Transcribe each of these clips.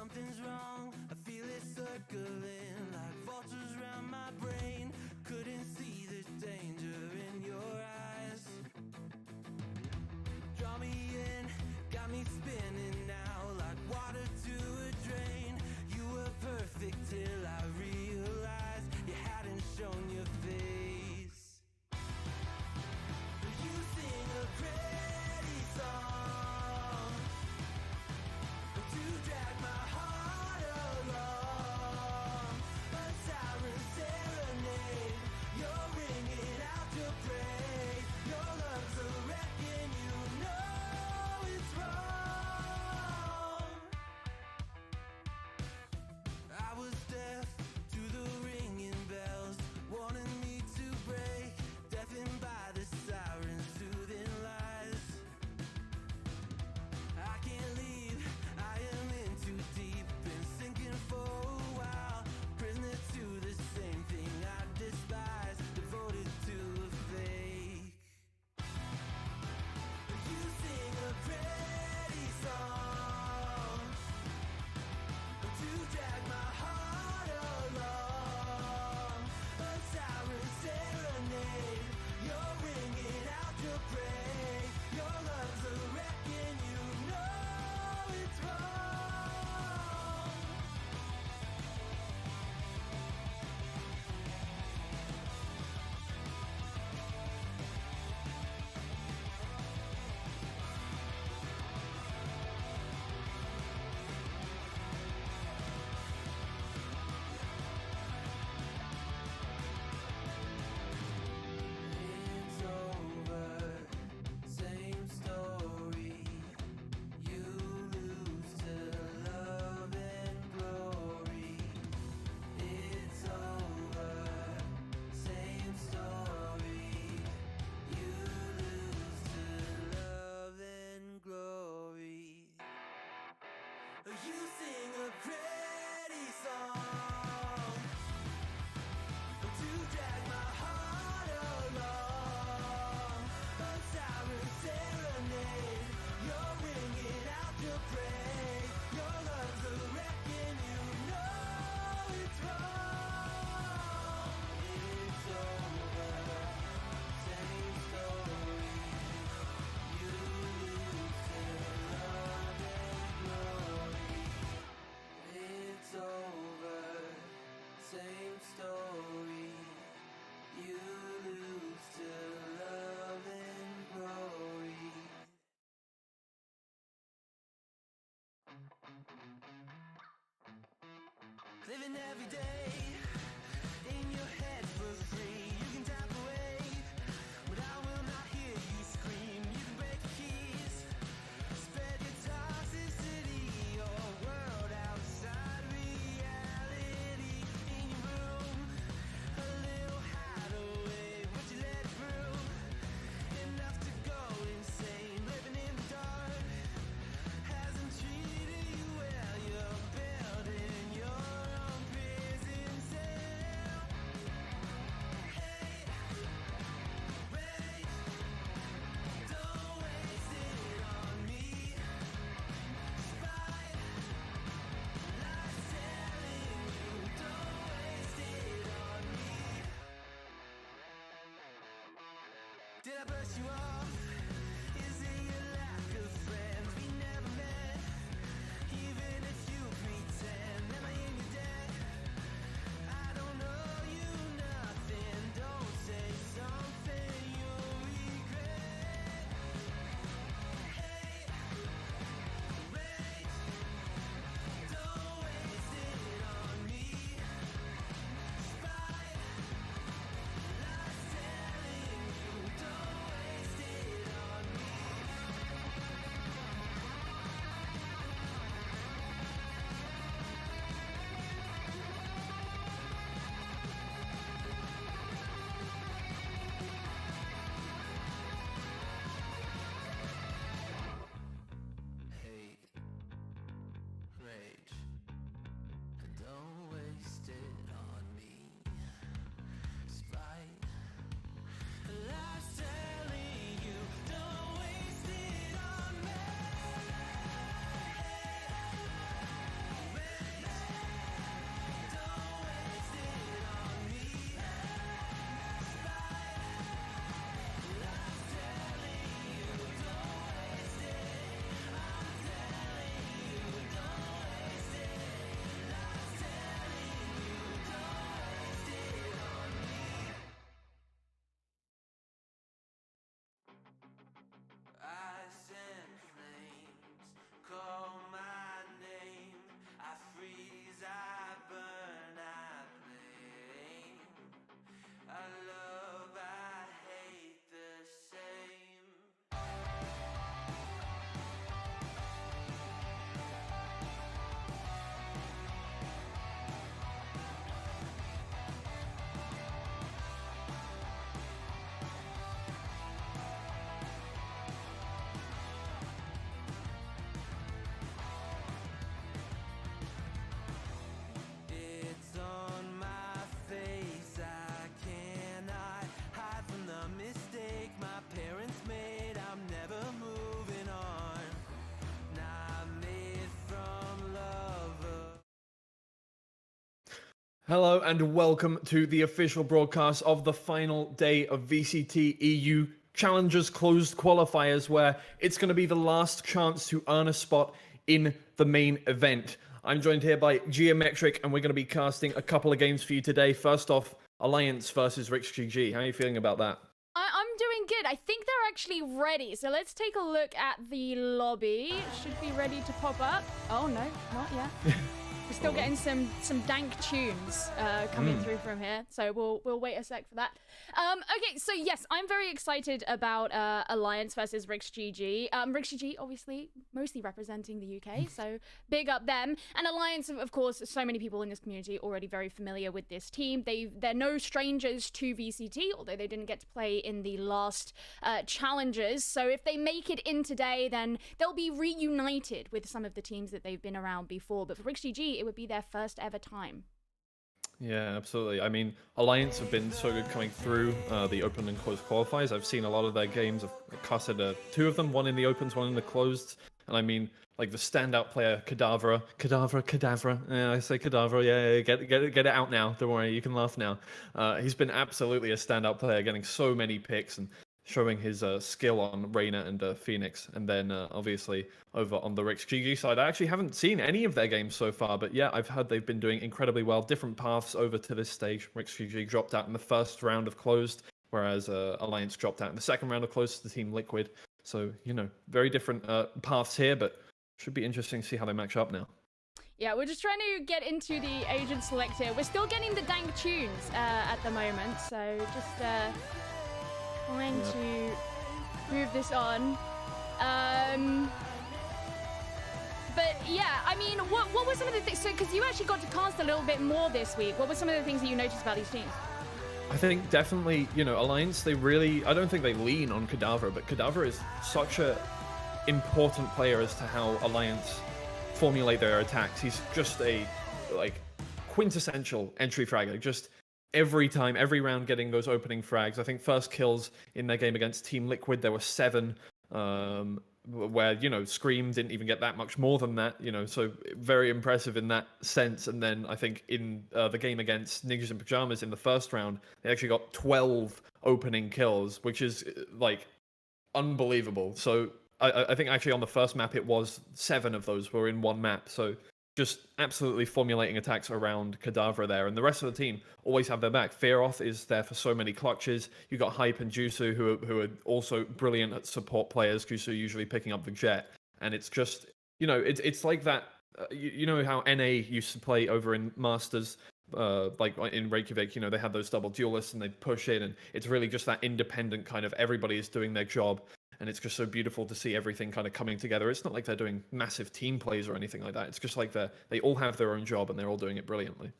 something's wrong. I feel it circling like vultures around my brain. Couldn't see the danger in your eyes. Draw me in, got me spinning now like water to a drain. You were perfect till I realized you hadn't shown your face. You sing a pretty song to drag my heart along. A siren serenade, you're ringing out your praise. Your love's a wrecking, you know it's wrong. I was deaf to the ringing bells, wanting me to break, deafened by the sirens, soothing lies. I can't leave, I am in too deep, been sinking for a while, prisoner to the same thing I despise, devoted to a fake. You sing a pretty song to drag my heart along. A siren serenade, you're ringing out your praise. Your love's a wrecking, you know it's wrong. It's over, same story. You lose to love and glory. It's over, same story. You lose to love and glory. You sing a pretty song to drag my heart along. A siren serenade, you're ringing out your praise. Your love's a wrecking, you know it's wrong. It's over, same story. You lose to love and glory. It's over, same story. You lose to love and glory. Living every day in your head for free. You can tap away, but I will not hear you scream. You can break the keys, spread your toxicity, your world outside reality. In your room, a little hideaway, but you let it through. Enough to go insane, living in the dark hasn't treated you well. You're building your own prison cell. Hey, wait, don't waste it on me. Spite, lies telling you, don't waste it on me. Did I brush you off? Is it your lack of friends? We never met, even if you pretend. Am I in your debt? I don't know you nothing. Don't say something you'll regret. Hey, wait, don't waste it on me. Spite, lies telling you, don't waste it Hello and welcome to the official broadcast of the final day of VCT EU Challengers Closed Qualifiers, where it's going to be the last chance to earn a spot in the main event. I'm joined here by Geometric, and we're going to be casting a couple of games for you today. First off, Alliance versus RixGG. How are you feeling about that? I'm doing good. I think they're actually ready. So let's take a look at the lobby. It should be ready to pop up. Oh, no, not yet. We're still getting some dank tunes coming through from here, so we'll wait a sec for that. Okay, so yes, I'm very excited about Alliance versus RixGG. RixGG, obviously, mostly representing the UK, so big up them. And Alliance, of course, so many people in this community already very familiar with this team. They're no strangers to VCT, although they didn't get to play in the last challenges. So if they make it in today, then they'll be reunited with some of the teams that they've been around before. But for RixGG, it would be their first ever time. Yeah, absolutely. I mean, Alliance have been so good coming through the open and closed qualifiers. I've seen a lot of their games. I've casted two of them, one in the opens, one in the closed. And I mean, like the standout player, Cadavra. Yeah, I say Cadavra. Yeah, get it out now. Don't worry, you can laugh now. He's been absolutely a standout player, getting so many picks and showing his skill on Reyna and Phoenix. And then obviously over on the RixGG side, I actually haven't seen any of their games so far, but yeah, I've heard they've been doing incredibly well. Different paths over to this stage. RixGG dropped out in the first round of closed, whereas Alliance dropped out in the second round of closed to the Team Liquid. So, you know, very different paths here, but should be interesting to see how they match up now. Yeah, we're just trying to get into the agent select here. We're still getting the dank tunes at the moment, so just trying to move this on. But yeah, I mean, what were some of the things? So, because you actually got to cast a little bit more this week, what were some of the things that you noticed about these teams? I think definitely, you know, Alliance, I don't think they lean on Cadavra, but Cadavra is such a important player as to how Alliance formulate their attacks. He's just a, like, quintessential entry fragger. Just every time, every round getting those opening frags. I think first kills in their game against Team Liquid, there were 7, where, you know, Scream didn't even get that much more than that, you know, so very impressive in that sense. And then I think in the game against Ninjas in Pajamas in the first round, they actually got 12 opening kills, which is, like, unbelievable. So I think actually on the first map, it was 7 of those were in one map. So just absolutely formulating attacks around Cadavra there. And the rest of the team always have their back. Fearoth is there for so many clutches. You got Hype and Jusu, who are also brilliant at support players. Jusu usually picking up the jet. And it's just, you know, it's like that. You know how NA used to play over in Masters, like in Reykjavik, you know, they had those double duelists and they'd push in. And it's really just that independent kind of everybody is doing their job. And it's just so beautiful to see everything kind of coming together. It's not like they're doing massive team plays or anything like that. It's just like they all have their own job and they're all doing it brilliantly.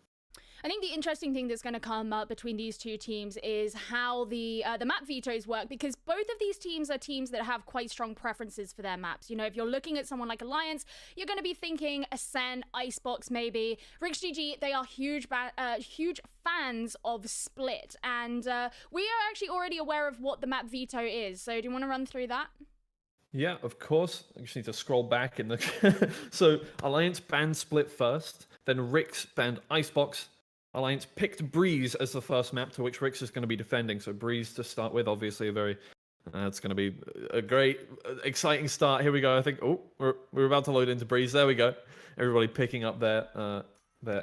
I think the interesting thing that's going to come up between these two teams is how the map vetoes work, because both of these teams are teams that have quite strong preferences for their maps. You know, if you're looking at someone like Alliance, you're going to be thinking Ascent, Icebox maybe. RixGG, they are huge fans of Split, and we are actually already aware of what the map veto is. So do you want to run through that? Yeah, of course. I just need to scroll back in the... So Alliance banned Split first, then Rix banned Icebox. Alliance picked Breeze as the first map to which Rix is going to be defending. So Breeze to start with, obviously a very... it's going to be a great, exciting start. Here we go. I think... Oh, we're about to load into Breeze. There we go. Everybody picking up their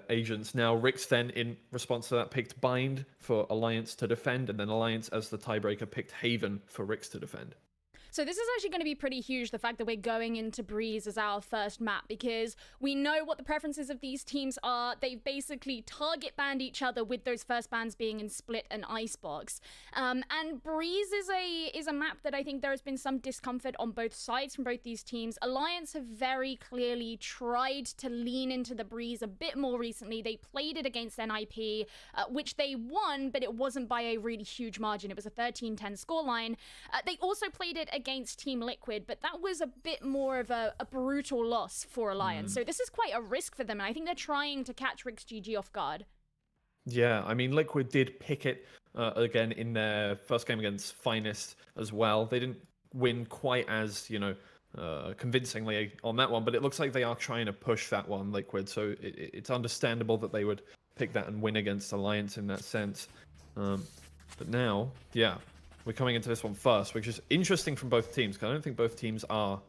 agents. Now Rix then, in response to that, picked Bind for Alliance to defend. And then Alliance, as the tiebreaker, picked Haven for Rix to defend. So this is actually going to be pretty huge, the fact that we're going into Breeze as our first map, because we know what the preferences of these teams are. They basically target banned each other, with those first bans being in Split and Icebox. And Breeze is a map that I think there has been some discomfort on both sides from both these teams. Alliance have very clearly tried to lean into the Breeze a bit more recently. They played it against NIP, which they won, but it wasn't by a really huge margin. It was a 13-10 scoreline. They also played it against Team Liquid, but that was a bit more of a brutal loss for Alliance. So this is quite a risk for them, and I think they're trying to catch RixGG off guard. Yeah, I mean, Liquid did pick it again in their first game against Finest as well. They didn't win quite as, you know, convincingly on that one, but it looks like they are trying to push that one, Liquid, so it's understandable that they would pick that and win against Alliance in that sense. But now, yeah, we're coming into this one first, which is interesting from both teams, because I don't think both teams are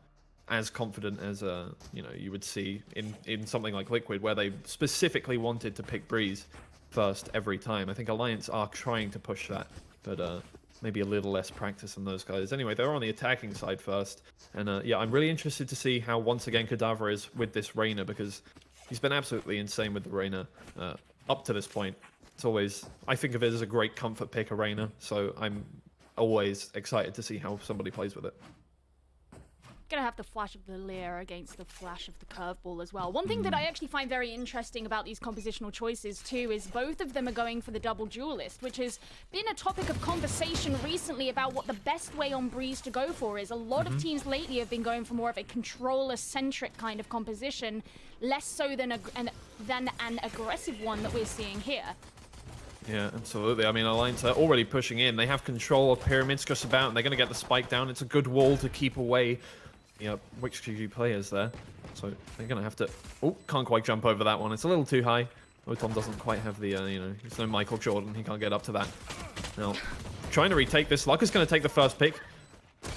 as confident as you would see in something like Liquid, where they specifically wanted to pick Breeze first every time. I think Alliance are trying to push that, but maybe a little less practice than those guys. Anyway, they're on the attacking side first, and yeah, I'm really interested to see how once again Cadaver is with this Reyna, because he's been absolutely insane with the Reyna up to this point. It's always, I think of it as a great comfort pick, Reyna, so I'm always excited to see how somebody plays with it. Gonna have the flash of the Leer against the flash of the curveball as well. One thing that I actually find very interesting about these compositional choices too is both of them are going for the double duelist, which has been a topic of conversation recently about what the best way on Breeze to go for is. A lot of teams lately have been going for more of a controller-centric kind of composition, less so than an aggressive one that we're seeing here. Yeah, absolutely. I mean, Alliance are already pushing in. They have control of pyramids just about, and they're going to get the spike down. It's a good wall to keep away RixGG players there. So they're going to have to... Oh, can't quite jump over that one. It's a little too high. Otom doesn't quite have the, he's no Michael Jordan. He can't get up to that. Now, trying to retake this. Lucka's going to take the first pick.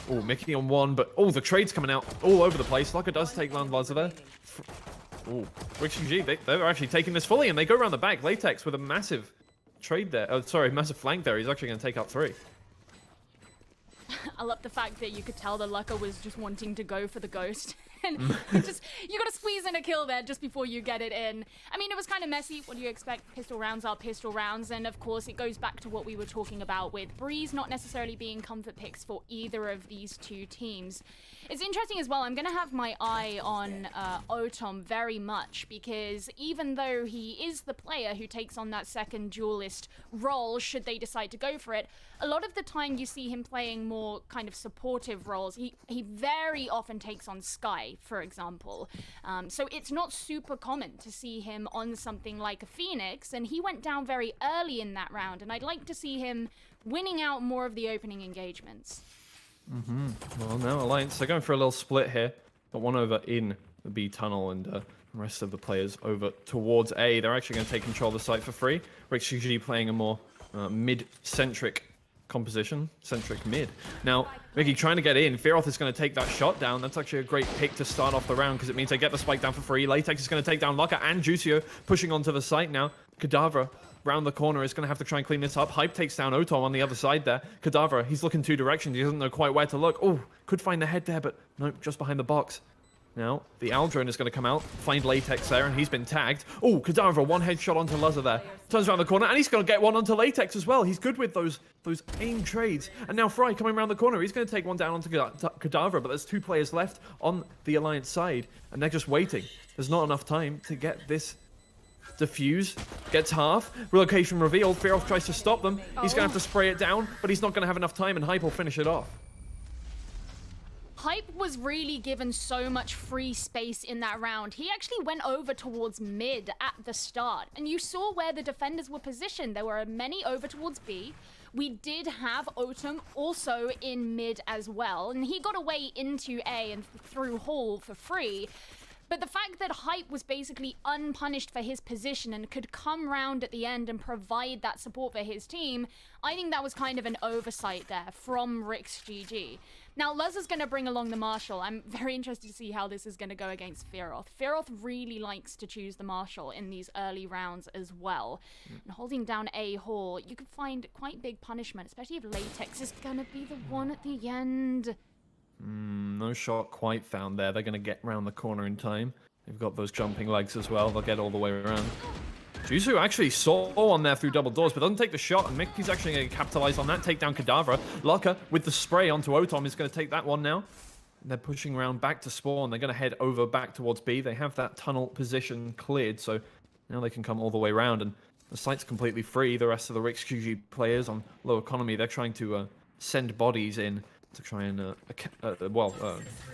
Oh, Mickey on one, but... Oh, the trade's coming out all over the place. Lucka does take Land Laza there. Oh, RixGG, they're actually taking this fully, and they go around the back. Latex with a massive trade there. Oh, sorry, massive flank there. He's actually going to take out 3. I love the fact that you could tell that Lucka was just wanting to go for the ghost. And just, you gotta squeeze in a kill there just before you get it in. I mean, it was kind of messy. What do you expect? Pistol rounds are pistol rounds. And of course, it goes back to what we were talking about with Breeze not necessarily being comfort picks for either of these two teams. It's interesting as well. I'm going to have my eye on Otom very much, because even though he is the player who takes on that second duelist role, should they decide to go for it, a lot of the time you see him playing more kind of supportive roles. He very often takes on Skye, for example. So it's not super common to see him on something like a Phoenix, and he went down very early in that round, and I'd like to see him winning out more of the opening engagements. Well, now Alliance, they're going for a little split here. Got one over in the B tunnel, and the rest of the players over towards A. They're actually going to take control of the site for free. RixGG playing a more mid-centric composition, centric mid. Now, Mickey trying to get in. Fearoth is going to take that shot down. That's actually a great pick to start off the round, because it means they get the spike down for free. Latex is going to take down Lucka and Jucio, pushing onto the site now. Cadaver round the corner is going to have to try and clean this up. Hype takes down Otom on the other side there. Cadaver, he's looking 2 directions. He doesn't know quite where to look. Oh, could find the head there, but nope, just behind the box. Now, the Owl drone is going to come out, find Latex there, and he's been tagged. Oh, Cadaver, one headshot onto Laza there. Turns around the corner, and he's going to get one onto Latex as well. He's good with those aim trades. And now Fry coming around the corner. He's going to take one down onto Cadaver, but there's 2 players left on the Alliance side, and they're just waiting. There's not enough time to get this defuse. Gets half. Relocation revealed. Fearoth tries to stop them. He's going to have to spray it down, but he's not going to have enough time, and Hype will finish it off. Hype was really given so much free space in that round. He actually went over towards mid at the start, and you saw where the defenders were positioned. There were many over towards B. We did have Otom also in mid as well, and he got away into A and through Hall for free. But the fact that Hype was basically unpunished for his position and could come round at the end and provide that support for his team, I think that was kind of an oversight there from RixGG. Now, Laza's going to bring along the Marshal. I'm very interested to see how this is going to go against Fearoth. Fearoth really likes to choose the Marshal in these early rounds as well. And holding down A Hall, you could find quite big punishment, especially if Latex is going to be the one at the end. No shot quite found there. They're going to get round the corner in time. They've got those jumping legs as well. They'll get all the way around. Jusu actually saw one there through double doors, but doesn't take the shot, and Mickey's actually going to capitalize on that. Take down Cadaver. Lucka with the spray onto Otom is going to take that one now. They're pushing around back to spawn. They're going to head over back towards B. They have that tunnel position cleared, so now they can come all the way around, and the site's completely free. The rest of the RixGG players on low economy, they're trying to send bodies in to try and,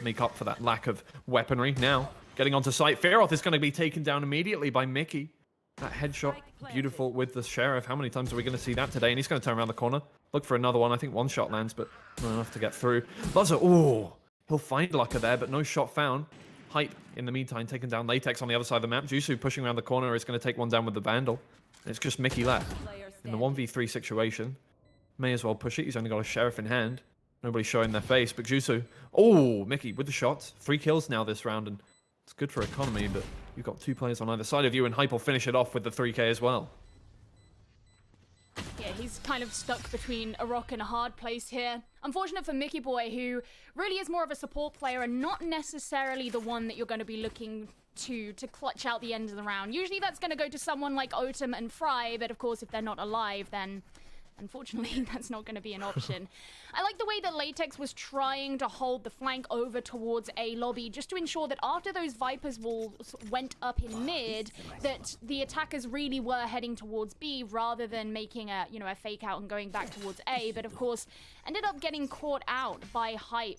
make up for that lack of weaponry. Now, getting onto site, Fearoth is going to be taken down immediately by Mickey. That headshot, beautiful with the Sheriff. How many times are we going to see that today? And he's going to turn around the corner, look for another one. I think one shot lands, but not enough to get through. Laza, ooh, he'll find Lucka there, but no shot found. Hype, in the meantime, taking down Latex on the other side of the map. Jusu pushing around the corner is going to take one down with the Vandal. It's just Mickey left. In the 1v3 situation, may as well push it. He's only got a Sheriff in hand. Nobody's showing their face, but Jusu... Oh, Mickey with the shots. 3 kills now this round, and it's good for economy, but you've got 2 players on either side of you, and Hype will finish it off with the 3k as well. Yeah, he's kind of stuck between a rock and a hard place here. Unfortunate for Mickey Boy, who really is more of a support player and not necessarily the one that you're going to be looking to clutch out the end of the round. Usually that's going to go to someone like Otom and Fry, but of course if they're not alive, then unfortunately that's not going to be an option. I like the way that Latex was trying to hold the flank over towards A lobby, just to ensure that after those Vipers walls went up in mid, that the attackers really were heading towards B rather than making a, you know, a fake out and going back towards A. But of course ended up getting caught out by Hype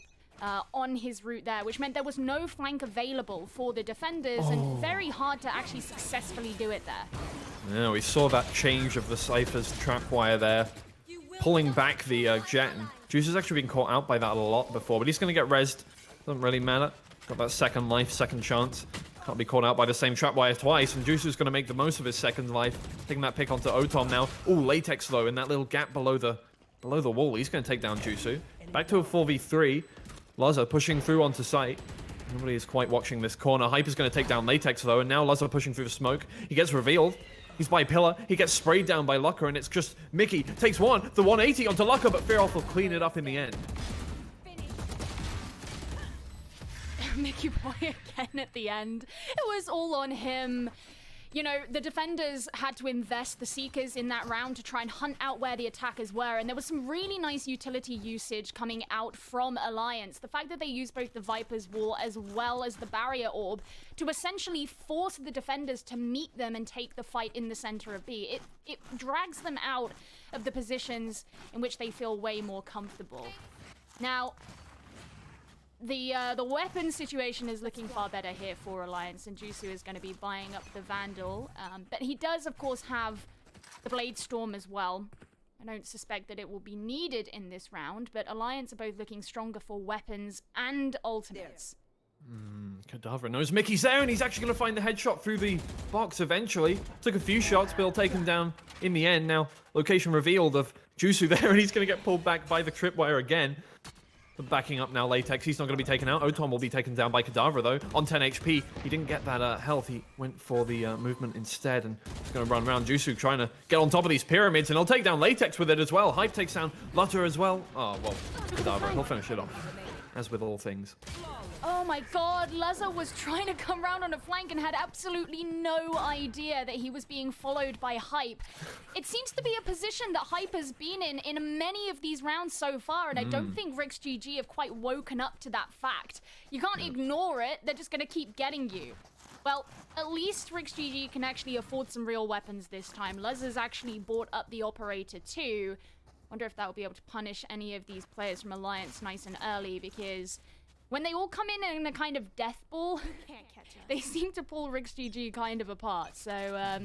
on his route there, which meant there was no flank available for the defenders and very hard to actually successfully do it there. Yeah, we saw that change of the Cypher's trapwire there, pulling back the Jet. And Juice has actually been caught out by that a lot before, but he's going to get rezzed. Doesn't really matter. Got that second life, second chance. Can't be caught out by the same trapwire twice, and Juice is going to make the most of his second life. Taking that pick onto Otom now. Oh, Latex though, in that little gap below the wall. He's going to take down Juice. Back to a 4v3. Lazza pushing through onto site. Nobody is quite watching this corner. Hype is going to take down Latex though, and now Lazza pushing through the smoke. He gets revealed. He's by pillar. He gets sprayed down by Lucka, and it's just Mickey takes one. The 180 onto Lucka, but Fearoff will clean it up in the end. Mickey Boy again at the end. It was all on him. You know, the defenders had to invest the Seekers in that round to try and hunt out where the attackers were, and there was some really nice utility usage coming out from Alliance. The fact that they used both the Viper's Wall as well as the Barrier Orb to essentially force the defenders to meet them and take the fight in the center of B. It drags them out of the positions in which they feel way more comfortable. Now, the weapon situation is looking far better here for Alliance, and Jusu is going to be buying up the Vandal. But he does, of course, have the Blade Storm as well. I don't suspect that it will be needed in this round, but Alliance are both looking stronger for weapons and ultimates. Kadavra knows Mickey's there, and he's actually going to find the headshot through the box eventually. Took a few shots, but he'll take him down in the end. Now, location revealed of Jusu there, and he's going to get pulled back by the tripwire again. But backing up now, Latex. He's not going to be taken out. Otom will be taken down by Kadavra, though. On 10 HP, he didn't get that health. He went for the movement instead, and he's going to run around. Jusu trying to get on top of these pyramids, and he'll take down Latex with it as well. Hype takes down Lutter as well. Oh, well, Kadavra, he'll finish it off, as with all things. Oh my god, Lazza was trying to come round on a flank and had absolutely no idea that he was being followed by Hype. It seems to be a position that Hype has been in many of these rounds so far, and I don't think RixGG have quite woken up to that fact. You can't ignore it, they're just going to keep getting you. Well, at least RixGG can actually afford some real weapons this time. Lazza's actually bought up the Operator too. Wonder if that will be able to punish any of these players from Alliance nice and early, because when they all come in a kind of death ball, they seem to pull RixGG kind of apart. So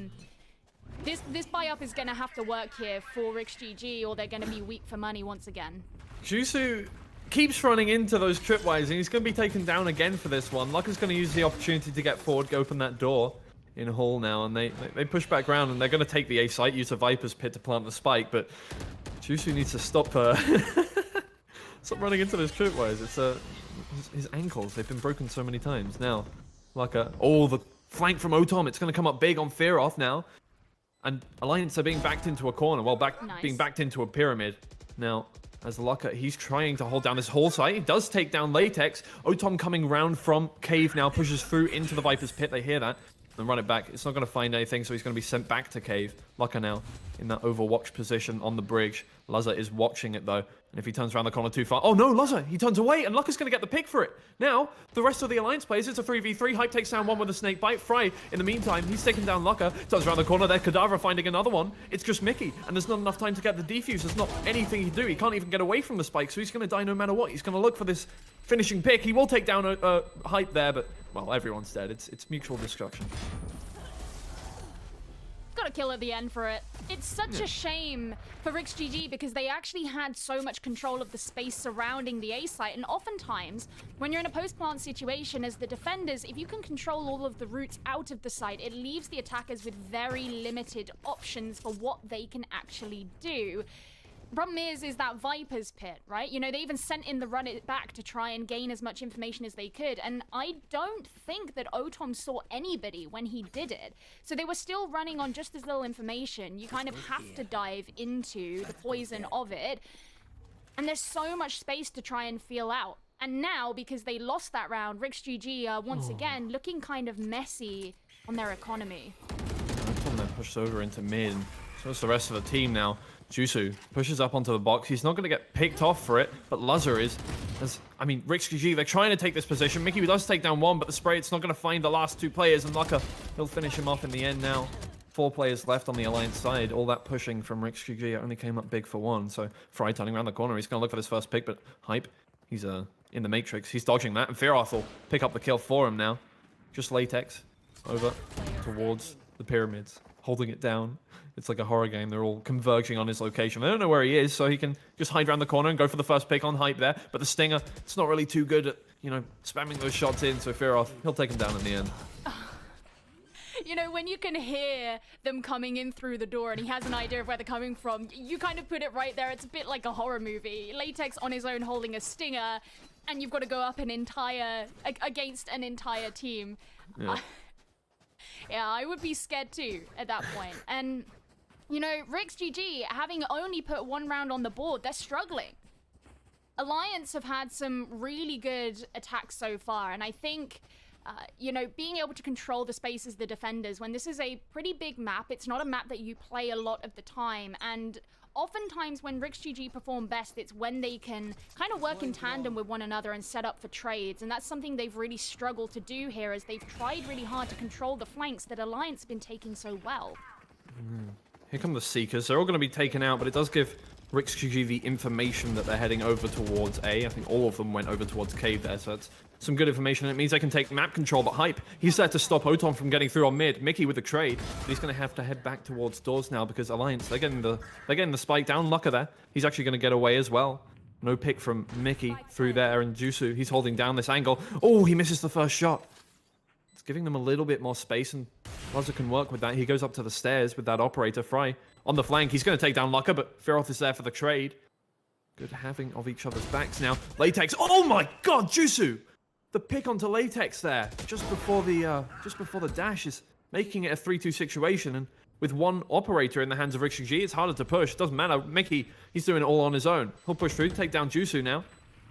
this buy-up is going to have to work here for RixGG, or they're going to be weak for money once again. Jusu keeps running into those tripwires, and he's going to be taken down again for this one. Lucker's going to use the opportunity to get forward, go open that door in Hall now, and they push back around, and they're going to take the A site, use a Viper's Pit to plant the spike, but Jusu needs to stop stop running into those tripwires. It's his ankles, they've been broken so many times. Now, Lucka, the flank from Otom, it's going to come up big on Fearoff now. And Alliance are being backed into a corner, being backed into a pyramid. Now, as Lucka, he's trying to hold down this Hall site. He does take down Latex. Otom coming round from Cave now, pushes through into the Viper's Pit. They hear that and run it back. It's not going to find anything, so he's going to be sent back to Cave. Lucka now in that overwatch position on the bridge. Lazza is watching it, though. And if he turns around the corner too far... Oh, no, Lazza! He turns away, and Lucka's going to get the pick for it. Now, the rest of the Alliance players, it's a 3v3. Hype takes down one with a snake bite. Fry, in the meantime, he's taken down Lucka. Turns around the corner there. Kadavra finding another one. It's just Mickey, and there's not enough time to get the defuse. There's not anything he can do. He can't even get away from the spike, so he's going to die no matter what. He's going to look for this finishing pick. He will take down Hype there, but, well, everyone's dead. It's mutual destruction. got a kill at the end for it. It's such a shame for RixGG because they actually had so much control of the space surrounding the A site, and oftentimes, when you're in a post-plant situation as the defenders, if you can control all of the routes out of the site, it leaves the attackers with very limited options for what they can actually do. Problem is that Viper's pit, right? You know, they even sent in the run it back to try and gain as much information as they could, and I don't think that Otom saw anybody when he did it. So they were still running on just as little information. You kind of have to dive into the poison of it, and there's so much space to try and feel out. And now, because they lost that round, RixGG are once again looking kind of messy on their economy. Otom then pushed over into mid. So it's the rest of the team now. Jusu pushes up onto the box. He's not going to get picked off for it, but Lazar is. I mean, RixGG, they're trying to take this position. Mickey does take down one, but the spray, it's not going to find the last two players, and Lucka, he'll finish him off in the end now. 4 players left on the Alliance side. All that pushing from RixGG only came up big for one. So Fry turning around the corner. He's going to look for this first pick, but Hype, he's in the Matrix. He's dodging that, and Fearoth will pick up the kill for him now. Just Latex over towards the pyramids, holding it down. It's like a horror game. They're all converging on his location. They don't know where he is, so he can just hide around the corner and go for the first pick on Hype there. But the Stinger, it's not really too good at, you know, spamming those shots in. So Fearoth, he'll take him down in the end. You know, when you can hear them coming in through the door and he has an idea of where they're coming from, you kind of put it right there. It's a bit like a horror movie. Latex on his own holding a Stinger, and you've got to go up against an entire team. Yeah. Yeah, I would be scared too at that point. And, you know, RixGG, having only put 1 round on the board, they're struggling. Alliance have had some really good attacks so far, and I think, you know, being able to control the space as the defenders, when this is a pretty big map, it's not a map that you play a lot of the time, and oftentimes when RixGG perform best, it's when they can kind of work in tandem with one another and set up for trades, and that's something they've really struggled to do here as they've tried really hard to control the flanks that Alliance have been taking so well. Here come the Seekers. They're all going to be taken out, but it does give RixGG the information that they're heading over towards A. I think all of them went over towards Cave there, so that's some good information. It means they can take map control, but Hype, he's there to stop Otom from getting through on mid. Mickey with the trade, but he's going to have to head back towards doors now because Alliance, they're getting the spike down. Lucka there, he's actually going to get away as well. No pick from Mickey through there, and Jusu, he's holding down this angle. Oh, he misses the first shot. It's giving them a little bit more space, and Lazar can work with that. He goes up to the stairs with that operator. Fry on the flank. He's going to take down Lucka, but Fearoth is there for the trade. Good having of each other's backs now. Latex. Oh my God, Jusu! The pick onto Latex there, just before the dash, is making it a 3-2 situation. And with one operator in the hands of RixGG, it's harder to push. Doesn't matter. Mickey, he's doing it all on his own. He'll push through, take down Jusu now.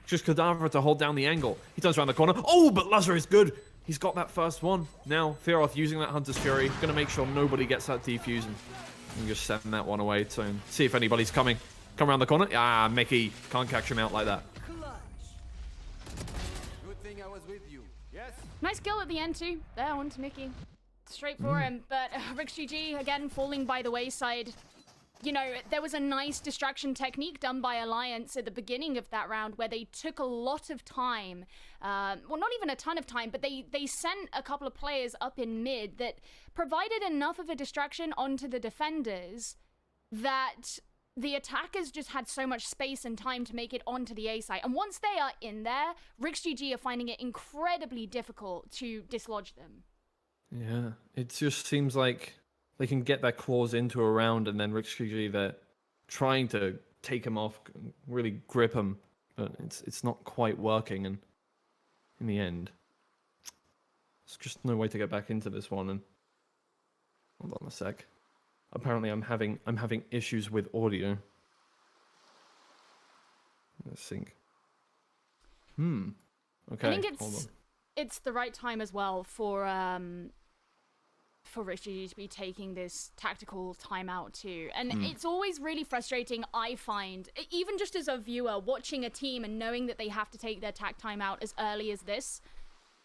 Just Cadaver to hold down the angle. He turns around the corner. Oh, but Lazar is good. He's got that first one. Now, Fearoth using that Hunter's Fury. Going to make sure nobody gets that defuse and just send that one away to see if anybody's coming. Come around the corner. Ah, Mickey can't catch him out like that. Good thing I was with you. Yes? Nice kill at the end too. There, onto Mickey. Straight for him, but RixGG, again, falling by the wayside. You know, there was a nice distraction technique done by Alliance at the beginning of that round where they took a lot of time. Well, not even a ton of time, but they sent a couple of players up in mid that provided enough of a distraction onto the defenders that the attackers just had so much space and time to make it onto the A site. And once they are in there, RixGG are finding it incredibly difficult to dislodge them. Yeah, it just seems like they can get their claws into a round, and then RixGG, they're trying to take him off, really grip him, but it's not quite working. And in the end, there's just no way to get back into this one. And hold on a sec. Apparently, I'm having issues with audio. Let's sync. Okay. I think it's the right time as well for RixGG to be taking this tactical timeout too. And it's always really frustrating, I find, even just as a viewer, watching a team and knowing that they have to take their tac timeout as early as this.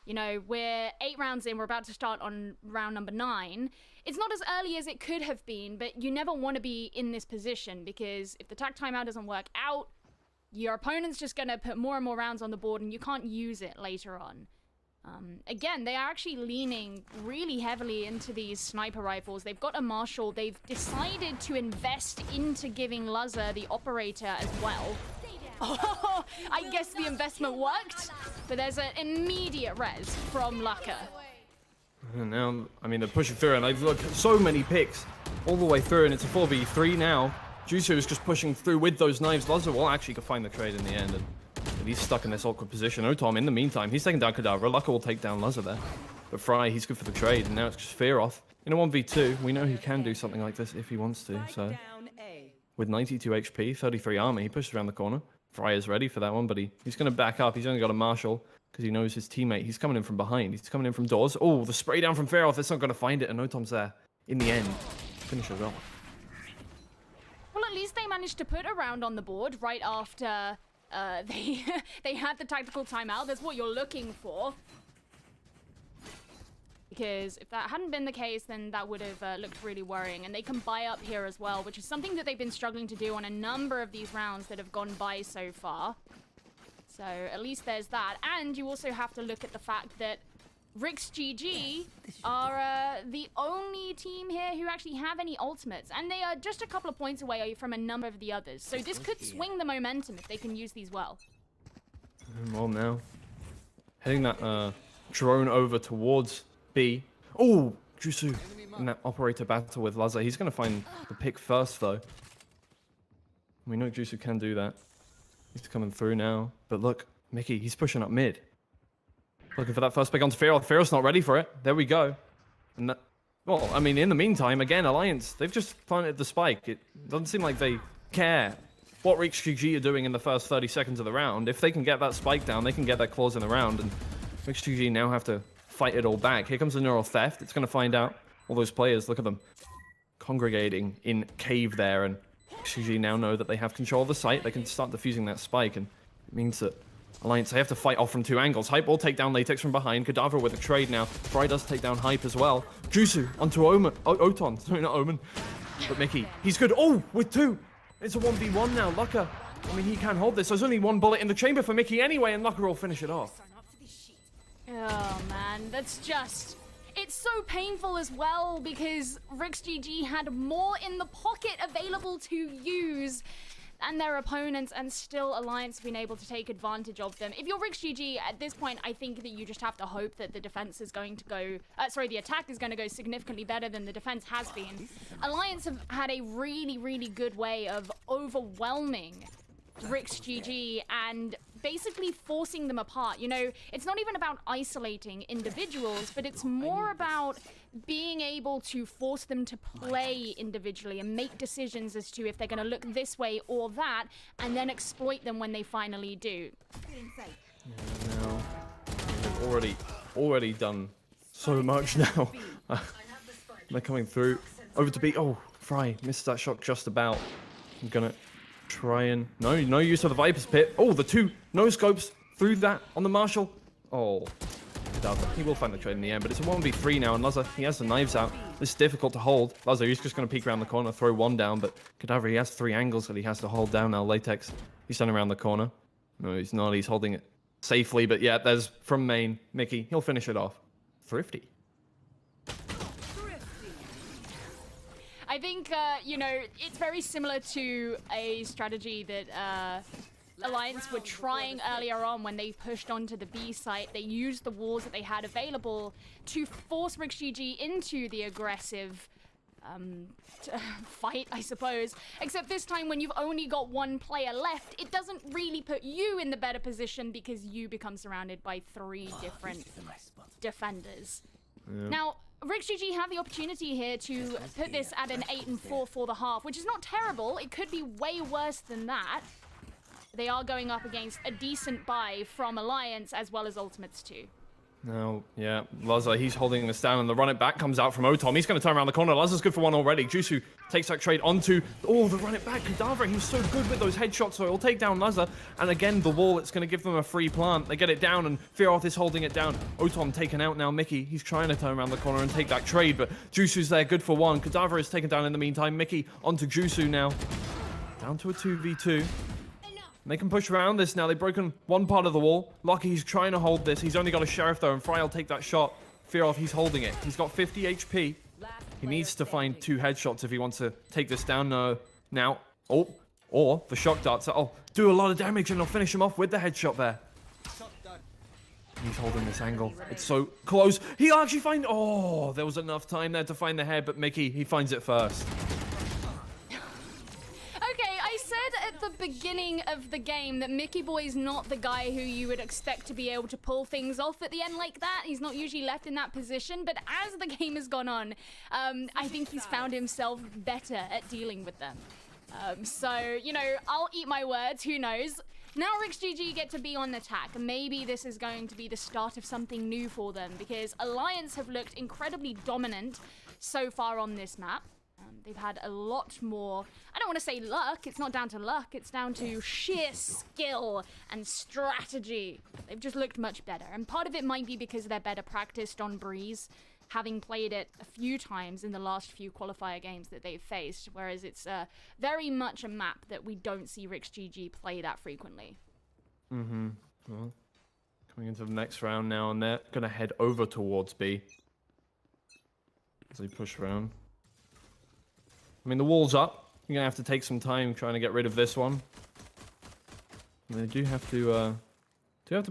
You know, we're 8 rounds in, we're about to start on round number 9. It's not as early as it could have been, but you never want to be in this position because if the tac timeout doesn't work out, your opponent's just going to put more and more rounds on the board and you can't use it later on. Again, they are actually leaning really heavily into these sniper rifles. They've got a Marshal. They've decided to invest into giving Luzza the operator as well. Oh, I guess the investment worked, but there's an immediate res from Laka. And now, I mean, they're pushing through, and they've looked at so many picks all the way through, and it's a 4v3 now. Jusu is just pushing through with those knives. Luzza will actually find the trade in the end, and he's stuck in this awkward position. Otom, in the meantime, he's taking down Kadavra. Laka will take down Luzza there. But Fry, he's good for the trade, and now it's just Fear off. In a 1v2, we know he can do something like this if he wants to, so... With 92 HP, 33 armor, he pushes around the corner. Fry is ready for that one, but he's going to back up. He's only got a Marshal, because he knows his teammate. He's coming in from behind. He's coming in from doors. Oh, the spray down from Fear off. It's not going to find it, and Otom's there. In the end, finishes off. Well, at least they managed to put a round on the board right after they had the tactical timeout. That's what you're looking for. Because if that hadn't been the case, then that would have looked really worrying. And they can buy up here as well, which is something that they've been struggling to do on a number of these rounds that have gone by so far. So at least there's that. And you also have to look at the fact that RixGG are the only team here who actually have any ultimates, and they are just a couple of points away from a number of the others. So this could swing the momentum if they can use these well. Well, now heading that drone over towards B. Oh, Jusu in that operator battle with Luzza. He's going to find the pick first, though. We know Jusu can do that. He's coming through now, but look, Mickey, he's pushing up mid. Looking for that first pick onto Fearoth. Fearoth's not ready for it. There we go. And that, well, I mean, in the meantime, again, Alliance, they've just planted the spike. It doesn't seem like they care what RixGG are doing in the first 30 seconds of the round. If they can get that spike down, they can get their claws in the round, and RixGG now have to fight it all back. Here comes the neural theft. It's going to find out all those players. Look at them congregating in cave there, and RixGG now know that they have control of the site. They can start defusing that spike, and it means that Alliance, they have to fight off from two angles. Hype will take down Latex from behind. Kadavra with a trade now. Fry does take down Hype as well. Jusu onto Omen. Oton. Sorry, not Omen. But Mickey, he's good. Oh, with two. It's a 1v1 now. Laka, I mean, he can't hold this. There's only one bullet in the chamber for Mickey anyway, and Laka will finish it off. Oh, man. That's just... It's so painful as well, because RixGG had more in the pocket available to use and their opponents, and still Alliance have been able to take advantage of them. If you're RixGG at this point, I think that you just have to hope that the defense is going to go, the attack is going to go significantly better than the defense has been. Alliance have had a really, really good way of overwhelming RixGG and basically forcing them apart. You know, it's not even about isolating individuals, but it's more about being able to force them to play individually and make decisions as to if they're going to look this way or that, and then exploit them when they finally do. Yeah, now, they've already done so much now. They're coming through. Over to B. Oh, Fry missed that shot just about. I'm gonna try and... No use of the Viper's Pit. Oh, the two no-scopes through that on the Marshal. Oh, he will find the trade in the end, but it's a 1v3 now, and Luzza, he has the knives out. This is difficult to hold. Luzza, he's just going to peek around the corner, throw one down, but Kadavra, he has three angles that he has to hold down now. Latex, he's turning around the corner. No, he's not. He's holding it safely, but yeah, there's from main. Mickey, he'll finish it off. Thrifty. I think, you know, it's very similar to a strategy that Alliance were trying earlier on when they pushed onto the B site. They used the walls that they had available to force RixGG into the aggressive fight, I suppose. Except this time, when you've only got one player left, it doesn't really put you in the better position because you become surrounded by three different defenders. Yeah. Now, RixGG have the opportunity here to put this at an 8-4 for the half, which is not terrible. It could be way worse than that. They are going up against a decent buy from Alliance as well as Ultimates too. Now, yeah, Luzza, he's holding this down, and the run it back comes out from Otom. He's going to turn around the corner. Luzza's good for one already. Jusu takes that trade onto... Oh, the run it back. Kadavra, he's so good with those headshots, so he'll take down Luzza. And again, the wall, it's going to give them a free plant. They get it down, and Fearoth is holding it down. Otom taken out now. Mickey, he's trying to turn around the corner and take that trade, but Jusu's there, good for one. Kadavra is taken down in the meantime. Mickey onto Jusu now. Down to a 2v2. And they can push around this now. They've broken one part of the wall. Lucky, he's trying to hold this. He's only got a Sheriff, though, and Fry will take that shot. Fearoff, he's holding it. He's got 50 HP. He needs to find 2 headshots if he wants to take this down. No. Now. Oh. Or the shock darts. Oh, do a lot of damage, and they'll finish him off with the headshot there. He's holding this angle. It's so close. He actually find. Oh, there was enough time there to find the head, but Mickey, he finds it first. Okay, I said at the beginning of the game that Mickey Boy's not the guy who you would expect to be able to pull things off at the end like that. He's not usually left in that position, but as the game has gone on, I think he's found himself better at dealing with them. So, you know, I'll eat my words, who knows. Now RixGG get to be on attack. Maybe this is going to be the start of something new for them, because Alliance have looked incredibly dominant so far on this map. They've had a lot more, I don't want to say luck, it's not down to luck, it's down to sheer skill and strategy. They've just looked much better, and part of it might be because they're better practiced on Breeze, having played it a few times in the last few qualifier games that they've faced, whereas it's very much a map that we don't see RixGG play that frequently. Well, coming into the next round now, and they're going to head over towards B as they push around. I mean, the wall's up. You're going to have to take some time trying to get rid of this one. And they do have to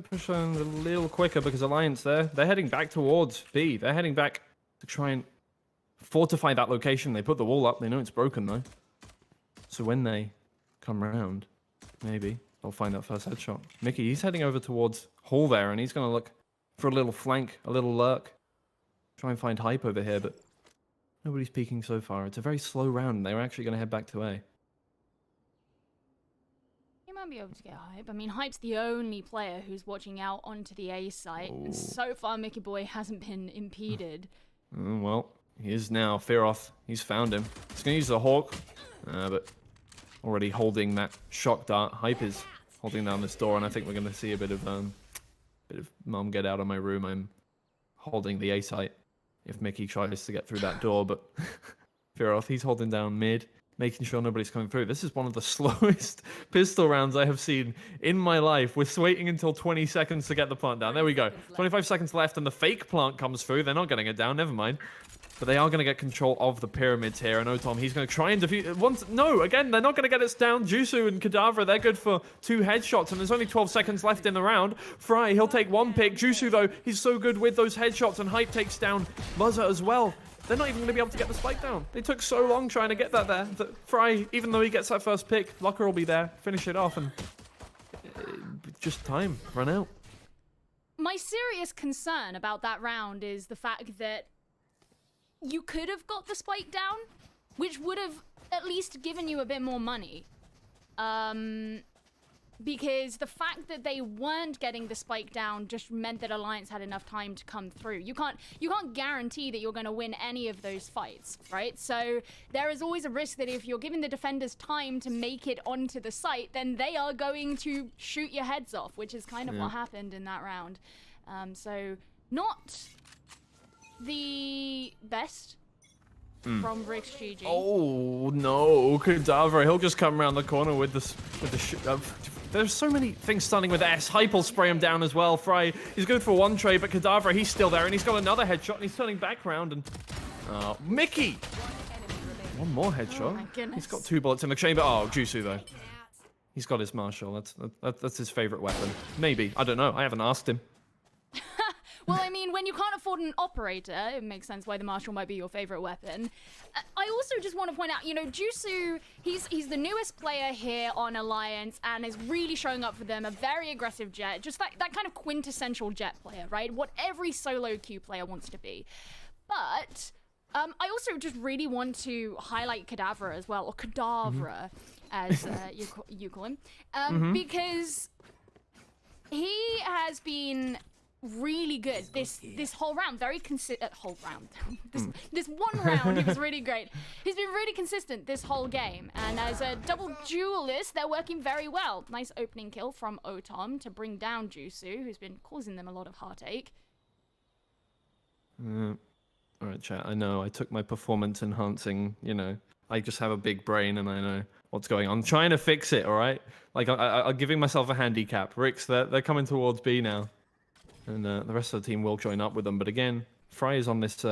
push on a little quicker, because Alliance they're heading back towards B. They're heading back to try and fortify that location. They put the wall up. They know it's broken, though. So when they come around, maybe they'll find that first headshot. Mickey, he's heading over towards Hall there, and he's going to look for a little flank, a little lurk. Try and find Hype over here, but nobody's peeking so far. It's a very slow round, and they're actually going to head back to A. Might be able to get Hype. I mean, Hype's the only player who's watching out onto the A site, and so far Mickey Boy hasn't been impeded. Well, he is now. Fearoff, he's found him. He's going to use the Hawk, but already holding that shock dart. Hype is holding down this door, and I think we're going to see a bit of mum get out of my room. I'm holding the A site if Mickey tries to get through that door, but Fearoff, he's holding down mid, making sure nobody's coming through. This is one of the slowest pistol rounds I have seen in my life. We're waiting until 20 seconds to get the plant down. There we go. 25 seconds left, and the fake plant comes through. They're not getting it down, never mind. But they are going to get control of the pyramids here. And Otom, he's going to try and defeat... No, again, they're not going to get it down. Jusu and Kadavra, they're good for 2 headshots, and there's only 12 seconds left in the round. Fry, he'll take 1 pick. Jusu, though, he's so good with those headshots, and Hype takes down Buzzer as well. They're not even going to be able to get the spike down. They took so long trying to get that there. That Fry, even though he gets that first pick, Lucker will be there, finish it off, and just time, run out. My serious concern about that round is the fact that you could have got the spike down, which would have at least given you a bit more money. Because the fact that they weren't getting the spike down just meant that Alliance had enough time to come through. You can't guarantee that you're going to win any of those fights, right? So there is always a risk that if you're giving the defenders time to make it onto the site, then they are going to shoot your heads off, which is kind of what happened in that round. So not the best from RixGG. Oh no, Kadavra, he'll just come around the corner with the there's so many things starting with S. Hype will spray him down as well. Fry, he's good for 1 trade, but Kadavra, he's still there, and he's got another headshot, and he's turning back around, and Mickey! 1 more headshot. Oh my goodness. He's got 2 bullets in the chamber. Oh, Jusu though. He's got his Marshall. That's his favorite weapon. Maybe. I don't know. I haven't asked him. Well, I mean, when you can't afford an operator, it makes sense why the Marshall might be your favorite weapon. I also just want to point out, you know, Jusu, he's the newest player here on Alliance and is really showing up for them. A very aggressive Jet, just that kind of quintessential Jet player, right? What every solo queue player wants to be. But I also just really want to highlight Kadavra as well, or Kadavra, as you call him, because he has been really good this whole round, very whole round. this 1 round, he was really great. He's been really consistent this whole game, and as a double duelist, they're working very well. Nice opening kill from Otom to bring down Jusu, who's been causing them a lot of heartache. Alright, chat, I know I took my performance enhancing, you know, I just have a big brain and I know what's going on. I'm trying to fix it, all right? Like, I'm giving myself a handicap. Rix, they're coming towards B now. And the rest of the team will join up with them. But again, Fry is on this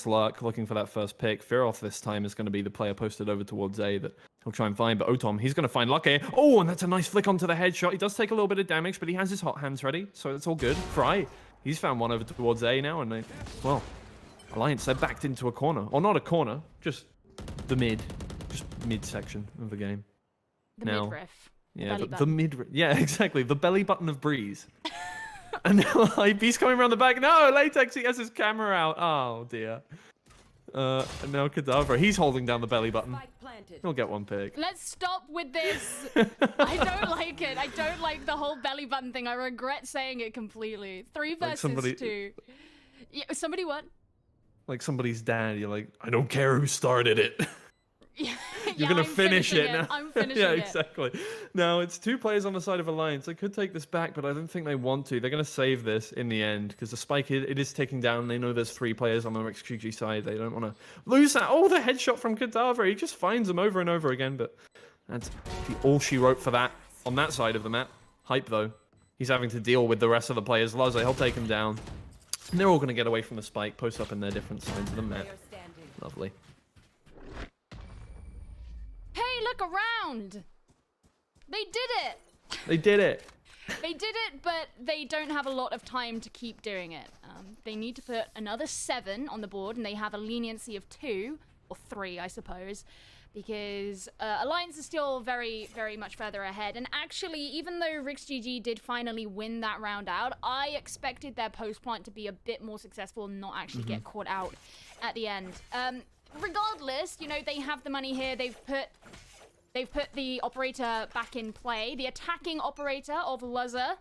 lurk, looking for that first pick. Fearoff this time is going to be the player posted over towards A that he'll try and find. But Otom, he's going to find Lucky. Oh, and that's a nice flick onto the headshot. He does take a little bit of damage, but he has his hot hands ready, so it's all good. Fry, he's found one over towards A now, and well, Alliance, they're backed into a corner. Or not a corner, just the mid section of the game. The midriff. Yeah, the mid. Yeah, exactly. The belly button of Breeze. And now IB's coming around the back. No, Latex, he has his camera out. Oh, dear. And now Cadaver, he's holding down the belly button. He'll get one pick. Let's stop with this. I don't like it. I don't like the whole belly button thing. I regret saying it completely. 3 versus 2. Yeah, somebody what? Like somebody's dad. You're like, I don't care who started it. You're gonna finish it now. I'm finishing yeah, it. exactly. Now it's 2 players on the side of Alliance. They could take this back, but I don't think they want to. They're gonna save this in the end because the spike it is taking down. They know there's 3 players on the RixGG side. They don't want to lose that. Oh, the headshot from Cadaver. He just finds them over and over again. But that's all she wrote for that on that side of the map. Hype though. He's having to deal with the rest of the players. Laza, he'll take him down. And they're all gonna get away from the spike, post up in their different sides of the map. Lovely. Hey, look around! They did it! They did it! They did it, but they don't have a lot of time to keep doing it. They need to put another 7 on the board, and they have a leniency of 2, or 3, I suppose, because Alliance is still very, very much further ahead. And actually, even though RixGG did finally win that round out, I expected their post plant to be a bit more successful and not actually get caught out at the end. Regardless, you know, they have the money here. They've put the operator back in play. The attacking operator of Luzzer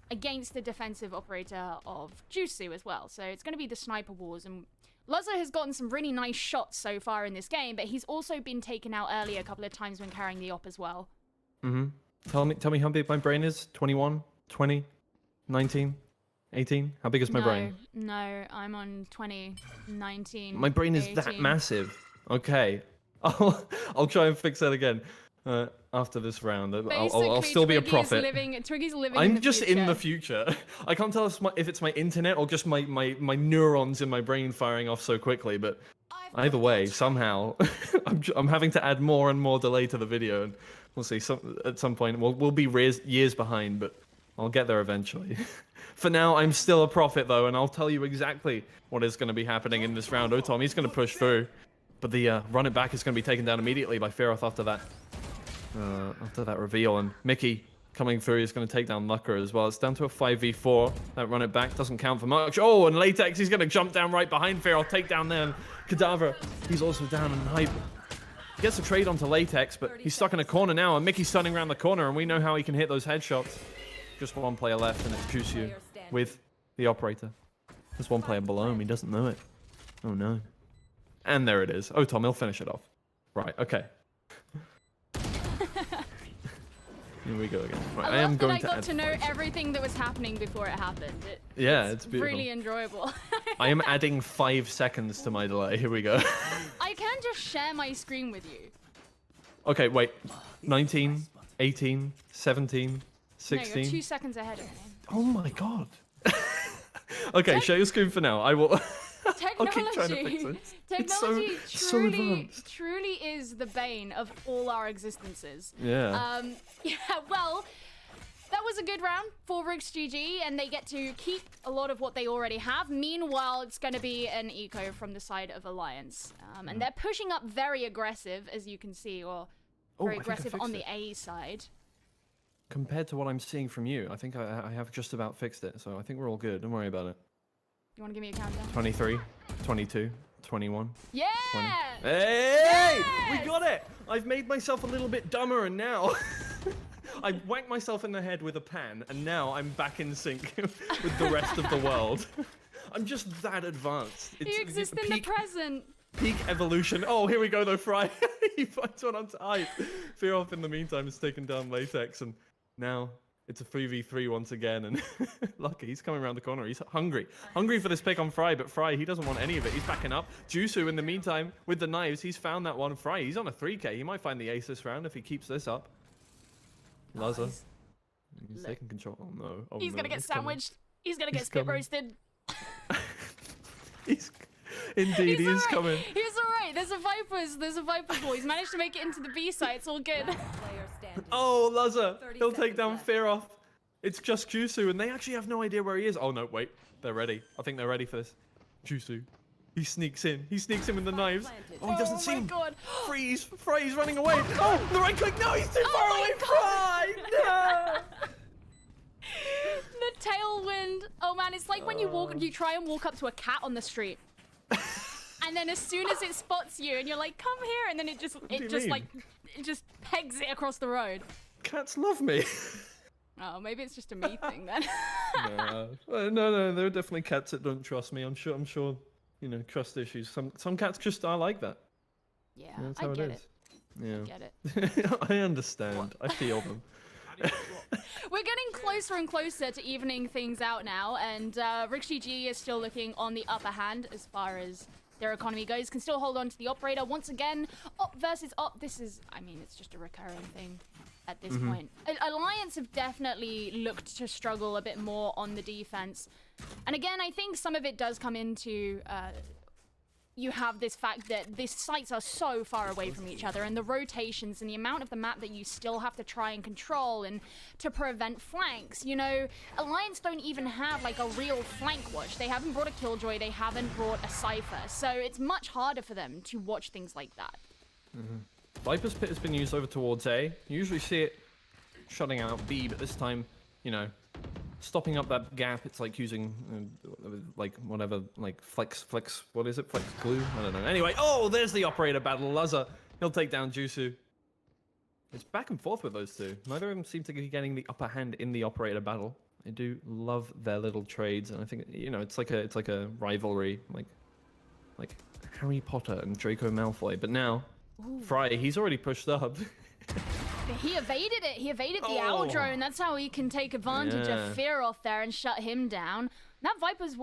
against the defensive operator of Jusu as well. So it's going to be the sniper wars. And Luzzer has gotten some really nice shots so far in this game, but he's also been taken out early a couple of times when carrying the op as well. Tell me how big my brain is. 21, 20, 19. 18? How big is my brain? No, I'm on 20, 19. My brain is 18. that massive. Okay. I'll try and fix that again after this round. I'll still be a prophet. Twiggy's living I'm in the just future. in the future. I can't tell if it's my internet or just my neurons in my brain firing off so quickly, but either way, somehow, I'm having to add more and more delay to the video, and we'll see. At some point, we'll be years behind, but I'll get there eventually. For now, I'm still a prophet, though, and I'll tell you exactly what is going to be happening in this round. Otom, he's going to push through, but the run it back is going to be taken down immediately by Fearoff after that reveal, and Mickey coming through is going to take down Lucker as well. It's down to a 5v4. That run it back doesn't count for much. Oh, and Latex, he's going to jump down right behind Fearoff, take down there. Cadaver, he's also down in hype. He gets a trade onto Latex, but he's stuck in a corner now, and Mickey's stunning around the corner, and we know how he can hit those headshots. Just one player left, and it's Jusu with the operator. There's one player below him. He doesn't know it. Oh, no. And there it is. Oh, Tom, he'll finish it off. Right, okay. Here we go again. Right, I am going to got to know everything that was happening before it happened. It's beautiful. Really enjoyable. I am adding 5 seconds to my delay. Here we go. I can just share my screen with you. Okay, wait. 19, 18, 17, 16. No, you're 2 seconds ahead of me. Oh my god. Okay, share your screen for now. I will. I'll keep trying to fix it. Technology truly is the bane of all our existences. Yeah. Yeah, well, that was a good round for RixGG, and they get to keep a lot of what they already have. Meanwhile, it's going to be an eco from the side of Alliance. And they're pushing up very aggressive, as you can see, or very aggressive on the A side. Compared to what I'm seeing from you, I think I have just about fixed it, so I think we're all good. Don't worry about it. You want to give me a countdown? 23, 22, 21. Yeah! 20. Hey! Yes! We got it! I've made myself a little bit dumber, and now I whacked myself in the head with a pan, and now I'm back in sync with the rest of the world. I'm just that advanced. You exist in the present. Peak evolution. Oh, here we go, though, Fry. He finds one on type. Fearoff, in the meantime, has taken down Latex, and now It's a 3v3 once again, and Lucky, he's coming around the corner. He's hungry for this pick on Fry, but Fry, he doesn't want any of it. He's backing up. Jusu, in the meantime, with the knives, he's found that one. Fry, he's on a 3k. He might find the ace this round if he keeps this up. Laza, he's taking control. Oh no! Oh, he's no. gonna get sandwiched. He's gonna get He's spit coming. roasted. Indeed, he is coming. He's alright. There's a Viper's ball. He's managed to make it into the B side. It's all good. Oh, Laza, he'll take down Fear off. It's just Jusu, and they actually have no idea where he is. Oh no, wait, they're ready. I think they're ready for this. Jusu, he sneaks in. He sneaks in with the knives. Oh, he doesn't see him. God. Freeze! Fry's running away. Oh, the right click. No, he's too far away. Fry! No. The tailwind. Oh man, it's like when you try and walk up to a cat on the street. And then as soon as it spots you and you're like, come here, and then it just pegs it across the road. Cats love me. Oh, maybe it's just a me thing then. No, there are definitely cats that don't trust me. I'm sure, you know, trust issues. Some cats just are like that. Yeah, That's I how get it it. is. Yeah. I get it. I understand. I feel them. We're getting closer and closer to evening things out now, and RixGG is still looking on the upper hand as far as their economy goes. Can still hold on to the operator. Once again, op versus op. This is, I mean, it's just a recurring thing at this point. Alliance have definitely looked to struggle a bit more on the defense. And again, I think some of it does come into... you have this fact that these sites are so far away from each other, and the rotations and the amount of the map that you still have to try and control and to prevent flanks. You know, Alliance don't even have like a real flank watch. They haven't brought a Killjoy, they haven't brought a Cypher, so it's much harder for them to watch things like that. Viper's Pit has been used over towards A. You usually see it shutting out B, but this time, you know, stopping up that gap. It's like using like whatever, like flex, what is it? Flex glue? I don't know. Anyway, oh, there's the operator battle. Laza, he'll take down Jusu. It's back and forth with those two. Neither of them seem to be getting the upper hand in the operator battle. I do love their little trades, and I think, you know, it's like a rivalry, like Harry Potter and Draco Malfoy. But now, Fry, he's already pushed up. He evaded it. He evaded the owl drone. That's how he can take advantage of Fear off there and shut him down. That Viper's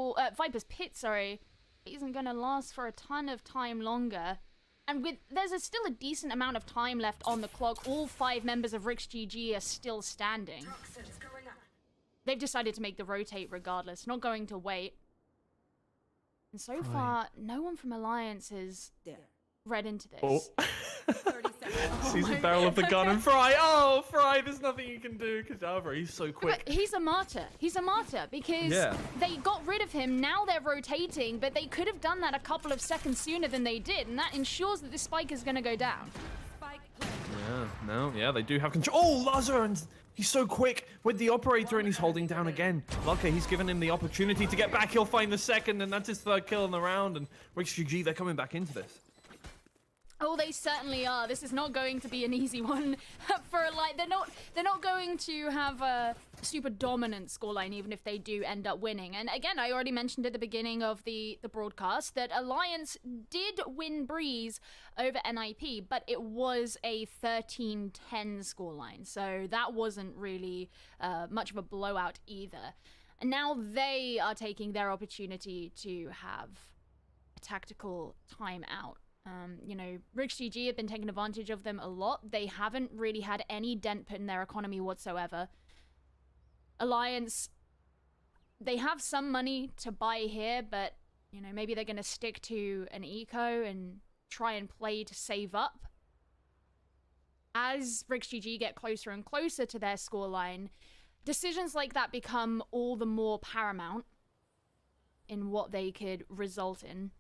Pit, sorry, isn't going to last for a ton of time longer. And there's still a decent amount of time left on the clock. All 5 members of RixGG are still standing. They've decided to make the rotate regardless, not going to wait. And so far, no one from Alliance has read into this. Sees the barrel of the gun and Fry. Oh, Fry, there's nothing you can do. Kadabra, he's so quick. But he's a martyr. He's a martyr because they got rid of him. Now they're rotating, but they could have done that a couple of seconds sooner than they did, and that ensures that this spike is going to go down. They do have control. Oh, Laza, and he's so quick with the operator, and he's holding down again. Lucky, he's given him the opportunity to get back. He'll find the second, and that's his 3rd kill in the round. And RixGG, they're coming back into this. Oh, they certainly are. This is not going to be an easy one for like they're not going to have a super dominant scoreline even if they do end up winning. And again, I already mentioned at the beginning of the broadcast that Alliance did win Breeze over NIP, but it was a 13-10 scoreline. So that wasn't really much of a blowout either. And now they are taking their opportunity to have a tactical timeout. You know, RixGG have been taking advantage of them a lot. They haven't really had any dent put in their economy whatsoever. Alliance, they have some money to buy here, but, you know, maybe they're going to stick to an eco and try and play to save up. As RixGG get closer and closer to their scoreline, decisions like that become all the more paramount in what they could result in.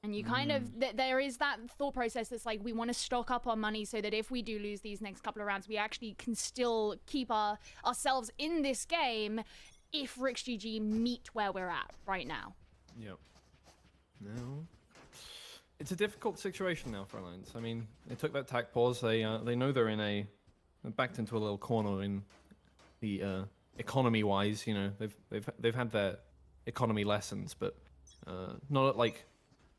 And you kind of, there is that thought process that's like, we want to stock up on money so that if we do lose these next couple of rounds, we actually can still keep ourselves in this game if RixGG meet where we're at right now. Yep. No. It's a difficult situation now for Alliance. I mean, they took that tack pause. They know they're backed into a little corner in the economy-wise. You know, they've had their economy lessons, but not at like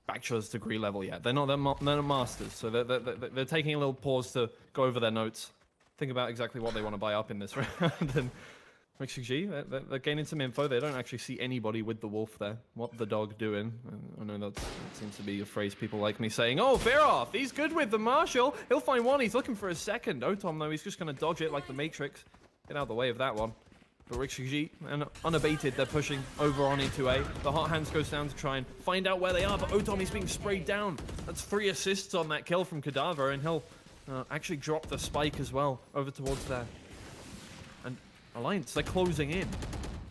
bachelor's degree level yet. They're not masters, so they're taking a little pause to go over their notes. think about exactly what they want to buy up in this round. And RixGG, they're gaining some info. They don't actually see anybody with the wolf there. What the dog doing? I know that seems to be a phrase people like me saying. Oh, Feroth, he's good with the Marshall. He'll find one. He's looking for a second. Otom, though, he's just going to dodge it like the Matrix. Get out of the way of that one. But RixGG, and unabated, they're pushing over on into A. The Hot Hands goes down to try and find out where they are, but Otom is being sprayed down. That's 3 assists on that kill from Cadaver, and he'll actually drop the spike as well over towards there. And Alliance, they're closing in.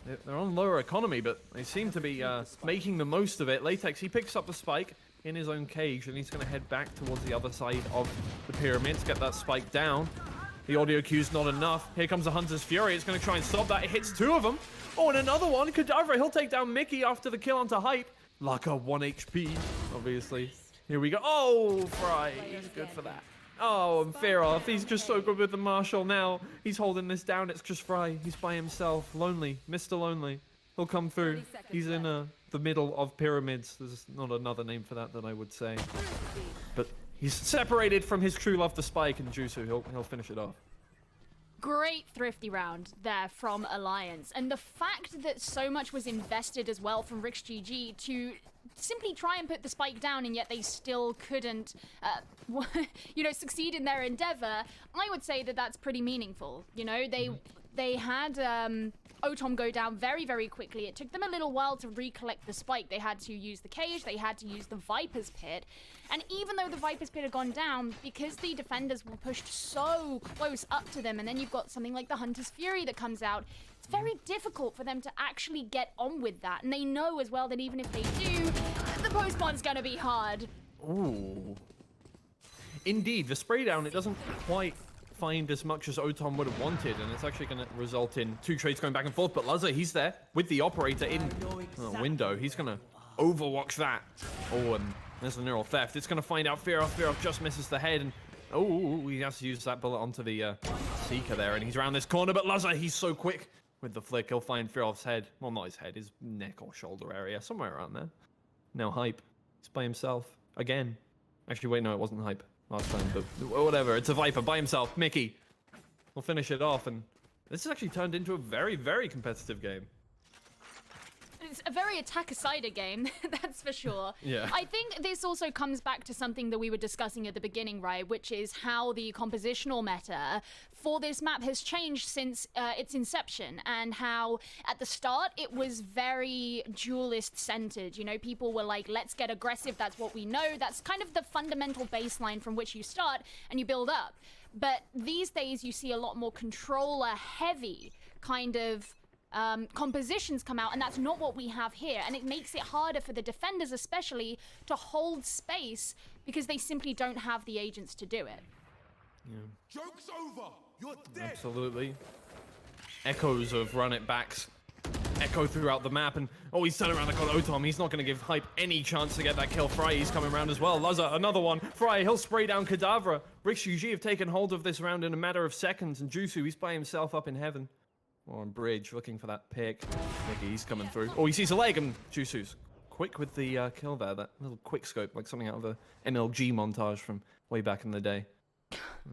They're on lower economy, but they seem to be making the most of it. Latex, he picks up the spike in his own cage, and he's going to head back towards the other side of the pyramid to get that spike down. The audio cue's not enough. Here comes the Hunter's Fury. It's going to try and stop that. It hits 2 of them. Oh, and another one. Cadaver, he'll take down Mickey after the kill onto Hype. Laka 1 HP, obviously. Here we go. Oh, Fry. He's good for that. Oh, and Feroth. He's just so good with the Marshall now. He's holding this down. It's just Fry. He's by himself. Lonely. Mr. Lonely. He'll come through. He's in the middle of pyramids. There's not another name for that I would say. But he's separated from his true love, the Spike, and Jusu. He'll finish it off. Great thrifty round there from Alliance. And the fact that so much was invested as well from RixGG to simply try and put the spike down, and yet they still couldn't, succeed in their endeavor, I would say that that's pretty meaningful. You know, they had Otom go down very, very quickly. It took them a little while to recollect the spike. They had to use the cage, they had to use the Viper's Pit. And even though the Viper's Pit had gone down, because the defenders were pushed so close up to them, and then you've got something like the Hunter's Fury that comes out, it's very difficult for them to actually get on with that. And they know as well that even if they do, the post-spawn's gonna be hard. Ooh. Indeed, the spray down, it doesn't quite find as much as Otom would have wanted, and it's actually going to result in 2 trades going back and forth. But Lazza, he's there with the operator in the window. He's going to overwatch that. Oh, and there's the neural theft. It's going to find out Feroth. Feroth just misses the head, and oh, he has to use that bullet onto the Seeker there, and he's around this corner. But Lazza, he's so quick with the flick. He'll find Feroth's head. Well, not his head, his neck or shoulder area, somewhere around there. Now Hype. He's by himself again. Actually, wait, no, it wasn't Hype last time, but whatever. It's a Viper by himself. Mickey will finish it off, and this has actually turned into a very, very competitive game. It's a very attacker-sided game, that's for sure. Yeah. I think this also comes back to something that we were discussing at the beginning, right? Which is how the compositional meta for this map has changed since its inception, and how at the start it was very duelist-centered. You know, people were like, let's get aggressive, that's what we know. That's kind of the fundamental baseline from which you start and you build up. But these days you see a lot more controller-heavy kind of compositions come out, and that's not what we have here, and it makes it harder for the defenders especially to hold space because they simply don't have the agents to do it. Yeah. Joke's over. You're dead. Absolutely. Echoes of run it backs echo throughout the map, and oh, he's turning around the corner. Otom, he's not going to give Hype any chance to get that kill. Fry, he's coming around as well. Lazza, another one. Fry, he'll spray down Cadaver. RixGG have taken hold of this round in a matter of seconds, and Jusu, he's by himself up in heaven. Or on bridge, looking for that pick. Mickey, he's coming through. Oh, he sees a leg, and Jusu's quick with the kill there. That little quick scope, like something out of a MLG montage from way back in the day.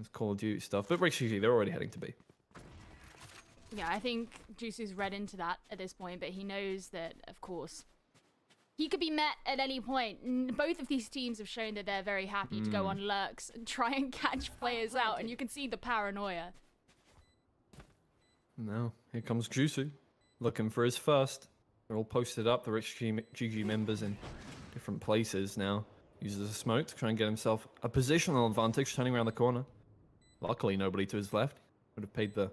It's Call of Duty stuff. But RixGG, they're already heading to B. Yeah, I think Jusu's read into that at this point, but he knows that, of course, he could be met at any point. Both of these teams have shown that they're very happy to go on lurks and try and catch players out, and you can see the paranoia. Now, here comes Jusu, looking for his first. They're all posted up, the RixGG members in different places now. Uses a smoke to try and get himself a positional advantage, turning around the corner. Luckily, nobody to his left. Would have paid the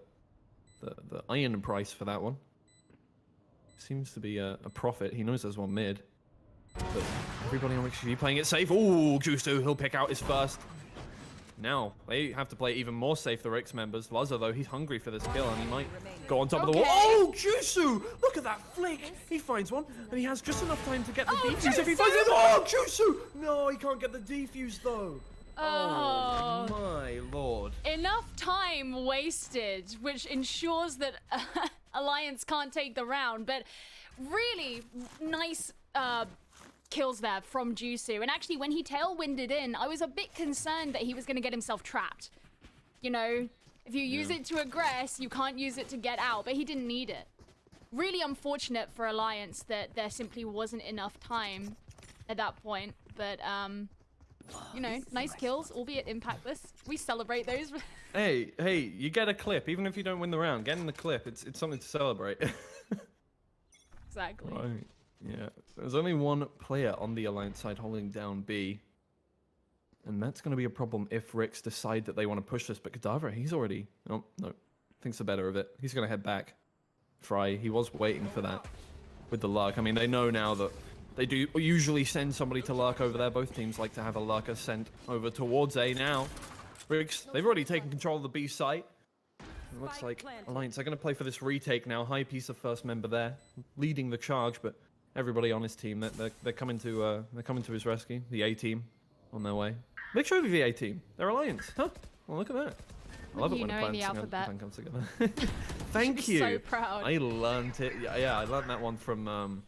iron price for that one. Seems to be a profit. He knows there's one mid. But everybody on RixGG playing it safe. Ooh, Jusu, he'll pick out his first. Now, they have to play even more safe, the Rix members. Lazza, though, he's hungry for this kill, and he might go on top of the wall. Oh, Jusu! Look at that flick! He finds one, and he has just enough time to get the defuse. If he finds it, oh, Jusu! No, he can't get the defuse, though. Oh, my lord. Enough time wasted, which ensures that Alliance can't take the round, but really nice kills there from Jusu. And actually, when he tailwinded in, I was a bit concerned that he was going to get himself trapped. You know, If you use it to aggress, you can't use it to get out, but he didn't need it. Really unfortunate for Alliance that there simply wasn't enough time at that point, but you know, nice kills, albeit impactless. We celebrate those. Hey, you get a clip, even if you don't win the round. Getting the clip, it's something to celebrate. Exactly. Right. Yeah. There's only one player on the Alliance side holding down B. And that's going to be a problem if Rix decide that they want to push this. But Kadavra, he's already... Oh, no. Thinks the better of it. He's going to head back. Fry, he was waiting for that with the lurk. I mean, they know now that they do usually send somebody to lurk over there. Both teams like to have a lurker sent over towards A now. Rix, they've already taken control of the B site. It looks like Alliance are going to play for this retake now. High piece of first member there, leading the charge, but everybody on his team, they're coming to his rescue. The A team on their way. Make sure the A team. They're Alliance. Huh? Well, look at that. I love it when a plan comes together. Thank you. So proud. I learned it. Yeah, I learned that one from.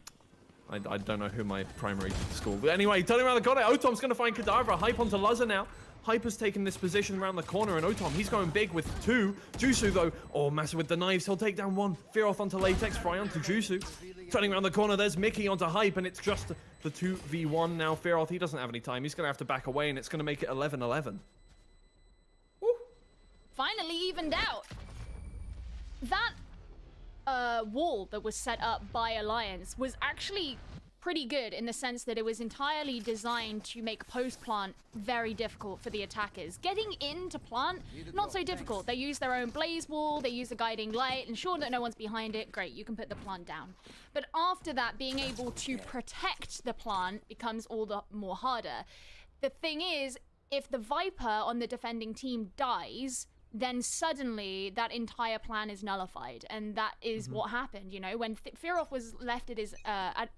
I don't know who my primary school. But anyway, turning around the corner, Otom's going to find Kadavra. Hype onto Luzza now. Hype has taken this position around the corner, and Otom, he's going big with 2. Jusu, though, oh, massive with the knives. He'll take down 1. Fearoth onto Latex, Fry onto Jusu. Turning around the corner, there's Mickey onto Hype, and it's just the 2v1 now. Fearoth, he doesn't have any time. He's going to have to back away, and it's going to make it 11-11. Finally evened out. That wall that was set up by Alliance was actually pretty good in the sense that it was entirely designed to make post-plant very difficult for the attackers. Getting into plant, not so difficult. They use their own blaze wall, they use a guiding light, ensure that no one's behind it. Great, you can put the plant down. But after that, being able to protect the plant becomes all the more harder. The thing is, if the Viper on the defending team dies, then suddenly that entire plan is nullified, and that is what happened. You know, when Fearoth was left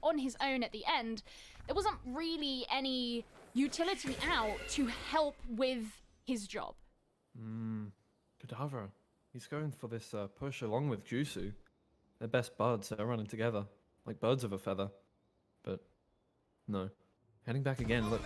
on his own at the end, there wasn't really any utility out to help with his job. Kadavra, he's going for this push along with Jusu. They're best buds. They're running together like birds of a feather, but no. Heading back again, look,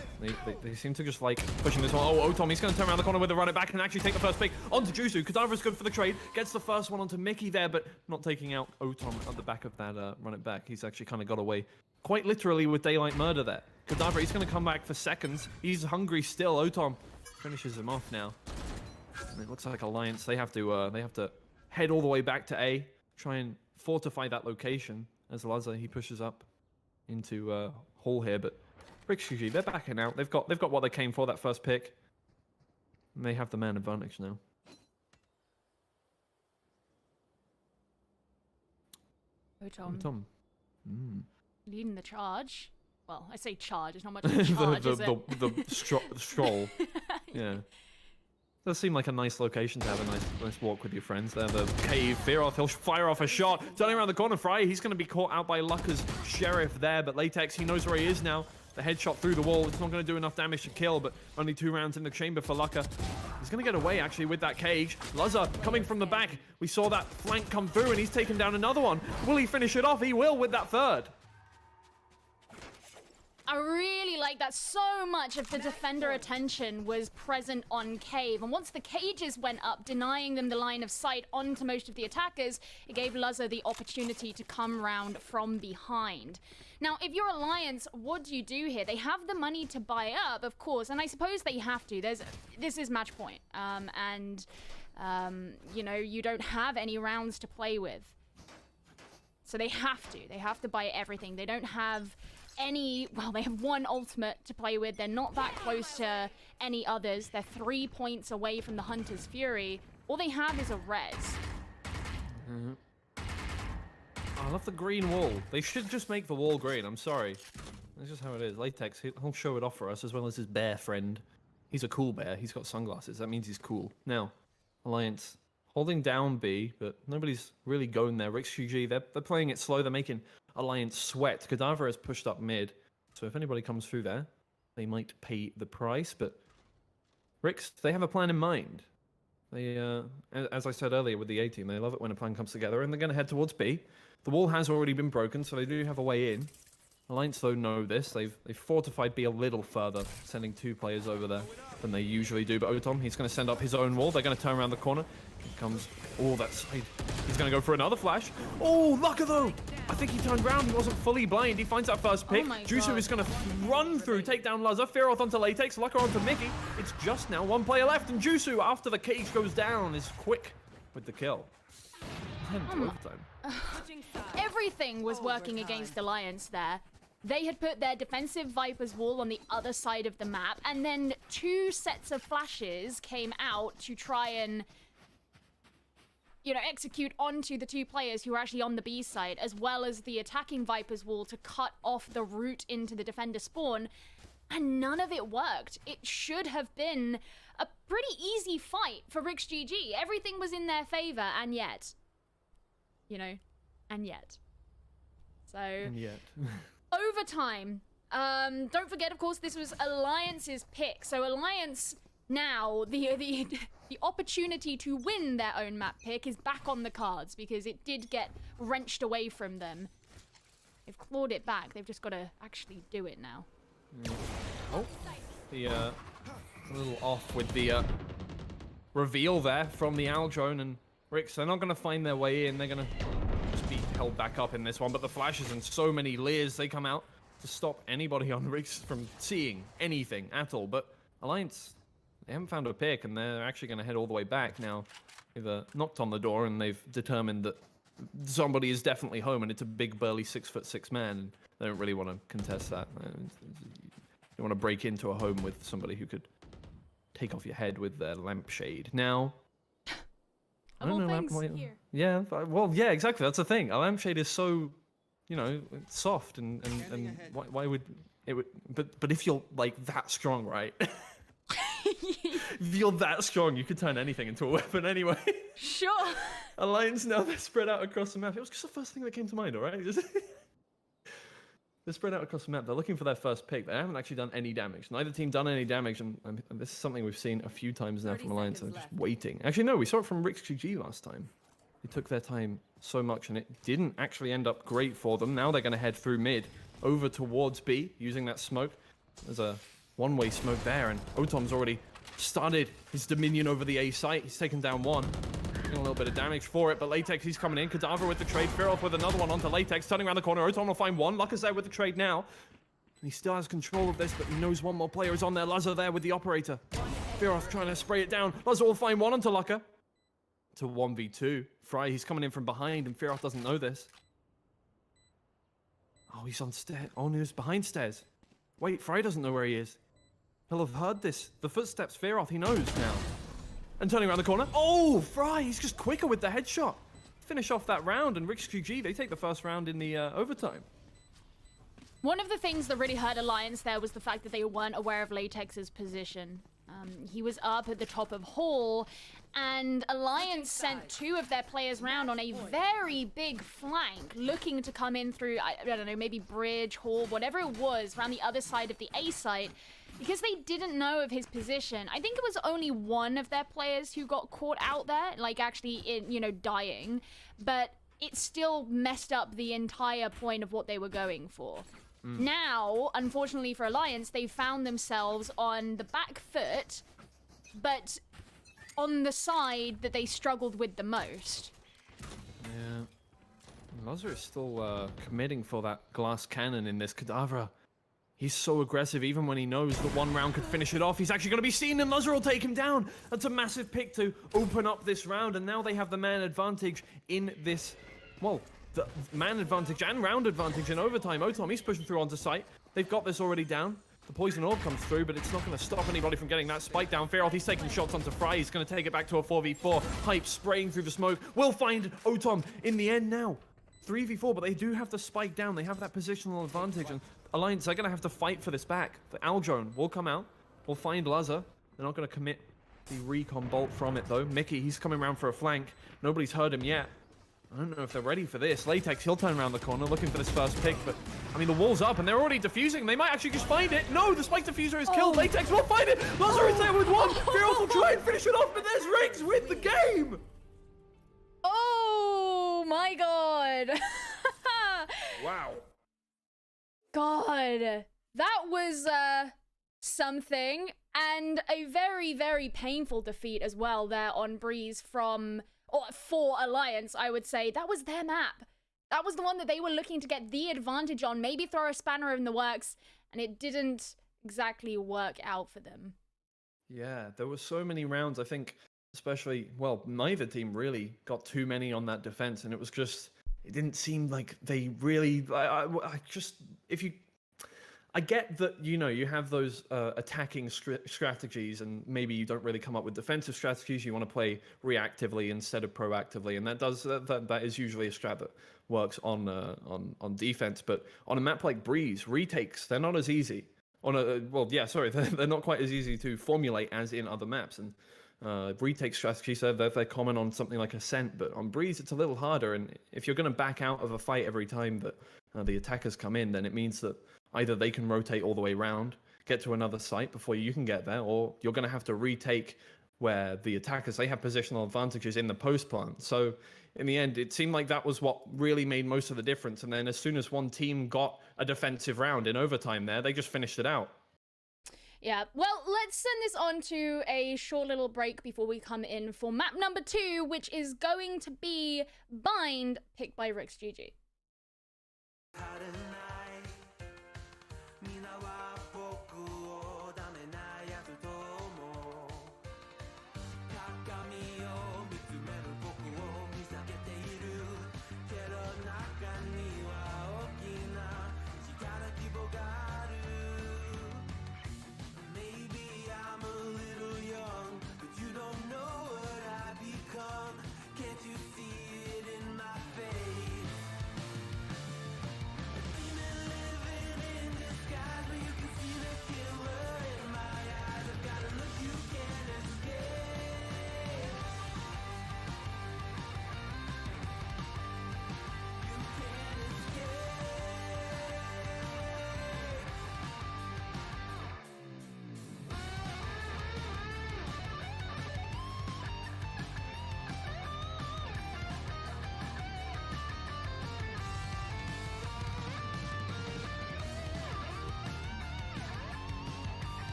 they seem to just like pushing this one. Oh, Otom, he's going to turn around the corner with a run it back and actually take the first pick onto Jusu. Kadavra's good for the trade, gets the first one onto Mickey there, but not taking out Otom at the back of that run it back. He's actually kind of got away quite literally with Daylight Murder there. Kadavra, he's going to come back for seconds. He's hungry still. Otom finishes him off now. And it looks like Alliance, they have to head all the way back to A, try and fortify that location as Lazar, he pushes up into Hall here, but RixGG, they're backing out. They've got what they came for, that first pick. And they have the man advantage now. Otom. Leading the charge. Well, I say charge, it's not much of a charge, is it? The stroll. Yeah. Does seem like a nice location to have a nice walk with your friends there. The cave, Fearoth, he'll fire off a shot. Turning around the corner, Fry, he's going to be caught out by Lucker's Sheriff there, but Latex, he knows where he is now. The headshot through the wall, it's not going to do enough damage to kill, but only 2 rounds in the chamber for Lucker. He's going to get away, actually, with that cage. Luzza coming from the back. We saw that flank come through, and he's taken down another one. Will he finish it off? He will with that third. I really like that. So much of the defender attention was present on Cave. And once the cages went up, denying them the line of sight onto most of the attackers, it gave Luzza the opportunity to come round from behind. Now, if you're Alliance, what do you do here? They have the money to buy up, of course, and I suppose they have to. This is match point. You know, you don't have any rounds to play with. So they have to. They have to buy everything. They don't have any, well, they have 1 ultimate to play with. They're not that close to any others. They're 3 points away from the Hunter's Fury. All they have is a res. I love the green wall. They should just make the wall green. I'm sorry. That's just how it is. Latex, he'll show it off for us, as well as his bear friend. He's a cool bear. He's got sunglasses. That means he's cool. Now, Alliance holding down B, but nobody's really going there. RixGG, they're playing it slow. They're making Alliance sweat. Kadavra has pushed up mid, so if anybody comes through there, they might pay the price, but Rix, they have a plan in mind. They, as I said earlier with the A team, they love it when a plan comes together, and they're going to head towards B. The wall has already been broken, so they do have a way in. Alliance, though, know this. They've fortified B a little further, sending 2 players over there than they usually do. But Otom, he's going to send up his own wall. They're going to turn around the corner. Here comes... Oh, that side. He's going to go for another flash. Oh, Lucka, though! I think he turned around. He wasn't fully blind. He finds that first pick. Jusu is going to run through, take down Lazza. Fearoth onto Latex. Lucka onto Mickey. It's just now 1 player left. And Jusu, after the cage goes down, is quick with the kill. 10 to overtime. Everything was working against Alliance there. They had put their defensive Viper's wall on the other side of the map, and then 2 sets of flashes came out to try and, you know, execute onto the 2 players who were actually on the B side, as well as the attacking Viper's wall to cut off the route into the defender spawn, and none of it worked. It should have been a pretty easy fight for RixGG. Everything was in their favor, and yet, you know, and yet. So... And yet. Overtime. Don't forget, of course, this was Alliance's pick. So Alliance now, the opportunity to win their own map pick is back on the cards because it did get wrenched away from them. They've clawed it back. They've just got to actually do it now. Oh, the a little off with the reveal there from the Aldrone and Rix. They're not going to find their way in. They're going to just be held back up in this one. But the flashes and so many layers, they come out to stop anybody on Rix from seeing anything at all. But Alliance, they haven't found a pick, and they're actually going to head all the way back now. They've knocked on the door, and they've determined that somebody is definitely home, and it's a big, burly 6'6" man. And they don't really want to contest that. You want to break into a home with somebody who could take off your head with their lampshade. Now, I don't know. Yeah, well, yeah, exactly. That's the thing. A lampshade is so, you know, soft and why would it would? But if you're like that strong, right? If you're that strong, you could turn anything into a weapon anyway. Sure. Alliance now, they're spread out across the map. It was just the first thing that came to mind, all right? They're spread out across the map. They're looking for their first pick. They haven't actually done any damage. Neither team done any damage, and this is something we've seen a few times now from Alliance. They're just waiting. Actually, no, we saw it from RixGG last time. They took their time so much, and it didn't actually end up great for them. Now they're going to head through mid, over towards B, using that smoke. There's a one-way smoke there, and Otom's already started his dominion over the A site. He's taken down 1. A little bit of damage for it, but Latex, he's coming in. Cadaver with the trade. Fearoth with another one onto Latex. Turning around the corner. Otom will find 1. Lucka's there with the trade now. And he still has control of this, but he knows 1 more player is on there. Lazza there with the operator. Fearoth trying to spray it down. Lazza will find 1 onto Lucka. To 1v2. Fry, he's coming in from behind, and Fearoth doesn't know this. Oh, he's on stairs. Oh, no, he's behind stairs. Wait, Fry doesn't know where he is. He'll have heard this. The footsteps, Fearoth, he knows now. And turning around the corner. Oh, Fry, he's just quicker with the headshot. Finish off that round, and RixGG, they take the first round in the overtime. One of the things that really hurt Alliance there was the fact that they weren't aware of Latex's position. He was up at the top of Hall, and Alliance sent 2 of their players round on a very big flank, looking to come in through, I don't know, maybe Bridge, Hall, whatever it was, around the other side of the A site, because they didn't know of his position. I think it was only 1 of their players who got caught out there, like actually, dying, but it still messed up the entire point of what they were going for. Now, unfortunately for Alliance, they found themselves on the back foot, but on the side that they struggled with the most. Yeah. Lazza is still committing for that glass cannon in this Cadaver. He's so aggressive even when he knows that 1 round could finish it off. He's actually going to be seen, and Lazza will take him down. That's a massive pick to open up this round, and now they have the man advantage in this, well, the man advantage and round advantage in overtime. Otom, he's pushing through onto site. They've got this already down. The poison orb comes through, but it's not going to stop anybody from getting that spike down. Fearoth, he's taking shots onto Fry. He's going to take it back to a 4v4. Hype spraying through the smoke. Will find Otom in the end now. 3v4, but they do have the spike down. They have that positional advantage, and Alliance, they're going to have to fight for this back. The Aldrone will come out. We'll find Lazza. They're not going to commit the recon bolt from it, though. Mickey, he's coming around for a flank. Nobody's heard him yet. I don't know if they're ready for this. Latex, he'll turn around the corner looking for this first pick, but I mean, the wall's up and they're already defusing. They might actually just find it. No, the spike diffuser is killed. Latex will find it. Lazza is there with 1. Fearoth will try and finish it off, but there's Rix with the game. Oh my god. Wow. God, that was something, and a very, very painful defeat as well there on Breeze for Alliance, I would say. That was their map. That was the one that they were looking to get the advantage on, maybe throw a spanner in the works, and it didn't exactly work out for them. Yeah, there were so many rounds, I think, especially, well, neither team really got too many on that defense, and it was just, it didn't seem like they really, I get that, you know, you have those attacking strategies, and maybe you don't really come up with defensive strategies. You want to play reactively instead of proactively, and that is usually a strat that works on defense. But on a map like Breeze, retakes, they're not as easy. They're not quite as easy to formulate as in other maps. And retake strategies, they're common on something like Ascent, but on Breeze it's a little harder. And if you're going to back out of a fight every time that the attackers come in, then it means that either they can rotate all the way around, get to another site before you can get there, or you're going to have to retake where the attackers, they have positional advantages in the post plant. So in the end, it seemed like that was what really made most of the difference. And then as soon as one team got a defensive round in overtime there, they just finished it out. Yeah, well, let's send this on to a short little break before we come in for map number 2, which is going to be Bind, picked by RixGG.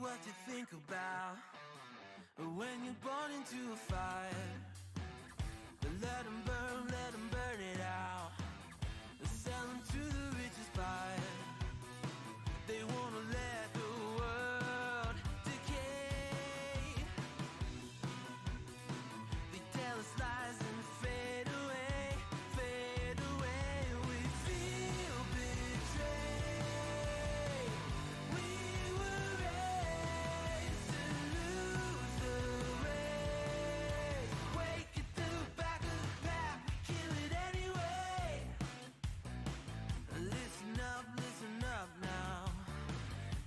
What you think about when you're born into a fire? Let them burn it out. Sell them to the richest buyer. They wanna let the world decay. They tell us lies and fade away, fade away. We feel betrayed. We were raised to lose the race. Wake at the back of the pack, kill it anyway. Listen up now,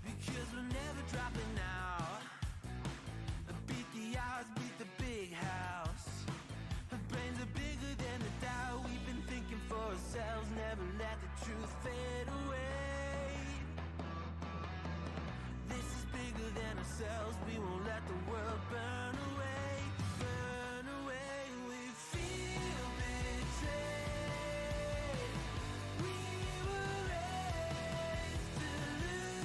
because we're never dropping out. Beat the odds, beat the big house. Our brains are bigger than the doubt. We've been thinking for ourselves, never let the truth fade away. This is bigger than ourselves, we won't let the world burn away, burn away. We feel betrayed. We were raised to lose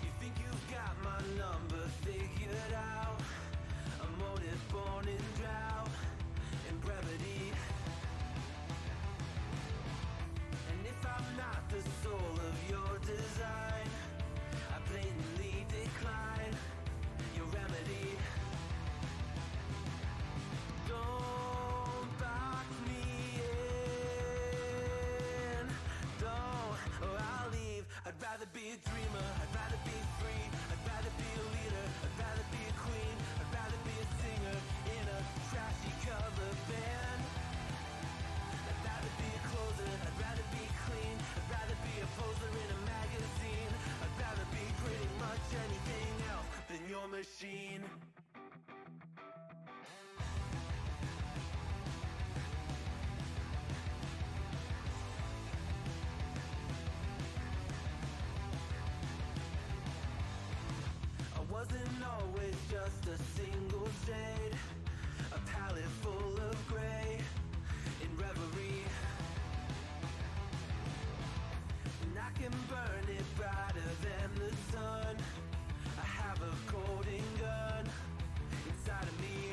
You think you've got my number figured out? A motive born in drought and brevity. And if I'm not the soul of your design, I blatantly decline your remedy. Don't box me in, don't, or I'll leave. I'd rather be a dreamer, I'd rather be free, I'd rather be a leader, I'd rather be a queen, I'd rather be a singer in a trashy cover band. I'd rather be a closer, I'd rather be clean, I'd rather be a poser in a magazine, I'd rather be pretty much anything else than your machine. I wasn't always just a single shade, a palette full of gray in reverie. And I can burn it brighter than the sun. I have a colding gun inside of me.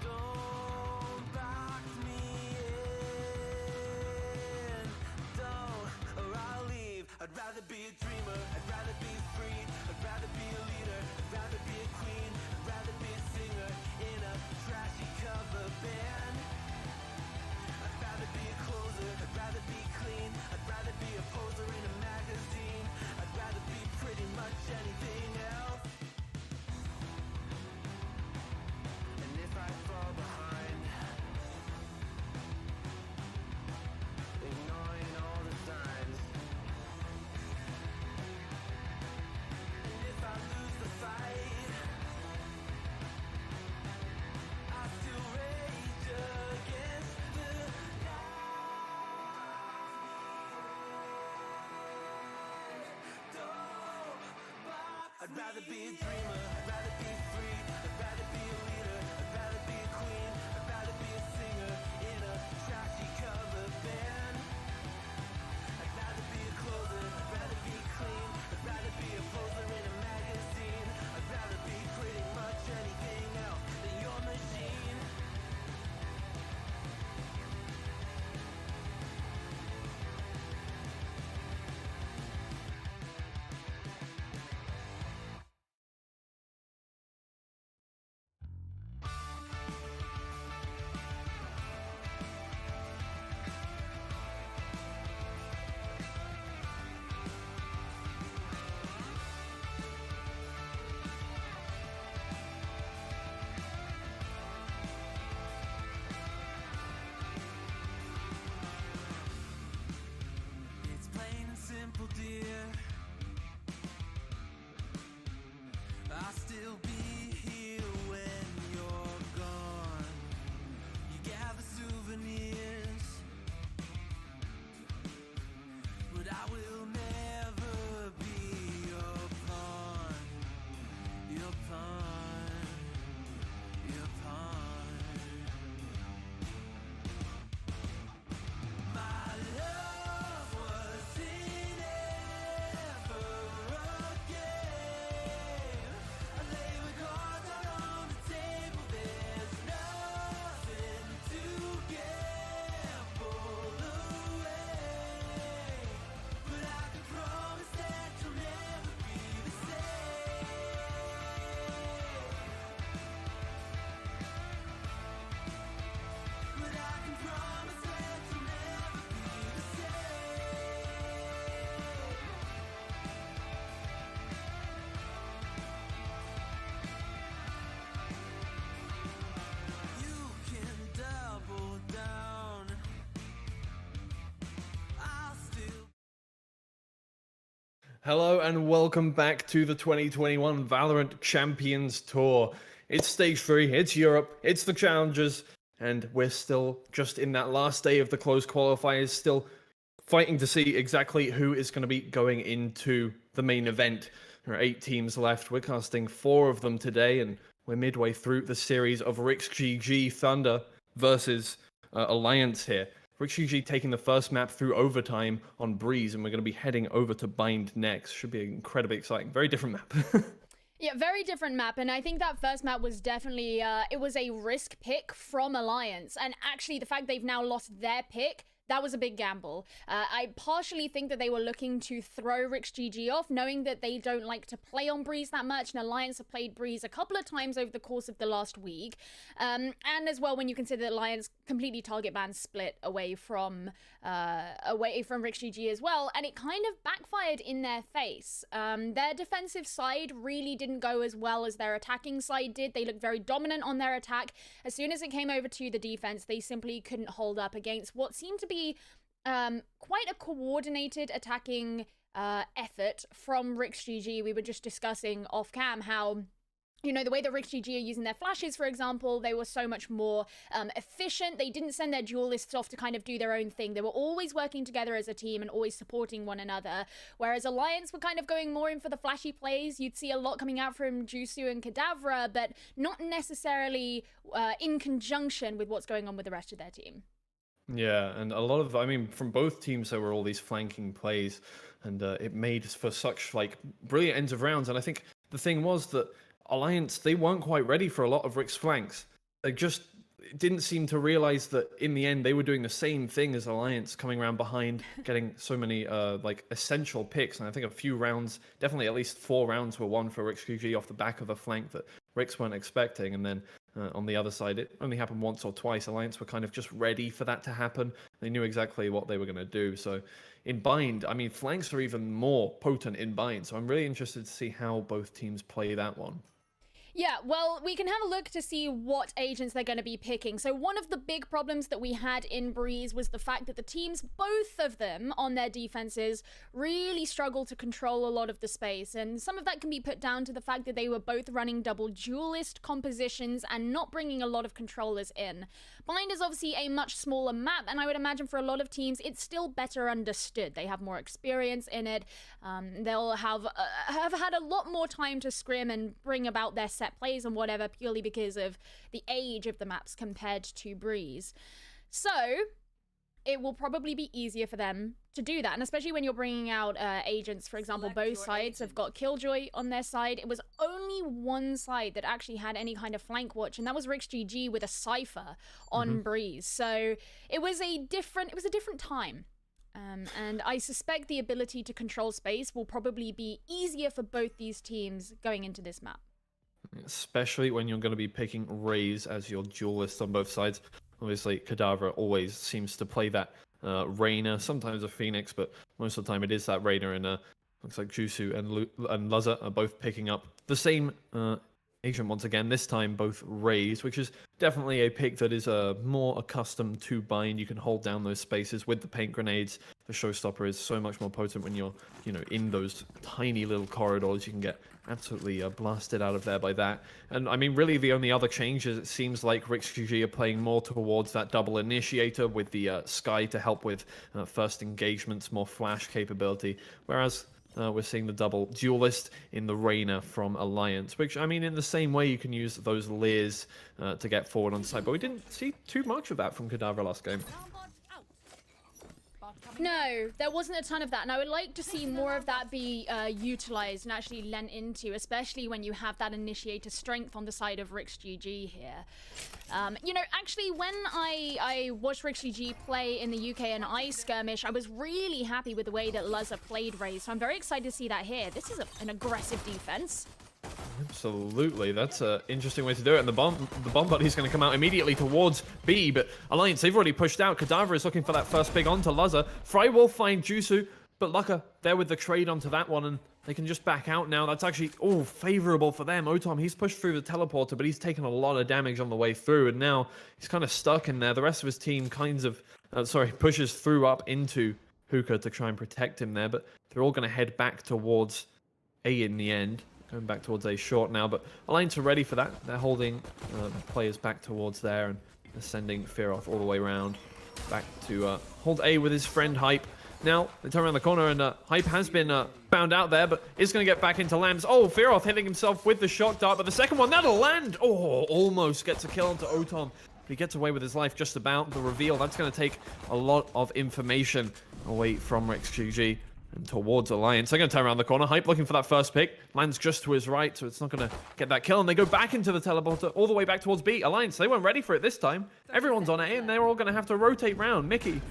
Don't box me in, don't, or I'll leave. I'd rather be a dreamer, I'd rather be free, I'd rather be a leader, I'd rather be a queen, I'd rather be a singer in a trashy cover band. I'd rather be a closer, I'd rather be clean, I'd rather be a poser in a magazine, I'd rather be pretty much anything else. And if I fall behind, ignoring all the signs, and if I lose the fight, I still rage against the I'd rather be a dreamer, I'd rather be free, I'd rather be a leader, I'd rather be a queen, I'd rather be a singer in a trashy cover band. I'd rather be a closer, I'd rather be clean, I'd rather be a poser in a magazine, I'd rather be pretty much anything else than your machine. It's plain and simple, dear. I'll still be here when you're gone. You gather souvenirs, but I will never be your pawn. Your pawn. Your pawn. My love wasn't ever a game. I lay my cards out on the table. There's nothing to gamble away, but I can promise that you'll never be the same. But I can promise that you'll never be the same. You can double down. I'll still Hello and welcome back to the 2021 Valorant Champions Tour. It's stage 3, it's Europe, it's the Challengers, and we're still just in that last day of the closed qualifiers, still fighting to see exactly who is going to be going into the main event. There are 8 teams left. We're casting 4 of them today, and we're midway through the series of RixGG Thunder versus Alliance here. RixGG taking the first map through overtime on Breeze, and we're going to be heading over to Bind next. Should be incredibly exciting. Very different map. Yeah, very different map, and I think that first map was definitely, it was a risk pick from Alliance, and actually the fact they've now lost their pick, that was a big gamble. I partially think that they were looking to throw RixGG off, knowing that they don't like to play on Breeze that much, and Alliance have played Breeze a couple of times over the course of the last week. And as well, when you consider that Alliance completely target ban split away from RixGG as well, and it kind of backfired in their face. Their defensive side really didn't go as well as their attacking side did. They looked very dominant on their attack. As soon as it came over to the defense, they simply couldn't hold up against what seemed to be quite a coordinated attacking effort from RixGG. We were just discussing off cam how, you know, the way that RixGG are using their flashes, for example, they were so much more efficient. They didn't send their duelists off to kind of do their own thing. They were always working together as a team and always supporting one another. Whereas Alliance were kind of going more in for the flashy plays. You'd see a lot coming out from Jusu and Kadavra, but not necessarily in conjunction with what's going on with the rest of their team. Yeah, and a lot of, I mean, from both teams, there were all these flanking plays, and it made for such, like, brilliant ends of rounds. And I think the thing was that Alliance, they weren't quite ready for a lot of Rick's flanks. They just didn't seem to realize that in the end, they were doing the same thing as Alliance, coming around behind, getting so many, like, essential picks. And I think a few rounds, definitely at least 4 rounds were won for RixGG off the back of a flank that Rix weren't expecting. And then on the other side, it only happened once or twice. Alliance were kind of just ready for that to happen. They knew exactly what they were going to do. So in Bind, I mean, flanks are even more potent in Bind. So I'm really interested to see how both teams play that one. Yeah, well, we can have a look to see what agents they're going to be picking. So one of the big problems that we had in Breeze was the fact that the teams, both of them on their defenses, really struggled to control a lot of the space. And some of that can be put down to the fact that they were both running double duelist compositions and not bringing a lot of controllers in. Bind is obviously a much smaller map, and I would imagine for a lot of teams, it's still better understood. They have more experience in it. They'll have had a lot more time to scrim and bring about their set plays and whatever, purely because of the age of the maps compared to Breeze. So it will probably be easier for them to do that, and especially when you're bringing out agents. For example, both sides have got Killjoy on their side. It was only one side that actually had any kind of flank watch, and that was RixGG with a Cypher on Breeze. So it was a different time. And I suspect the ability to control space will probably be easier for both these teams going into this map. Especially when you're going to be picking Raze as your duelist on both sides. Obviously, Kadavra always seems to play that Reyna, sometimes a Phoenix, but most of the time it is that Reyna, and looks like Jusu and Luzza are both picking up the same agent once again, this time both Raze, which is definitely a pick that is more accustomed to Bind. You can hold down those spaces with the paint grenades. The Showstopper is so much more potent when you're, you know, in those tiny little corridors. You can get absolutely blasted out of there by that. And I mean, really the only other change is it seems like RixGG are playing more towards that double initiator with the Sky to help with first engagements, more flash capability, whereas we're seeing the double duelist in the Reyna from Alliance, which, I mean, in the same way you can use those Leers to get forward on site, but we didn't see too much of that from Kadavra last game. No, there wasn't a ton of that, and I would like to see more of that be utilized and actually lent into, especially when you have that initiator strength on the side of RixGG here. You know, actually, when I watched RixGG play in the UK and I skirmish, I was really happy with the way that Luzza played Raze, so I'm very excited to see that here. This is an aggressive defense. Absolutely, that's an interesting way to do it. And the bomb buddy is going to come out immediately towards B, but Alliance, they've already pushed out. Kadavra is looking for that first pick onto Luzza. Fry will find Jusu, but Lucka there with the trade onto that one, and they can just back out now. That's actually all favorable for them. Otom, he's pushed through the teleporter, but he's taken a lot of damage on the way through, and now he's kind of stuck in there. The rest of his team pushes through up into Hookah to try and protect him there, but they're all going to head back towards A in the end. Going back towards A short now, but Alliance are ready for that. They're holding players back towards there, and they're sending Fearoth all the way around back to hold A with his friend Hype. Now, they turn around the corner, and Hype has been found out there, but is going to get back into Lambs. Oh, Fearoth hitting himself with the shock dart, but the second one, that'll land! Oh, almost gets a kill onto Otom. He gets away with his life just about. The reveal, that's going to take a lot of information away from RixGG and towards Alliance. They're going to turn around the corner. Hype looking for that first pick. Lands just to his right, so it's not going to get that kill. And they go back into the teleporter, all the way back towards B. Alliance, they weren't ready for it this time. Everyone's on A, and they're all going to have to rotate round. Mickey,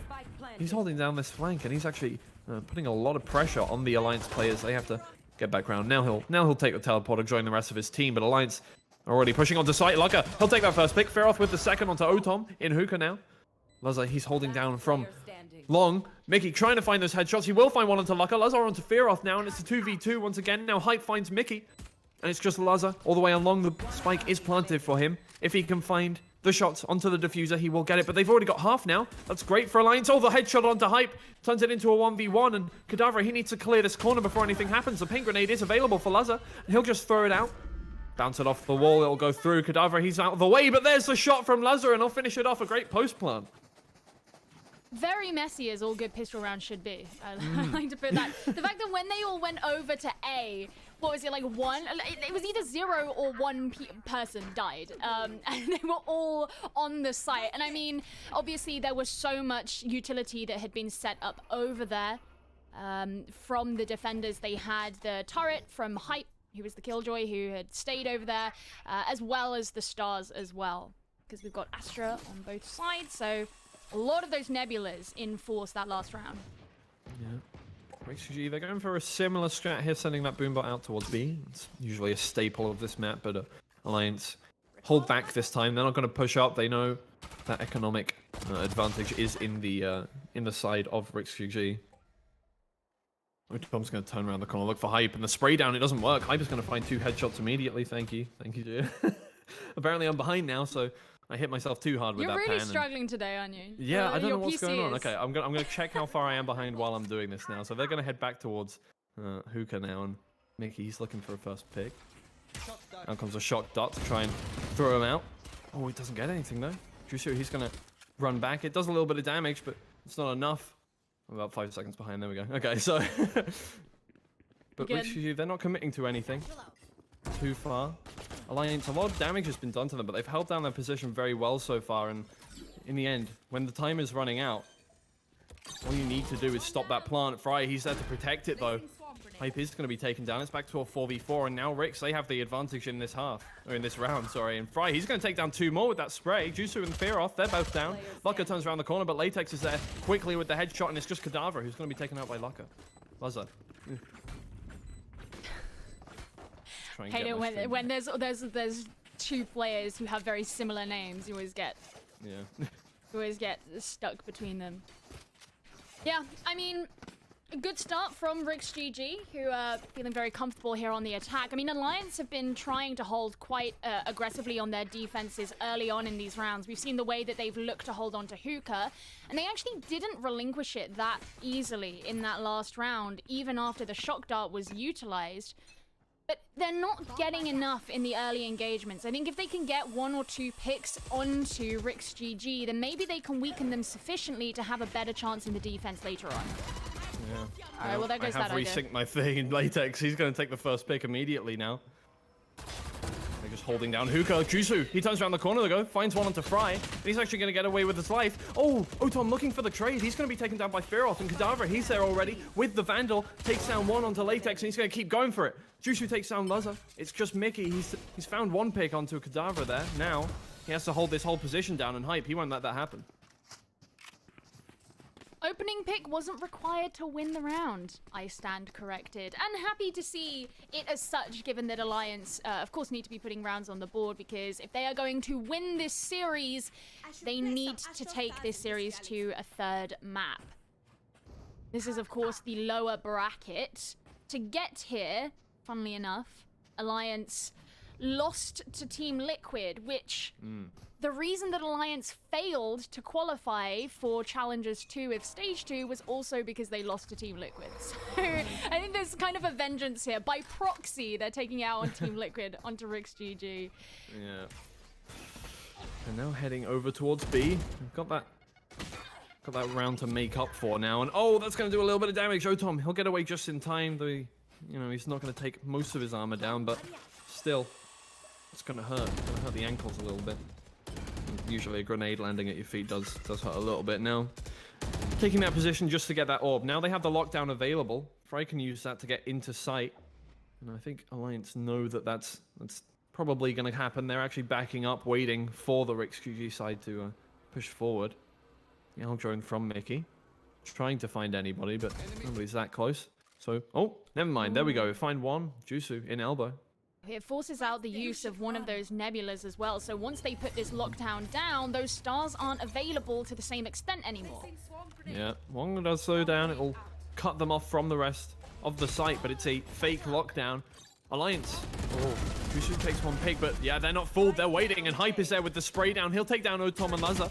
he's holding down this flank, and he's actually putting a lot of pressure on the Alliance players. They have to get back round. Now he'll take the teleporter, join the rest of his team, but Alliance already pushing onto site. Lucka, he'll take that first pick. Fearoth with the second onto Otom in hookah now. Lazar, he's holding down from long. Mickey trying to find those headshots. He will find one onto Lucka. Lazar onto Fearoth now, and it's a 2v2 once again. Now Hype finds Mickey, and it's just Lazar all the way along. The spike is planted for him. If he can find the shots onto the diffuser, he will get it, but they've already got half now. That's great for Alliance. Oh, the headshot onto Hype turns it into a 1v1, and Kadavra, he needs to clear this corner before anything happens. The pink grenade is available for Lazar, and he'll just throw it out. Bounce it off the wall, it'll go through. Kadavra, he's out of the way, but there's the shot from Lazar, and he'll finish it off. A great post plant. Very messy, as all good pistol rounds should be. I like to put that. The fact that when they all went over to A, what was it, like one? It was either 0 or 1 person died. And they were all on the site. And I mean, obviously there was so much utility that had been set up over there. From the defenders, they had the turret from Hype, who was the Killjoy, who had stayed over there, as well as the stars as well. Because we've got Astra on both sides, so a lot of those nebulas in force that last round. Yeah. RixGG, they're going for a similar strat here, sending that boombot out towards B. It's usually a staple of this map, but Alliance hold back this time. They're not going to push up. They know that economic advantage is in the side of RixGG. Tom's going to turn around the corner, look for Hype, and the spray down, it doesn't work. Hype is going to find 2 headshots immediately. Thank you, Geo. Apparently I'm behind now, so I hit myself too hard with that pan. You're really struggling today, aren't you? Yeah, I don't know what's going on. Okay, I'm gonna check how far I am behind while I'm doing this now. So they're gonna head back towards hookah now, and Mickey's looking for a first pick. Out comes a shock dart to try and throw him out. Oh, he doesn't get anything though. Juicio, he's gonna run back. It does a little bit of damage, but it's not enough. I'm about 5 seconds behind. There we go. Okay, so but RixGG, they're not committing to anything too far. Alliance, a lot of damage has been done to them, but they've held down their position very well so far, and in the end, when the time is running out, all you need to do is stop that plant. Fry, he's there to protect it though. Hype is going to be taken down. It's back to a 4v4, and now Rix, they have the advantage in this half, or in this round, sorry. And Fry, he's going to take down 2 more with that spray. Jusu and Fearoth, they're both down. Lucka turns around the corner, but Latex is there quickly with the headshot, and it's just Kadavra who's going to be taken out by Lucka. Lazar. Hate it when there's 2 players who have very similar names. You always get stuck between them. Yeah, I mean, a good start from RixGG, who are feeling very comfortable here on the attack. I mean, Alliance have been trying to hold quite aggressively on their defenses early on in these rounds. We've seen the way that they've looked to hold on to hookah, and they actually didn't relinquish it that easily in that last round, even after the shock dart was utilized. But they're not getting enough in the early engagements. I think if they can get 1 or 2 picks onto RixGG, then maybe they can weaken them sufficiently to have a better chance in the defense later on. Yeah. Alright, well, there goes that idea. I have resynced my thing in Latex. He's going to take the first pick immediately now. They're just holding down hookah. Jusu, he turns around the corner to go, finds one onto Fry, and he's actually going to get away with his life. Oh, Otom looking for the trade. He's going to be taken down by Fearoth, and Kadavra, he's there already with the Vandal. Takes down 1 onto Latex, and he's going to keep going for it. Jusu takes down Lazar. It's just Mickey. He's found 1 pick onto Kadavra there. Now, he has to hold this whole position down, and Hype, he won't let that happen. Opening pick wasn't required to win the round. I stand corrected. And happy to see it as such, given that Alliance, of course, need to be putting rounds on the board, because if they are going to win this series, they need to take this series to a 3rd map. This is, of course, the lower bracket. To get here, funnily enough, Alliance lost to Team Liquid, which... The reason that Alliance failed to qualify for Challengers 2 of Stage 2 was also because they lost to Team Liquid. So I think there's kind of a vengeance here. By proxy, they're taking out on Team Liquid onto RixGG. Yeah. And now heading over towards B. We've got got that round to make up for now. And oh, that's going to do a little bit of damage. Otom, he'll get away just in time. Though, you know, he's not going to take most of his armor down, but still, it's going to hurt. It's going to hurt the ankles a little bit. And usually a grenade landing at your feet does hurt a little bit. Now, taking that position just to get that orb. Now they have the lockdown available. Fry can use that to get into sight. And I think Alliance know that that's probably going to happen. They're actually backing up, waiting for the RixGG side to push forward. Now drone from Mickey. Trying to find anybody, but nobody's that close. So, oh, never mind. There we go. Find one. Jusu in elbow. It forces out the use of one of those nebulas as well. So once they put this lockdown down, those stars aren't available to the same extent anymore. Yeah, Wong does slow down. It'll cut them off from the rest of the site, but it's a fake lockdown. Alliance. Oh, Jusu takes one pick, but yeah, they're not fooled. They're waiting, and Hype is there with the spray down. He'll take down Otom and Laza.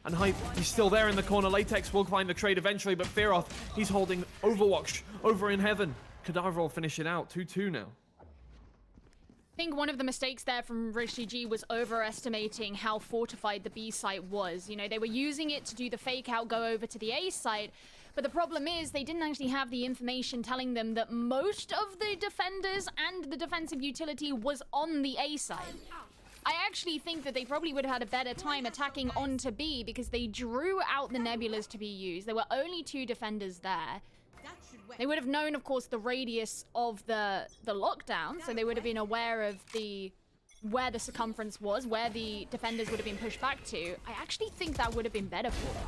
And Hype, he's still there in the corner. Latex will find the trade eventually, but Fearoth, he's holding Overwatch over in heaven. Cadaver will finish it out. 2-2 now. I think one of the mistakes there from RixGG was overestimating how fortified the B site was. You know, they were using it to do the fake out, go over to the A site. But the problem is they didn't actually have the information telling them that most of the defenders and the defensive utility was on the A side. I actually think that they probably would have had a better time attacking onto B because they drew out the nebulas to be used. There were only 2 defenders there. They would have known, of course, the radius of the lockdown, so they would have been aware of where the circumference was, where the defenders would have been pushed back to. I actually think that would have been better for them.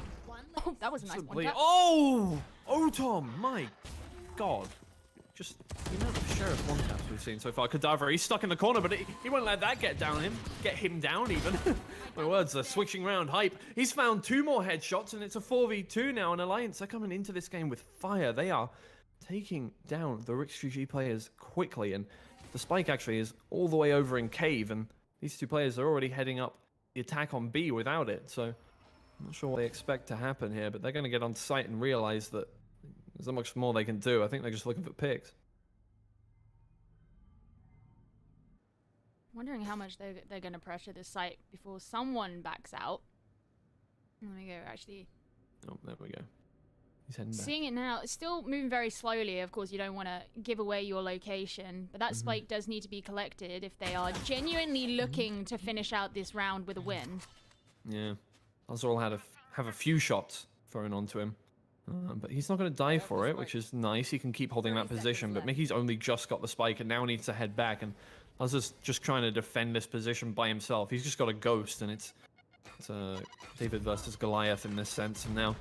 Oh, that was a nice one. Oh! Otom! My God. Just the amount of Sheriff one taps we've seen so far. Cadaver, he's stuck in the corner, but he won't let that get him down even. My words, they're switching round. Hype, he's found 2 more headshots, and it's a 4v2 now. And Alliance, they're coming into this game with fire. They are taking down the RixGG players quickly, and the spike actually is all the way over in Cave, and these 2 players are already heading up the attack on B without it. So I'm not sure what they expect to happen here, but they're going to get on site and realize that there's not much more they can do. I think they're just looking for picks. Wondering how much they're going to pressure this site before someone backs out. There we go, actually. Oh, there we go. He's heading back. Seeing it now, it's still moving very slowly. Of course, you don't want to give away your location, but that spike does need to be collected if they are genuinely looking to finish out this round with a win. Yeah. Azrael have a few shots thrown onto him. But he's not going to die for it, which is nice. He can keep holding that position, but Mickey's only just got the spike and now needs to head back, and Lazar's just trying to defend this position by himself. He's just got a ghost, and it's David versus Goliath in this sense, and now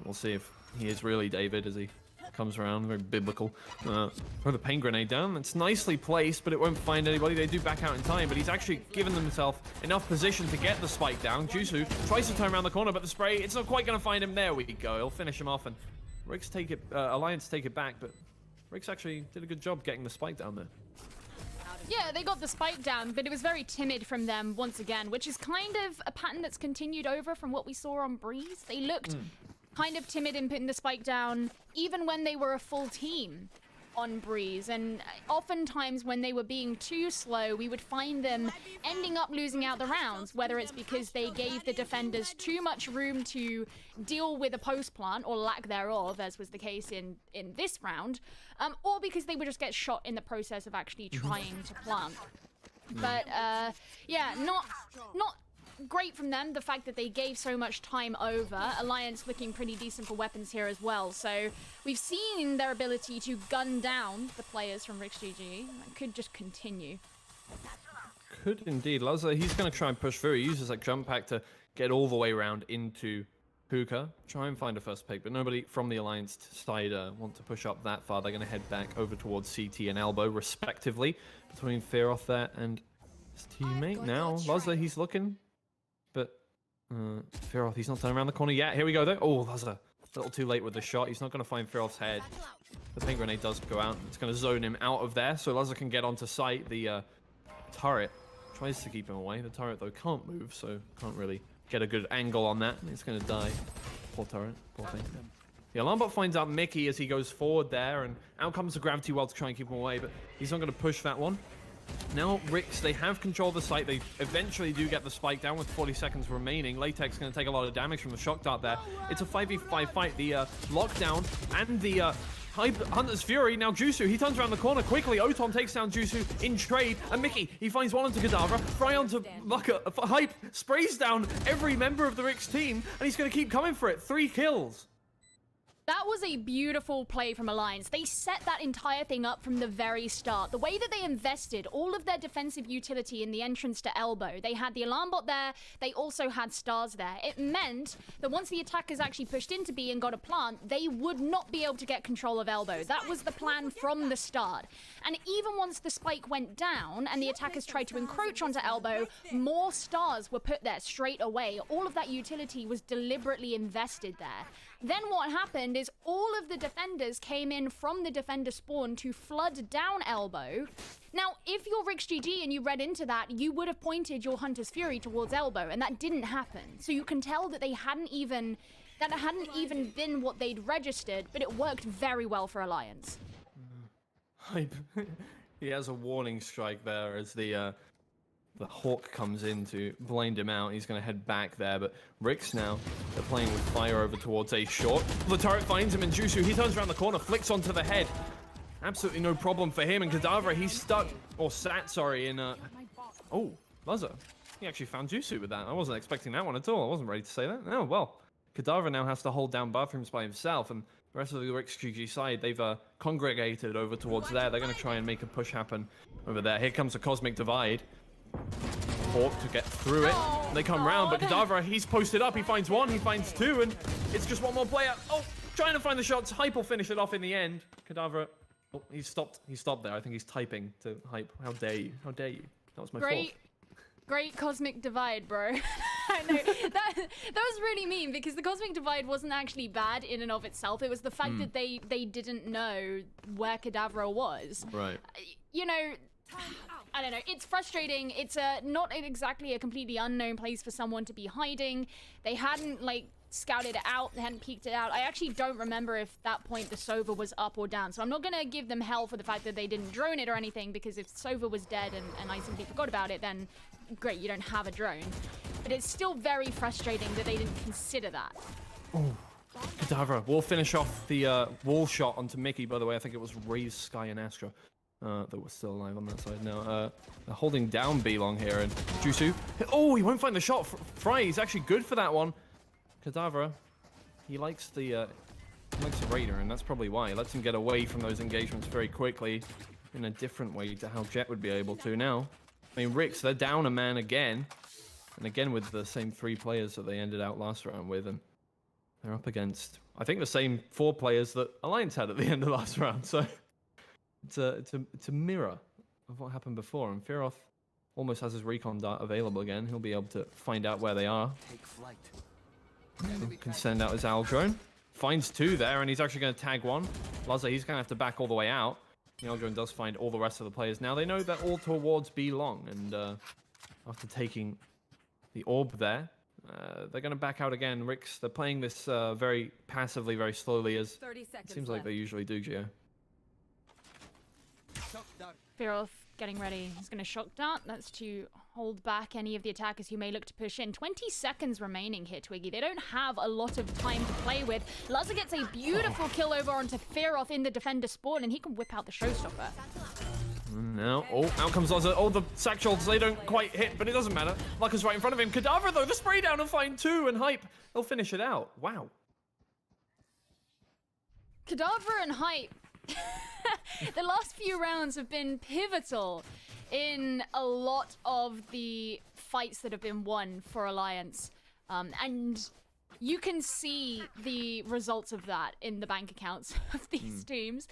we'll see if he is really David as he comes around, very biblical. Throw the pain grenade down. It's nicely placed, but it won't find anybody. They do back out in time, but he's actually given himself enough position to get the spike down. Jusu tries to turn around the corner, but the spray, it's not quite going to find him. There we go. He'll finish him off, and Alliance take it back, but Rix actually did a good job getting the spike down there. Yeah, they got the spike down, but it was very timid from them once again, which is kind of a pattern that's continued over from what we saw on Breeze. They looked kind of timid in putting the spike down, even when they were a full team on Breeze. And oftentimes when they were being too slow, we would find them ending up losing out the rounds, whether it's because they gave the defenders too much room to deal with a post plant, or lack thereof, as was the case in this round, or because they would just get shot in the process of actually trying to plant. But yeah, not great from them, the fact that they gave so much time over. Alliance looking pretty decent for weapons here as well. So we've seen their ability to gun down the players from RixGG. That could just continue. Could indeed. Laza, he's going to try and push through. He uses like jump pack to get all the way around into Hookah. Try and find a first pick, but nobody from the Alliance side want to push up that far. They're going to head back over towards CT and Elbow, respectively, between Fearoth there and his teammate. Now, Laza, he's looking. But Fearoth, he's not turning around the corner yet. Here we go, though. Oh, that's a little too late with the shot. He's not going to find Fearoth's head. The ping grenade does go out. It's going to zone him out of there, so Laza can get onto site. The turret tries to keep him away. The turret, though, can't move, so can't really get a good angle on that. He's going to die. Poor turret. Poor thing. The alarm bot finds out Mickey as he goes forward there, and out comes the gravity well to try and keep him away, but he's not going to push that one. Now, Rix, they have control of the site. They eventually do get the spike down with 40 seconds remaining. Latex going to take a lot of damage from the shock dart there. It's a 5v5 fight. The lockdown and the Hunter's Fury. Now, Jusu, he turns around the corner quickly. Otom takes down Jusu in trade. And Mickey, he finds one onto Kadavra. Fry onto Lucka. Hype sprays down every member of the Rix team. And he's going to keep coming for it. 3 kills. That was a beautiful play from Alliance. They set that entire thing up from the very start. The way that they invested all of their defensive utility in the entrance to Elbow. They had the alarm bot there. They also had stars there. It meant that once the attackers actually pushed into B and got a plant, they would not be able to get control of Elbow. That was the plan from the start. And even once the spike went down and the attackers tried to encroach onto Elbow, more stars were put there straight away. All of that utility was deliberately invested there. Then what happened is all of the defenders came in from the defender spawn to flood down Elbow. Now, if you're RixGG and you read into that, you would have pointed your Hunter's Fury towards Elbow, and that didn't happen. So you can tell that they hadn't even been what they'd registered, but it worked very well for Alliance. Hype. He has a warning strike there as the Hawk comes in to blind him out. He's going to head back there, but Rix now, they're playing with fire over towards A short. The turret finds him in Jusu. He turns around the corner, flicks onto the head. Absolutely no problem for him. And Kadavra, he's stuck, or sat, sorry, in oh, buzzer. He actually found Jusu with that. I wasn't expecting that one at all. I wasn't ready to say that. Oh, well. Kadavra now has to hold down bathrooms by himself, and the rest of the RixGG side, they've congregated over towards there. They're going to try and make a push happen over there. Here comes the Cosmic Divide. Hawk to get through it. They come round, but Kadavra, he's posted up. He finds one, he finds two, and it's just one more player. Oh, trying to find the shots. Hype will finish it off in the end. Kadavra, oh, he stopped there. I think he's typing to Hype. How dare you? How dare you? That was my fault. Great Cosmic Divide, bro. I know. That was really mean, because the Cosmic Divide wasn't actually bad in and of itself. It was the fact that they didn't know where Kadavra was. Right. You know, I don't know. It's frustrating. It's not exactly a completely unknown place for someone to be hiding. They hadn't, like, scouted it out. They hadn't peeked it out. I actually don't remember if that point the Sova was up or down. So I'm not going to give them hell for the fact that they didn't drone it or anything, because if Sova was dead and I simply forgot about it, then great, you don't have a drone. But it's still very frustrating that they didn't consider that. Oh, Kadavra will finish off the wall shot onto Mickey. By the way, I think it was Raze, Sky, and Astra that were still alive on that side now. They're holding down B-Long here, and Jusu. Oh, he won't find the shot. Fry, he's actually good for that one. Kadavra, he likes the Raider, and that's probably why. He lets him get away from those engagements very quickly in a different way to how Jet would be able to now. I mean, Rix, they're down a man again. And again with the same 3 players that they ended out last round with. And they're up against, I think, the same 4 players that Alliance had at the end of last round. So it's a mirror of what happened before. And Firoth almost has his recon dart available again. He'll be able to find out where they are. Take flight. Can send out his owl drone. Finds 2 there, and he's actually going to tag 1. Laza, he's going to have to back all the way out. The owl drone does find all the rest of the players. Now they know they're all towards B-Long, and after taking the orb there, they're going to back out again. Rix, they're playing this very passively, very slowly, as it seems like they usually do, Geo. Firoth getting ready. He's going to shock dart. That's to hold back any of the attackers who may look to push in. 20 seconds remaining here, Twiggy. They don't have a lot of time to play with. Laza gets a beautiful kill over onto Firoth in the defender spawn, and he can whip out the showstopper. Now, oh, out comes Laza. Oh, the sack shoulders, they don't quite hit, but it doesn't matter. Lucka's right in front of him. Kadavra, though, the spray down and find 2, and Hype, they'll finish it out. Wow. Kadavra and Hype. The last few rounds have been pivotal in a lot of the fights that have been won for Alliance. And you can see the results of that in the bank accounts of these teams.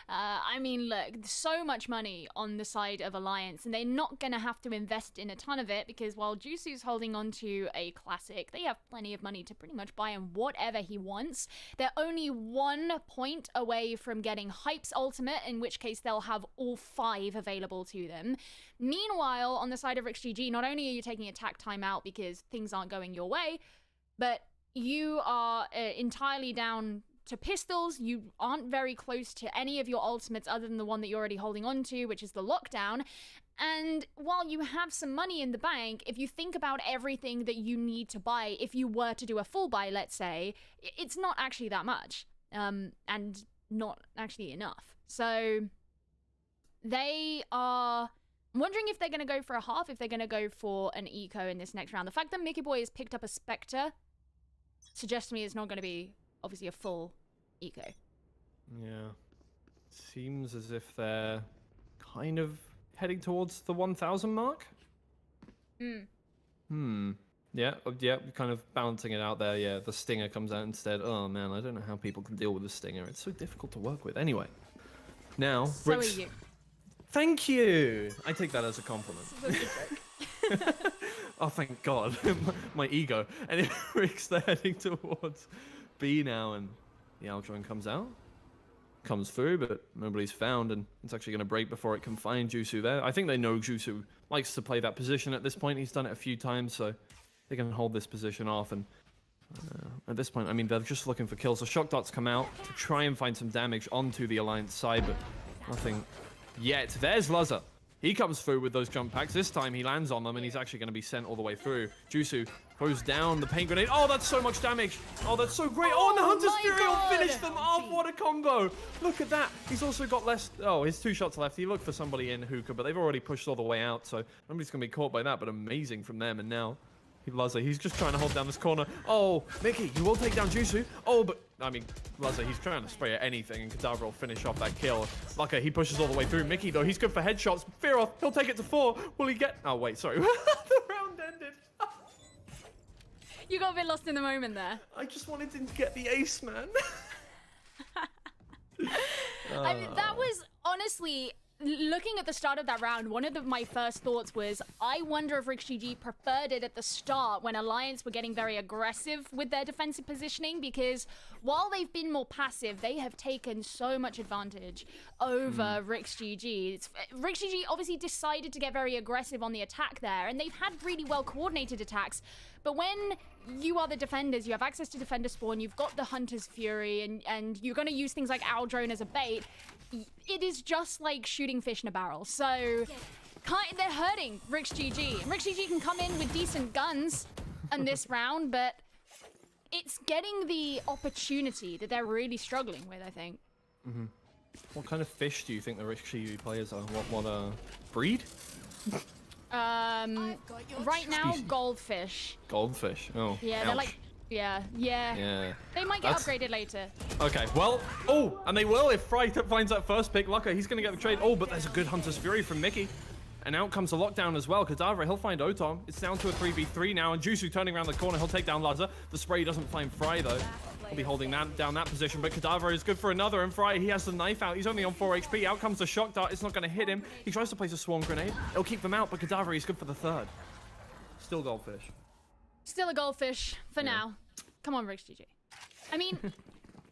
I mean, look, so much money on the side of Alliance, and they're not going to have to invest in a ton of it, because while Jusu's holding on to a classic, they have plenty of money to pretty much buy him whatever he wants. They're only 1 point away from getting Hype's ultimate, in which case they'll have all 5 available to them. Meanwhile, on the side of RixGG, not only are you taking attack time out because things aren't going your way, but you are entirely down to pistols. You aren't very close to any of your ultimates other than the one that you're already holding on to, which is the lockdown. And while you have some money in the bank, if you think about everything that you need to buy, if you were to do a full buy, let's say, it's not actually that much, and not actually enough. So they are... I'm wondering if they're going to go for a half, if they're going to go for an eco in this next round. The fact that Mickey Boy has picked up a Spectre suggests to me it's not going to be, obviously, a full eco. Yeah. Seems as if they're kind of heading towards the 1,000 mark. Yeah, kind of balancing it out there. Yeah, the Stinger comes out instead. Oh man, I don't know how people can deal with the Stinger. It's so difficult to work with. Anyway, now So are you. Thank you. I take that as a compliment. Oh, thank God. My ego. And Rix, they're heading towards B now, and the Aldrin comes out. Comes through, but nobody's found, and it's actually going to break before it can find Jusu there. I think they know Jusu likes to play that position at this point. He's done it a few times, so they can hold this position off. And at this point, I mean, they're just looking for kills. So Shock Darts come out to try and find some damage onto the Alliance side, but nothing yet. There's Luzza. He comes through with those jump packs. This time he lands on them, and he's actually going to be sent all the way through. Jusu throws down the paint grenade. Oh, that's so much damage. Oh, that's so great. Oh, and the Hunter's Fury will finish them off. What a combo. Look at that. He's also got less... Oh, his 2 shots left. He looked for somebody in hookah, but they've already pushed all the way out, so nobody's going to be caught by that, but amazing from them. And now... Luzza, he's just trying to hold down this corner. Oh, Mickey, you will take down Jusu. Oh, but, I mean, Luzza, he's trying to spray at anything, and Cadaver will finish off that kill. Lucka, he pushes all the way through. Mickey, though, he's good for headshots. Fearoth, he'll take it to 4. Will he get... Oh, wait, sorry. The round ended. You got a bit lost in the moment there. I just wanted to get the ace, man. I mean, that was, honestly... Looking at the start of that round, one of my first thoughts was, I wonder if RixGG preferred it at the start when Alliance were getting very aggressive with their defensive positioning, because while they've been more passive, they have taken so much advantage over RixGG. RixGG obviously decided to get very aggressive on the attack there, and they've had really well coordinated attacks, but when you are the defenders, you have access to defender spawn, you've got the Hunter's Fury, and you're going to use things like Owl Drone as a bait, it is just like shooting fish in a barrel. So they're hurting RixGG. And RixGG can come in with decent guns in this round, but it's getting the opportunity that they're really struggling with, I think. What kind of fish do you think the RixGG players are? What breed? Right now, goldfish. Goldfish. Oh, yeah, ouch. they're like... Yeah. They might get upgraded later. Okay, well, oh, and they will if Fry finds that first pick. Lucka, he's going to get the trade. Oh, but there's a good Hunter's Fury from Mickey. And out comes the lockdown as well. Cadaver, he'll find Otom. It's down to a 3v3 now, and Jusu turning around the corner. He'll take down Luzza. The spray doesn't find Fry, though. He'll be holding down that position, but Cadaver is good for another, and Fry, he has the knife out. He's only on 4 HP. Out comes the Shock Dart. It's not going to hit him. He tries to place a Swarm Grenade. It'll keep them out, but Cadaver, he's good for the 3rd. Still Goldfish. Still a goldfish for now. Come on, RixGG. I mean,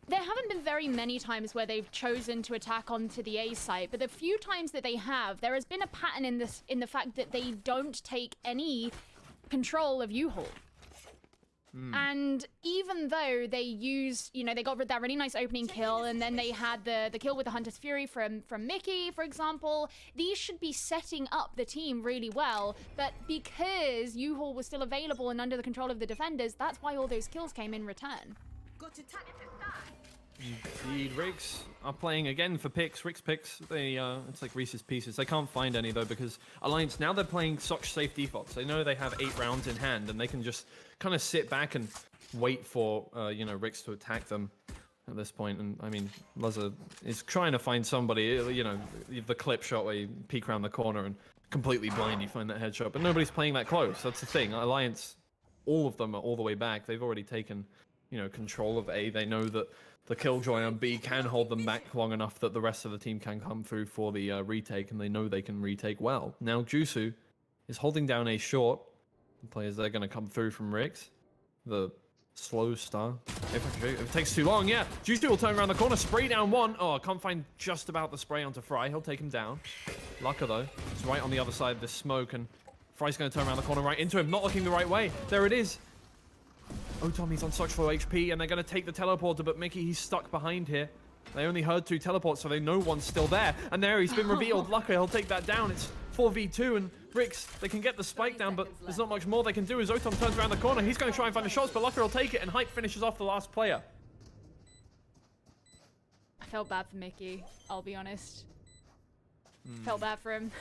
there haven't been very many times where they've chosen to attack onto the A site, but the few times that they have, there has been a pattern in the fact that they don't take any control of U-Haul. And even though they used, they got that really nice opening kill, and then they had the kill with the Hunter's Fury from Mickey, for example, these should be setting up the team really well, but because U-Haul was still available and under the control of the defenders, that's why all those kills came in return. Indeed, Rix are playing again for picks. Rix picks, it's like Reese's Pieces. They can't find any, though, because Alliance, now they're playing such safe defaults. They know they have 8 rounds in hand, and they can just kind of sit back and wait for, Rix to attack them at this point. And, I mean, Luzza is trying to find somebody, the clip shot where you peek around the corner and completely blind, you find that headshot. But nobody's playing that close. That's the thing. Alliance, all of them are all the way back. They've already taken, control of A. They know that the Killjoy on B can hold them back long enough that the rest of the team can come through for the retake, and they know they can retake well. Now Jusu is holding down A short. The players, they're going to come through from Rix. The slow star. If it takes too long, yeah. Jusu will turn around the corner, spray down 1. Oh, I can't find just about the spray onto Fry. He'll take him down. Lucka, though, is right on the other side of this smoke, and Fry's going to turn around the corner right into him, not looking the right way. There it is. Otom, he's on such low HP, and they're going to take the teleporter, but Mickey, he's stuck behind here. They only heard 2 teleports, so they know one's still there. And there, he's been revealed. Lucka, he'll take that down. It's 4v2, and Rix, they can get the spike down, but there's not much more they can do as Otom turns around the corner. He's going to try and find the shots, but Lucker will take it, and Hype finishes off the last player. I felt bad for Mickey, I'll be honest. Felt bad for him.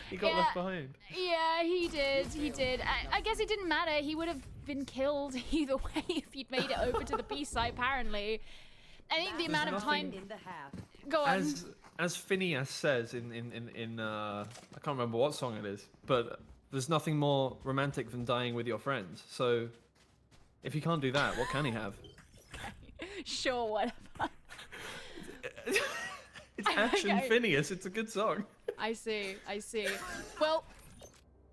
He got left behind. Yeah, he did. I guess it didn't matter. He would have been killed either way if he'd made it over to the B side, apparently. I think the amount of time... Go on. As Phineas says in I can't remember what song it is, but there's nothing more romantic than dying with your friends. So if he can't do that, what can he have? Sure, whatever. It's Action Phineas. It's a good song. I see. Well,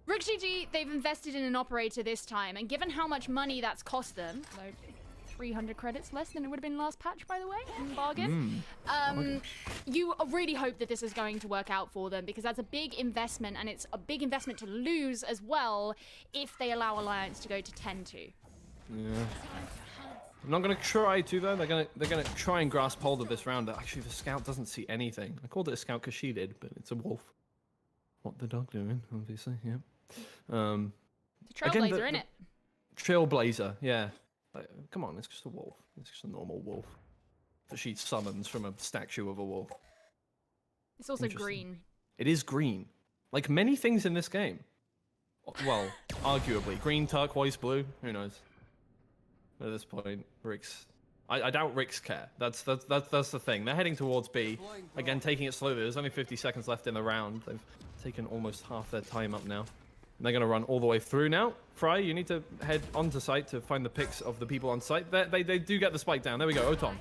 RixGG, they've invested in an operator this time, and given how much money that's cost them, like 300 credits less than it would have been last patch, by the way, in bargain. You really hope that this is going to work out for them, because that's a big investment, and it's a big investment to lose as well if they allow Alliance to go to 10-2. Yeah. I'm not going to try to, though. They're gonna try and grasp hold of this round. Actually, the scout doesn't see anything. I called it a scout because she did, but it's a wolf. What the dog doing, obviously, yeah. The Trailblazer, innit? Trailblazer, yeah. Come on, it's just a wolf. It's just a normal wolf that she summons from a statue of a wolf. It's also green. It is green. Like many things in this game. Well, arguably. Green, turquoise, blue. Who knows? At this point, Rix... I doubt Rix care. That's the thing. They're heading towards B. Again, taking it slowly. There's only 50 seconds left in the round. They've taken almost half their time up now. And they're going to run all the way through now. Fry, you need to head onto site to find the pics of the people on site. They do get the spike down. There we go, Otom.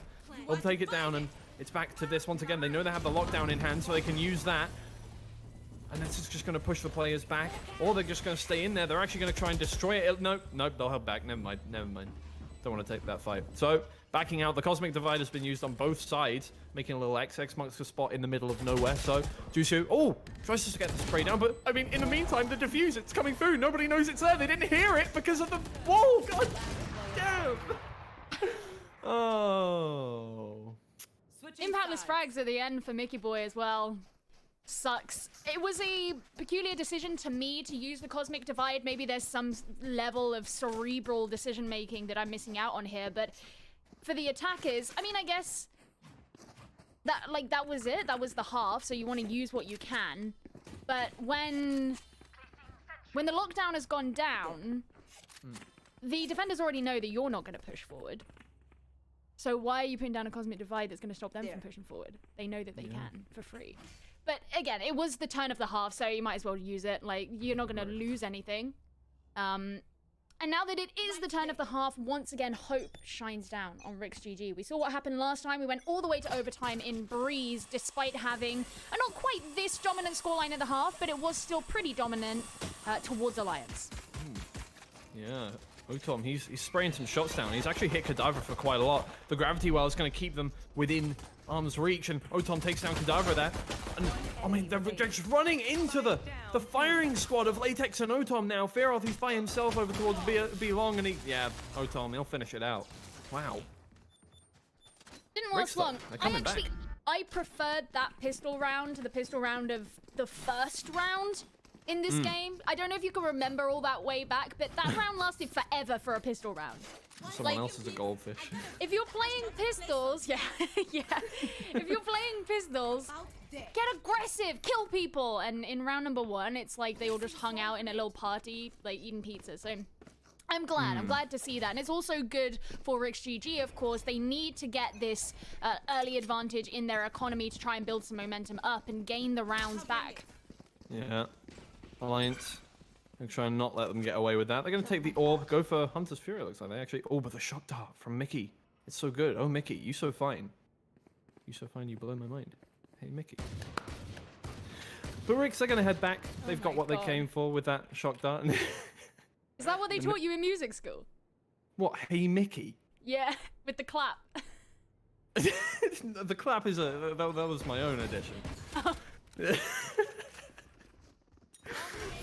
They'll take it down, and it's back to this once again. They know they have the lockdown in hand, so they can use that. And this is just going to push the players back. Or they're just going to stay in there. They're actually going to try and destroy it. Nope, they'll head back. Never mind. Don't want to take that fight. So, backing out. The Cosmic Divide has been used on both sides, making a little X marks a spot in the middle of nowhere. So, Jushu, tries to get the spray down, but, I mean, in the meantime, the defuse, it's coming through. Nobody knows it's there. They didn't hear it because of the wall. God damn. Oh. Impactless frags at the end for Mickey Boy as well. Sucks. It was a peculiar decision to me to use the Cosmic Divide. Maybe there's some level of cerebral decision making that I'm missing out on here, but for the attackers, I mean, I guess that was it. That was the half, so you want to use what you can. But when the lockdown has gone down, the defenders already know that you're not going to push forward. So why are you putting down a Cosmic Divide that's going to stop them from pushing forward? They know that they can for free. But again, it was the turn of the half, so you might as well use it. Like, you're not going to lose anything. And now that it is the turn of the half, once again, hope shines down on RixGG. We saw what happened last time. We went all the way to overtime in Breeze, despite having a not quite this dominant scoreline in the half, but it was still pretty dominant towards Alliance. Yeah. Otom, he's spraying some shots down. He's actually hit Cadaver for quite a lot. The Gravity Well is going to keep them within arm's reach, and Otom takes down Cadaver there. And, I mean, they're just running into the firing squad of Latex and Otom now. Fearoth, he's by himself over towards B long, and Otom, he'll finish it out. Wow. Didn't last long. I preferred that pistol round to the pistol round of the first round in this game. I don't know if you can remember all that way back, but that round lasted forever for a pistol round. Someone else is a goldfish. If you're playing pistols, if you're playing pistols, get aggressive, kill people. And in round number 1, it's like they all just hung out in a little party, like eating pizza. So I'm glad to see that. And it's also good for RixGG, of course. They need to get this early advantage in their economy to try and build some momentum up and gain the rounds back. Yeah. Alliance. Gonna try and not let them get away with that. They're gonna take the orb, go for Hunter's Fury, looks like they actually. Oh, but the shock dart from Mickey. It's so good. Oh, Mickey, you so fine. You so fine, you blow my mind. Hey, Mickey. But Rix, they're gonna head back. They've got what they came for with that shock dart. Is that what they taught you in music school? What? Hey, Mickey? Yeah, with the clap. The clap is that was my own addition.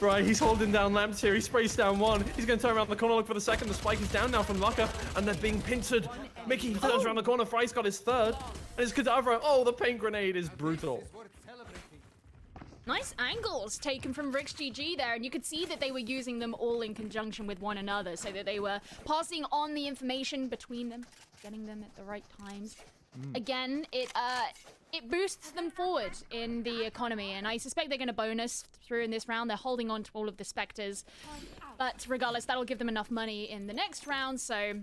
Right, he's holding down lamps here. He sprays down one. He's going to turn around the corner, look for the second. The spike is down now from Lucker, and they're being pincered. Mickey turns around the corner. Fry's got his third. And it's Cadaver. Oh, the paint grenade is brutal. Nice angles taken from RixGG there, and you could see that they were using them all in conjunction with one another, so that they were passing on the information between them, getting them at the right times. Again, it boosts them forward in the economy, and I suspect they're going to bonus through in this round. They're holding on to all of the Spectres, but regardless, that'll give them enough money in the next round, so...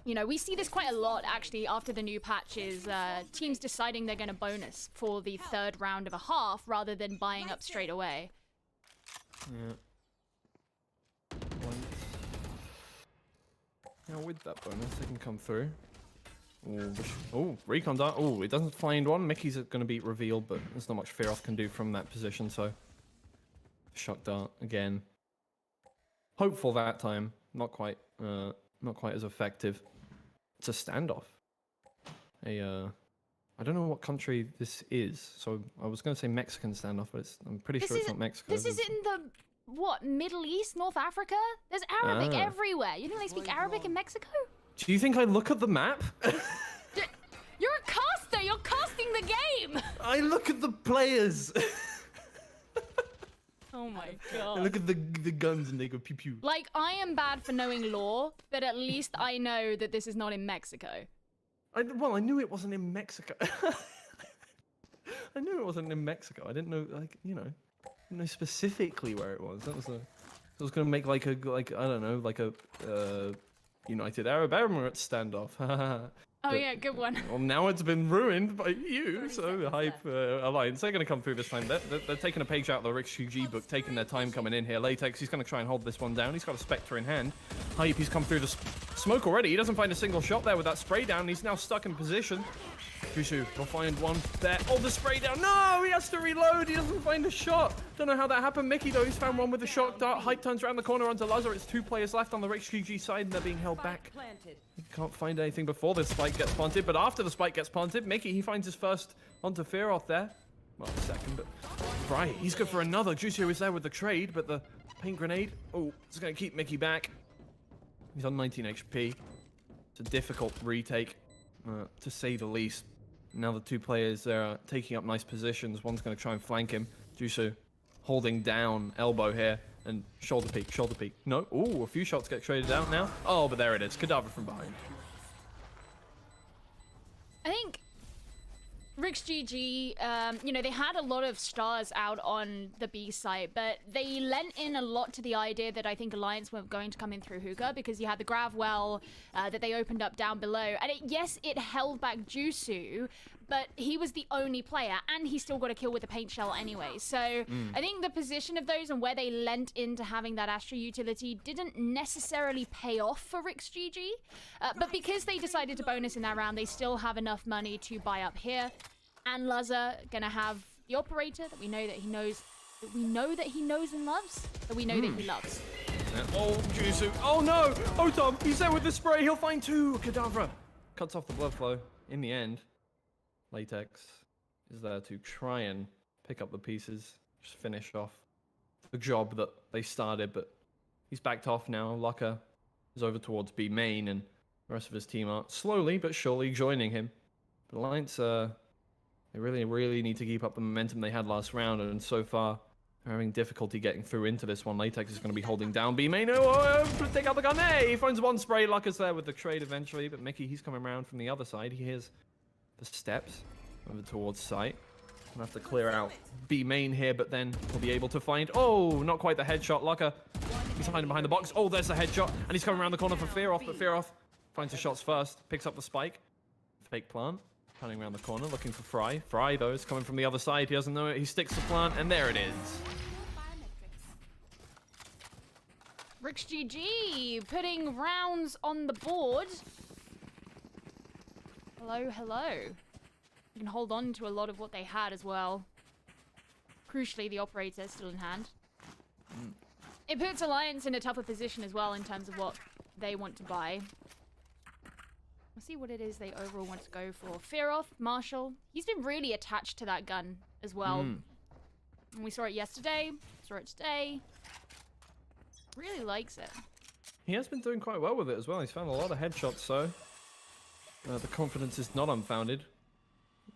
You know, we see this quite a lot, actually, after the new patches. Teams deciding they're going to bonus for the third round of a half, rather than buying up straight away. Yeah. Now with that bonus, they can come through. Oh, Recon Dart. Oh, it doesn't find one. Mickey's going to be revealed, but there's not much Fearoth can do from that position, so... Shock Dart again. Hopeful that time. Not quite as effective. It's a standoff. I don't know what country this is, so I was going to say Mexican standoff, but I'm pretty sure it's not Mexico. This is in the, what, Middle East, North Africa? There's Arabic everywhere. You think they speak Arabic in Mexico? Do you think I look at the map? You're a caster! You're casting the game! I look at the players! Oh my I god. look at the guns and they go pew pew. Like, I am bad for knowing lore, but at least I know that this is not in Mexico. Well, I knew it wasn't in Mexico. I knew it wasn't in Mexico. I didn't know, like, you know, didn't know specifically where it was. That was I was gonna make like I don't know, like a United Arab Emirates standoff. Oh yeah, good one. Well, now it's been ruined by you, so the Hype Alliance, they're going to come through this time. They're taking a page out of the RixGG book, taking their time coming in here. Latex, he's going to try and hold this one down. He's got a Spectre in hand. Hype, he's come through the smoke already. He doesn't find a single shot there with that spray down. He's now stuck in position. Jushu will find one there. Oh, the spray down. No, he has to reload. He doesn't find a shot. Don't know how that happened. Mickey, though, he's found one with the shock dart. Hype turns around the corner onto Lazar. It's 2 players left on the RixGG side, and they're being held back. He can't find anything before the spike gets planted, but after the spike gets planted, Mickey, he finds his first onto Fearoth there. Well, second, but right, he's good for another. Jushu is there with the trade, but the paint grenade, oh, it's going to keep Mickey back. He's on 19 HP. It's a difficult retake, to say the least. Now the 2 players are taking up nice positions. One's going to try and flank him. Jushu holding down elbow here. And shoulder peek, shoulder peek. No, ooh, a few shots get traded out now. Oh, but there it is. Cadaver from behind. I think RixGG, you know, they had a lot of stars out on the B site, but they lent in a lot to the idea that I think Alliance were going to come in through hookah, because you had the grav well that they opened up down below. And yes, it held back Jushu, but he was the only player, and he still got a kill with a paint shell anyway. So I think the position of those and where they lent into having that Astra utility didn't necessarily pay off for RixGG. But because they decided to bonus in that round, they still have enough money to buy up here. And Lazar gonna have the operator that we know that he knows, that we know that he knows and loves, that we know that he loves. Oh, Jushu. Oh no! Oh, Tom, he's there with the spray. He'll find 2. Cadavra cuts off the blood flow in the end. Latex is there to try and pick up the pieces, just finish off the job that they started, but he's backed off now. Lucka is over towards B main, and the rest of his team are slowly but surely joining him. But Alliance, they really need to keep up the momentum they had last round, and so far they're having difficulty getting through into this one. Latex is going to be holding down B main. Oh, take out the gun. Hey, he finds one spray. Lucka's there with the trade eventually, but Mickey, he's coming around from the other side. He hears the steps over towards site. We'll have to clear out B main here, but then we'll be able to find... Oh, not quite the headshot. Lucka, he's hiding behind the box. Oh, there's the headshot, and he's coming around the corner for Fearoth, but Fearoth finds the shots first, picks up the spike. Fake plant, turning around the corner, looking for Fry. Fry, though, is coming from the other side. He doesn't know it. He sticks the plant, and there it is. RixGG putting rounds on the board. Hello, hello. You can hold on to a lot of what they had as well. Crucially, the operator is still in hand. It puts Alliance in a tougher position as well in terms of what they want to buy. We'll see what it is they overall want to go for. Fearoth, Marshall, he's been really attached to that gun as well. And we saw it yesterday, saw it today. Really likes it. He has been doing quite well with it as well. He's found a lot of headshots, so... the confidence is not unfounded.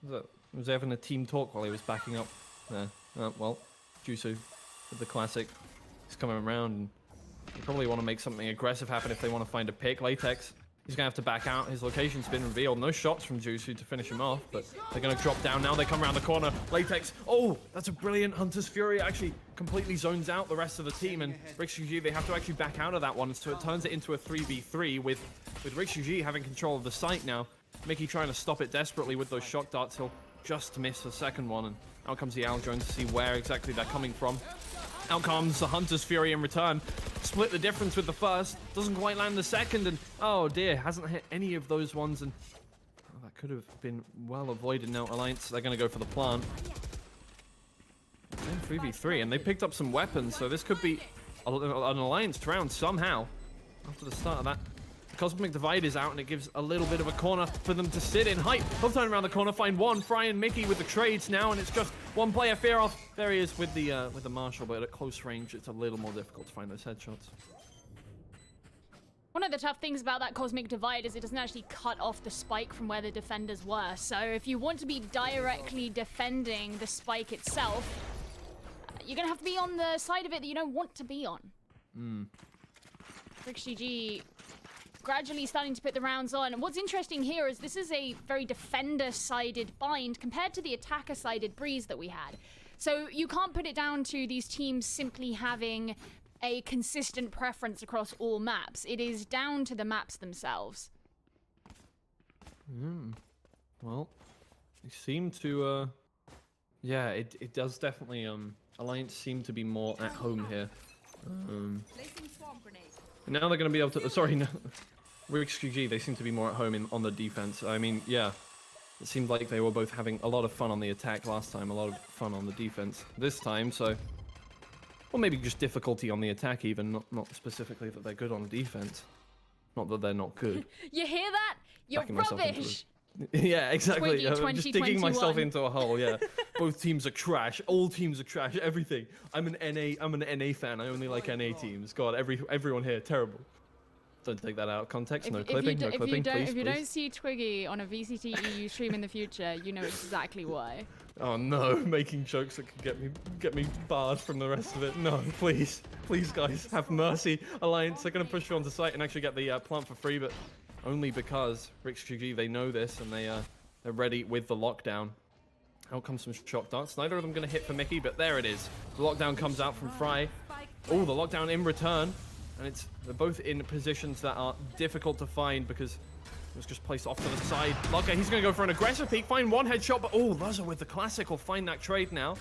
Was he having a team talk while he was backing up Well, Jusu with the classic. He's coming around, and they probably want to make something aggressive happen if they want to find a pick. Latex, he's going to have to back out. His location's been revealed. No shots from Jusu to finish him off, but they're going to drop down now. They come around the corner. Latex, oh, that's a brilliant Hunter's Fury. Actually completely zones out the rest of the team, and RixGG, they have to actually back out of that one, so it turns it into a 3v3 with RixGG having control of the site now. Mickey trying to stop it desperately with those shock darts. He'll just miss the second one, and out comes the Aldrone to see where exactly they're coming from. Out comes the Hunter's Fury in return. Split the difference with the first. Doesn't quite land the second, and oh dear, hasn't hit any of those ones, and that could have been well avoided. Now Alliance, they're going to go for the plant. And 3v3, and they picked up some weapons, so this could be an Alliance round somehow. After the start of that, the Cosmic Divide is out, and it gives a little bit of a corner for them to sit in. Hype, they'll turn around the corner, find one. Fry and Mickey with the trades now, and it's just one player. Fear off. There he is with the Marshall, but at close range, it's a little more difficult to find those headshots. One of the tough things about that Cosmic Divide is it doesn't actually cut off the spike from where the defenders were. So if you want to be directly defending the spike itself, you're going to have to be on the side of it that you don't want to be on. RixGG gradually starting to put the rounds on. And what's interesting here is this is a very defender-sided bind compared to the attacker-sided Breeze that we had. So you can't put it down to these teams simply having a consistent preference across all maps. It is down to the maps themselves. Well, they seem to, yeah, it does definitely, Alliance seem to be more at home here. Now they're going to be able to, sorry, no, RixGG, they seem to be more at home on the defense. I mean, yeah, it seemed like they were both having a lot of fun on the attack last time, a lot of fun on the defense this time, so... Or maybe just difficulty on the attack even, not specifically that they're good on defense. Not that they're not good. You hear that? You're rubbish! Yeah, exactly. Twiggy, I'm just digging myself into a hole, yeah. Both teams are trash. All teams are trash. Everything. I'm an NA fan. I only like NA teams. God, everyone here, terrible. Don't take that out of context. No clipping, no clipping, please. If you don't see Twiggy on a VCT EU stream in the future, you know exactly why. Oh no, making jokes that could get me barred from the rest of it. No, please, guys, have mercy. Alliance, they're gonna push you onto site and actually get the plant for free, but only because RixGG, they know this and they're ready with the lockdown. Out comes some shock darts. Neither of them gonna hit for Mickey, but there it is. The lockdown comes out from Fry. Oh, the lockdown in return, and they're both in positions that are difficult to find because it was just placed off to the side. Locker, he's going to go for an aggressive peek, find one headshot, but oh, Luzza with the classic will find that trade now.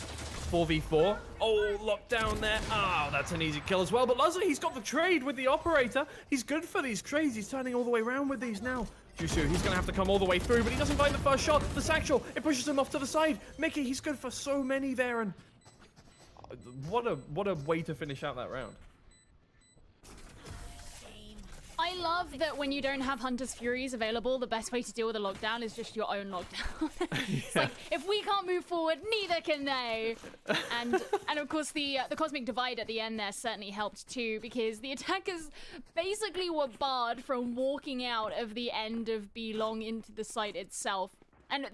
4v4. Oh, lockdown there. Oh, that's an easy kill as well. But Luzza, he's got the trade with the operator. He's good for these trades. He's turning all the way around with these now. Jusu, he's going to have to come all the way through, but he doesn't find the first shot. The satchel, it pushes him off to the side. Mickey, he's good for so many there, and what a way to finish out that round. I love that when you don't have Hunter's Furies available, the best way to deal with a lockdown is just your own lockdown. It's like, if we can't move forward, neither can they. And of course, the Cosmic Divide at the end there certainly helped too, because the attackers basically were barred from walking out of the end of B-Long into the site itself. And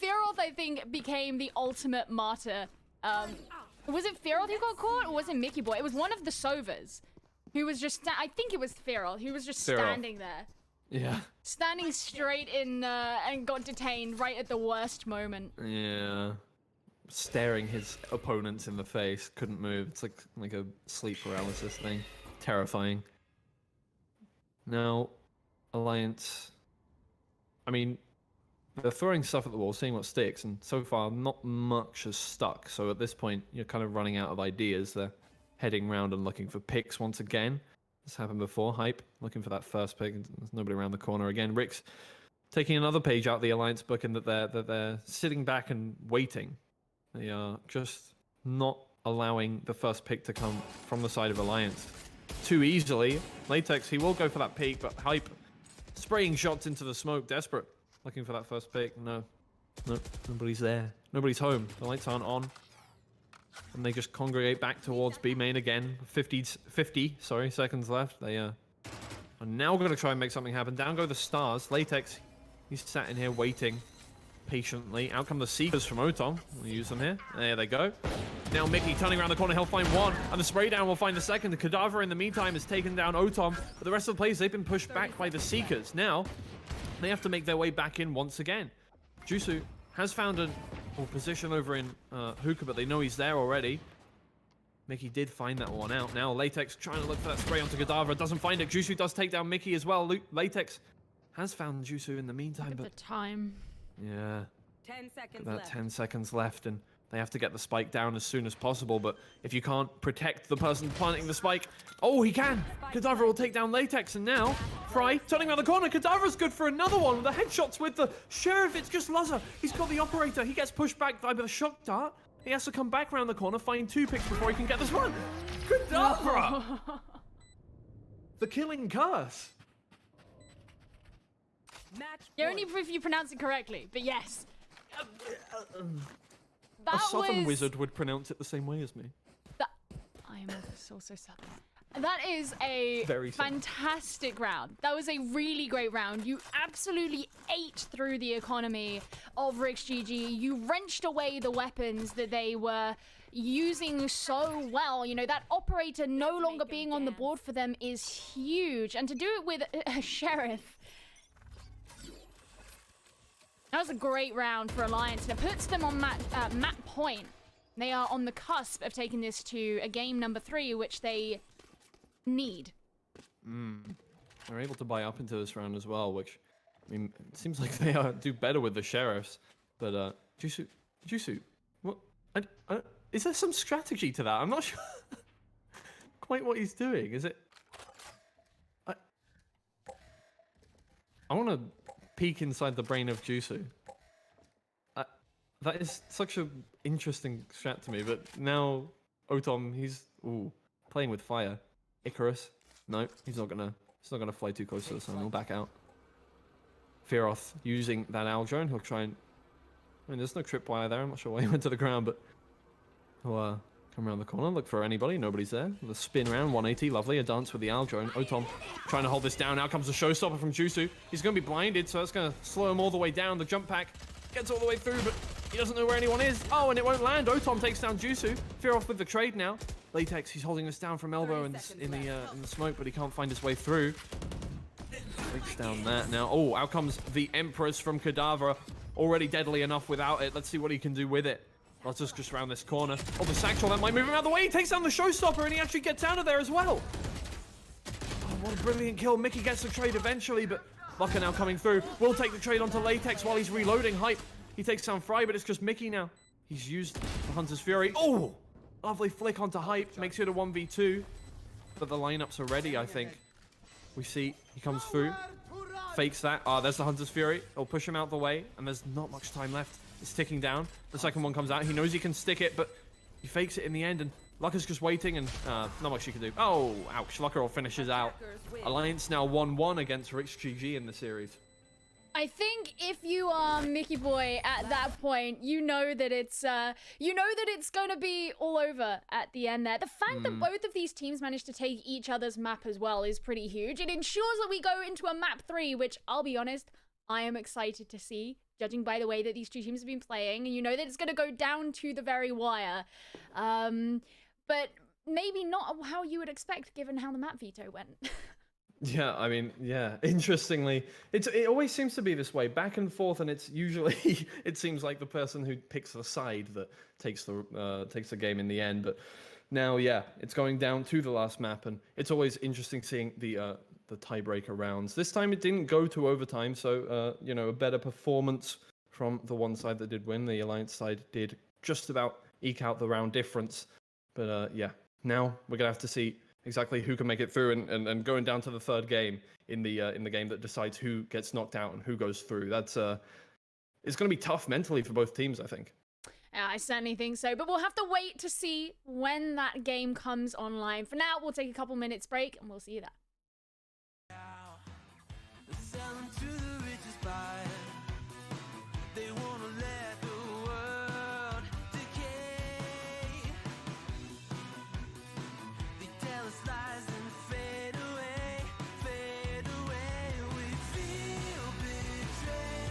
Fearoth, I think, became the ultimate martyr. Was it Fearoth who got caught, or was it Mickey Boy? It was one of the Sovers. Who was just, I think it was Feral, who was just standing there. Yeah. Standing straight in, and got detained right at the worst moment. Yeah. Staring his opponents in the face, couldn't move. It's like a sleep paralysis thing. Terrifying. Now, Alliance, I mean, they're throwing stuff at the wall, seeing what sticks, and so far not much has stuck. So at this point, you're kind of running out of ideas. They're heading round and looking for picks once again. This happened before. Hype looking for that first pick. There's nobody around the corner again. Rix taking another page out the Alliance book, and that they're sitting back and waiting. They are just not allowing the first pick to come from the side of Alliance too easily. Latex, he will go for that peek, but Hype spraying shots into the smoke, desperate, looking for that first pick. No, nobody's there. Nobody's home. The lights aren't on. And they just congregate back towards B main again. 50 seconds left. They are now going to try and make something happen. Down go the stars. Latex, he's sat in here waiting patiently. Out come the Seekers from Otom. We'll use them here. There they go. Now Mickey turning around the corner, he'll find one, and the spray down will find the second. The Cadaver in the meantime has taken down Otom, but the rest of the players, they've been pushed back by the Seekers. Now, they have to make their way back in once again. Jusu has found a position over in Hookah, but they know he's there already. Mickey did find that one out. Now Latex trying to look for that spray onto Cadaver, doesn't find it. Jusu does take down Mickey as well. Latex has found Jusu in the meantime, but the time. Yeah. 10 seconds About left. 10 seconds left, and they have to get the spike down as soon as possible. But if you can't protect the person planting the spike, oh, he can. Cadaver will take down Latex, and now Fry turning around the corner. Cadaver's good for another one. The headshots with the Sheriff. It's just Luzza. He's got the operator. He gets pushed back by the shock dart. He has to come back around the corner, find 2 picks before he can get this one. Cadaver! The killing curse. Match Yeah, point. only if you pronounce it correctly, but yes. That A southern was... wizard would pronounce it the same way as me. I am also southern. That is a Very southern. fantastic round. That was a really great round. You absolutely ate through the economy of RixGG. You wrenched away the weapons that they were using so well. You know, that operator no longer being on the board for them is huge. And to do it with a Sheriff, that was a great round for Alliance. And it puts them on map point. They are on the cusp of taking this to a game number 3, which they need. They're able to buy up into this round as well, which, I mean, it seems like they do better with the Sheriffs. But, Jusu, what? Is there some strategy to that? I'm not sure quite what he's doing. Is it? I want to peek inside the brain of Jusu. That is such an interesting strat to me, but now Otom, he's playing with fire. Icarus, no, he's not gonna fly too close to the sun. He'll back out. Fearoth using that owl drone, he'll try and. I mean, there's no tripwire there. I'm not sure why he went to the ground, but he'll come around the corner, look for anybody. Nobody's there. The spin round, 180, lovely. A dance with the owl drone. Otom trying to hold this down. Out comes the showstopper from Jusu. He's gonna be blinded, so that's gonna slow him all the way down. The jump pack gets all the way through, but he doesn't know where anyone is. Oh, and it won't land. Otom takes down Jusu. Fearoth with the trade now. Latex, he's holding us down from elbow in the smoke, but he can't find his way through. Breaks down that now. Oh, out comes the Empress from Cadaver. Already deadly enough without it. Let's see what he can do with it. Let's just round this corner. Oh, the Satchel, that might move him out of the way. He takes down the Showstopper, and he actually gets out of there as well. Oh, what a brilliant kill. Mickey gets the trade eventually, but Lucker now coming through. Will take the trade onto Latex while he's reloading. Hype. He takes down Fry, but it's just Mickey now. He's used the Hunter's Fury. Oh! Lovely flick onto Hype. Makes it a 1v2. But the lineups are ready, I think. We see he comes through. Fakes that. Ah, there's the Hunter's Fury. It'll push him out the way, and there's not much time left. It's ticking down. The second one comes out. He knows he can stick it, but he fakes it in the end, and Lucker's just waiting, and not much he can do. Oh, ouch. Lucker all finishes out. Alliance now 1-1 against RixGG in the series. I think if you are Mickey Boy at that point, you know that it's going to be all over at the end there. The fact that both of these teams managed to take each other's map as well is pretty huge. It ensures that we go into a map 3, which I'll be honest, I am excited to see, judging by the way that these two teams have been playing. And you know that it's going to go down to the very wire. But maybe not how you would expect given how the map veto went. Yeah, I mean, yeah. Interestingly, it always seems to be this way, back and forth, and it's usually it seems like the person who picks the side that takes the game in the end. But now, yeah, it's going down to the last map, and it's always interesting seeing the tiebreaker rounds. This time it didn't go to overtime, so you know, a better performance from the one side that did win. The Alliance side did just about eke out the round difference. But yeah, now we're gonna have to see exactly who can make it through, and going down to the third game in the game that decides who gets knocked out and who goes through. That's it's going to be tough mentally for both teams, I think. Yeah, I certainly think so, but we'll have to wait to see when that game comes online. For now, we'll take a couple minutes break, and we'll see you there. Selling to the richest buyer. They wanna let the world decay. They tell us lies and fade away, fade away. We feel betrayed.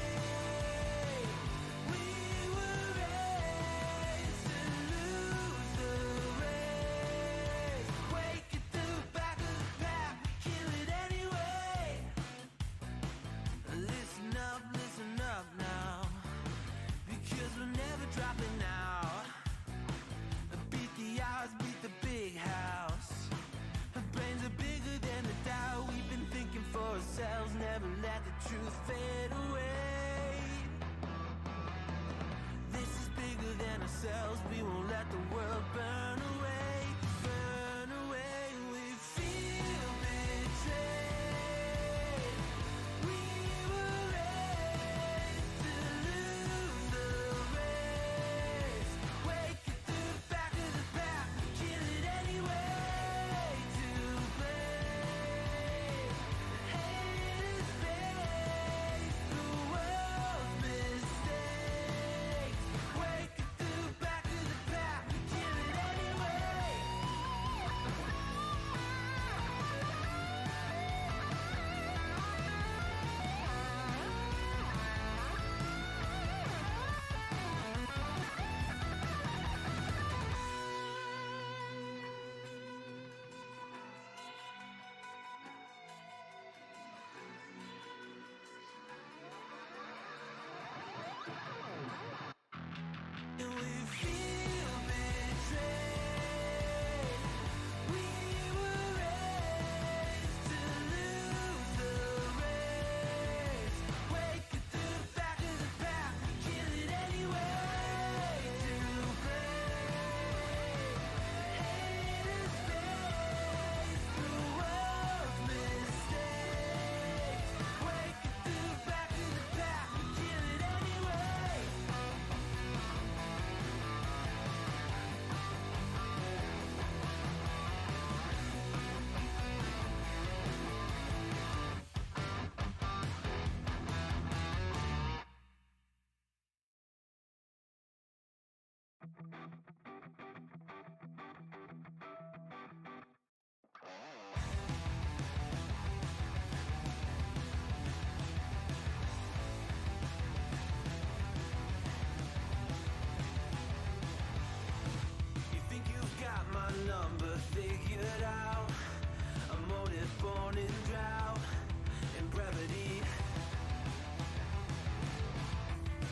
ourselves, we won't let the world burn away, burn away. We feel betrayed. We were raised to lose the race. Wake it through the back of the pack, kill it anyway. To blame, haters face the world's mistakes. Wake it through the back of the pack, kill it anyway. And we feel betrayed. We were raised to lose the race. Wake it through the back of the pack, kill it anyway. To blame, haters face the world's mistakes. Wake it through the back of the pack, kill it anyway. You think you've got my number figured out? A motive born in drought and brevity.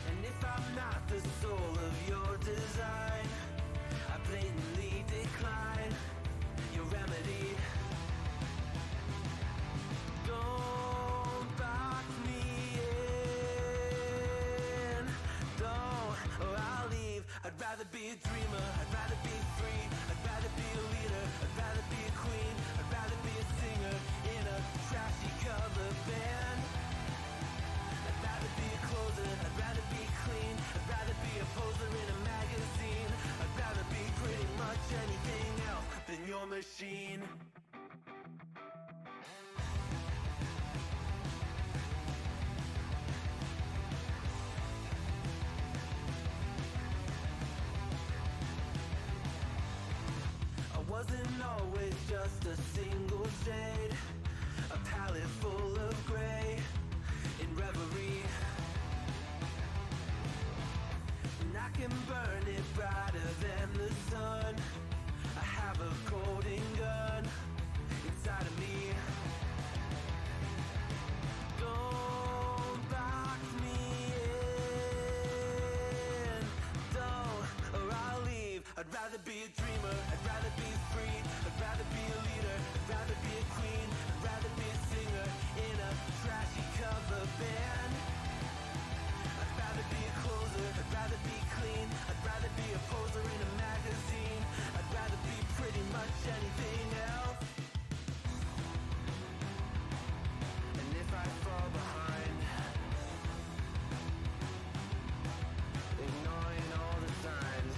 And if I'm not the soul of your design, I blatantly decline your remedy. Don't box me in, don't, or I'll leave. I'd rather be a dreamer, I'd rather be free, I'd rather be a leader, I'd rather be a queen, I'd rather be a singer in a trashy cover band. I'd rather be a closer, I'd rather be clean, I'd rather be a poser in a magazine, I'd rather be pretty much anything else than your machine. I wasn't always just a single shade, a palette full of gray in reverie. And I can burn it brighter than the sun. I have a golden gun inside of me. Don't box me in, don't, or I'll leave. I'd rather be a dreamer, I'd rather be free, I'd rather be a leader, I'd rather be a queen, I'd rather be a singer in a trashy cover band. I'd rather be a closer, I'd rather be clean, I'd rather be a poser in a magazine, I'd rather be pretty much anything else. And if I fall behind, ignoring all the signs,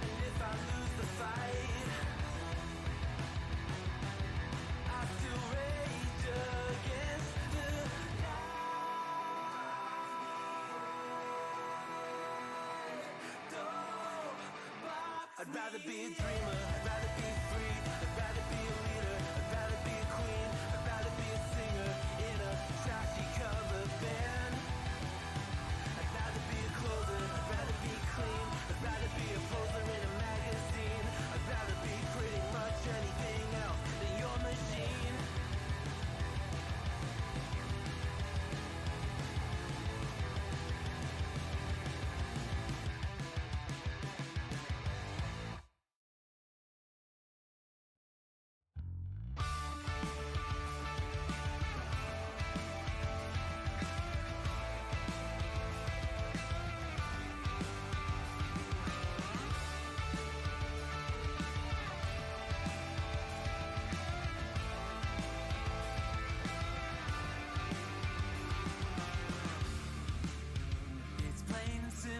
and if I lose the fight, I still rage against the light. I'd rather be a dreamer, I'd rather be free, I'd rather be a leader, I'd rather be a queen, I'd rather be a singer in a trashy cover band. I'd rather be a closer, I'd rather be clean, I'd rather be a poser in a magazine, I'd rather be pretty much anything else than your machine.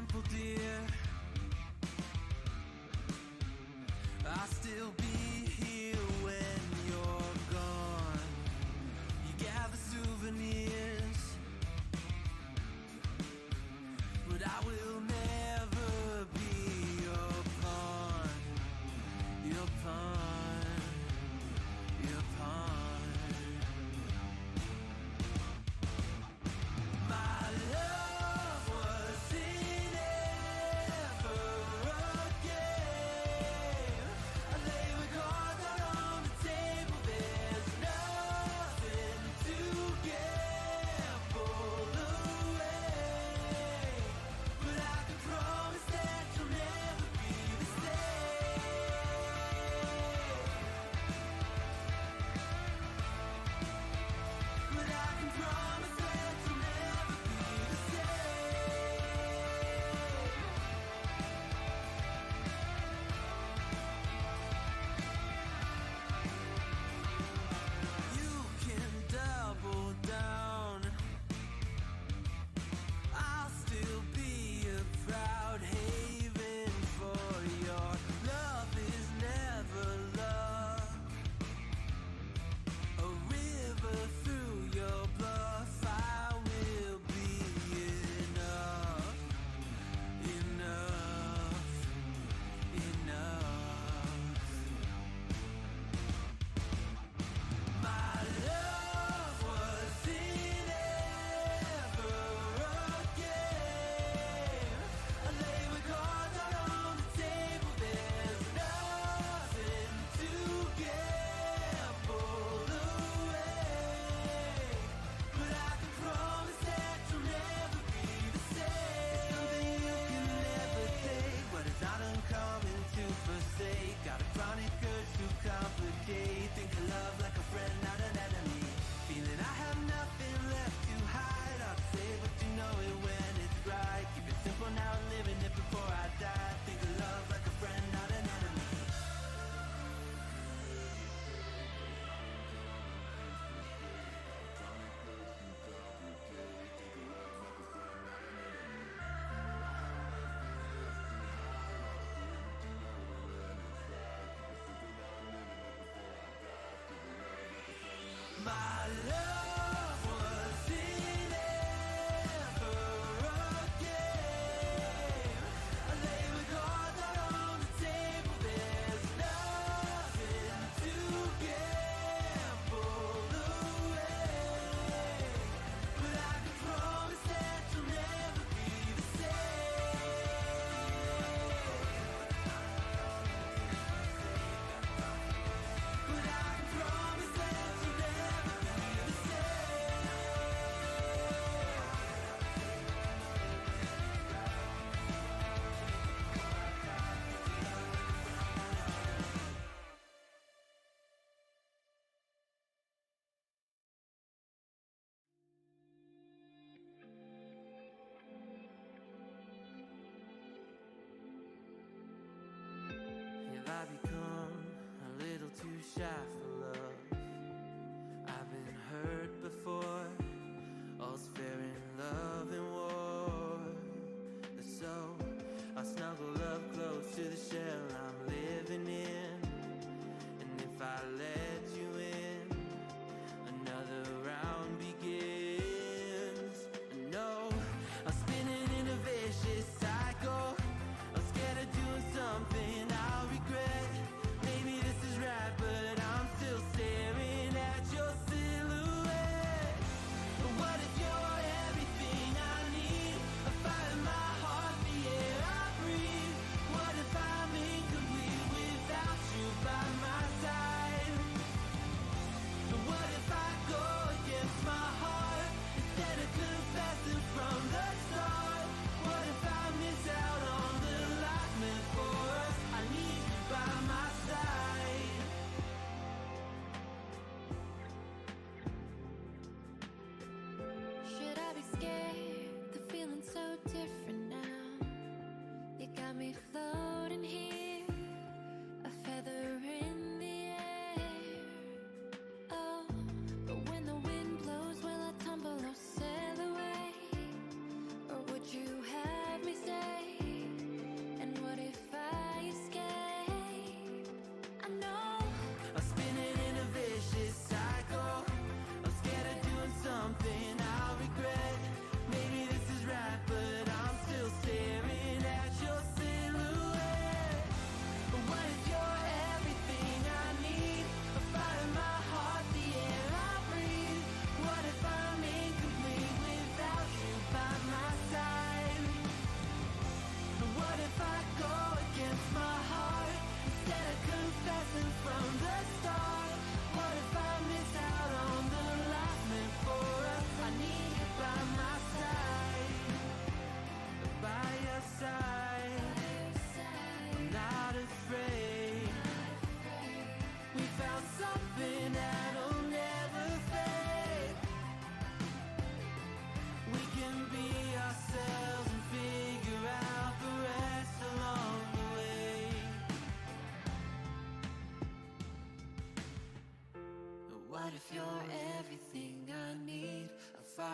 simple, dear. I'll still be here when you're gone. You gather souvenirs, but I will never be your pawn. Your pawn. Your pawn. My love wasn't ever a game. I lay with cards out on the table. There's nothing to gamble away. But I can promise that you'll never be the same. But I can promise that you'll never be the same. You can double down. I'll still be a proud haven for your love is never love. A river through your bluff, I will be enough, enough, enough. My love wasn't ever a game. I lay with cards out on the table. There's nothing to gamble away. But I can promise that you'll never be the same. Something you can never take, but it's not uncommon to forsake. Got a chronic urge to complicate. Think of love like a friend, not an enemy. Feeling I have nothing left to hide. I'll say what you know it when it's right. Keep it simple now, living it before I die. Think of love like a friend, not an enemy. My love wasn't ever a game. I lay with cards out on the table. There's nothing to gamble away. But I can promise that you'll never be the same. But I can promise that you'll never be the same. Have I become a little too shy for love? I've been hurt before. All's fair in love and war. So I snuggle up close to the shell I'm living in. And if I let you in, another round begins. No, I'm spinning in a vicious cycle. I'm scared of doing something I'll regret. Maybe this is right, but I'm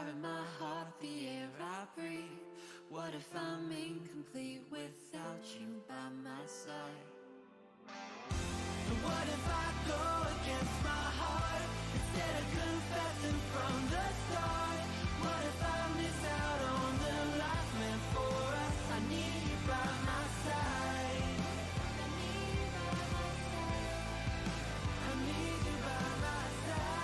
of my heart, the air I breathe. What if I'm incomplete without you by my side? What if I go against my heart instead of confessing from the start? What if I miss out on the life meant for us? I need you by my side. I need you by my side. I need you by my side.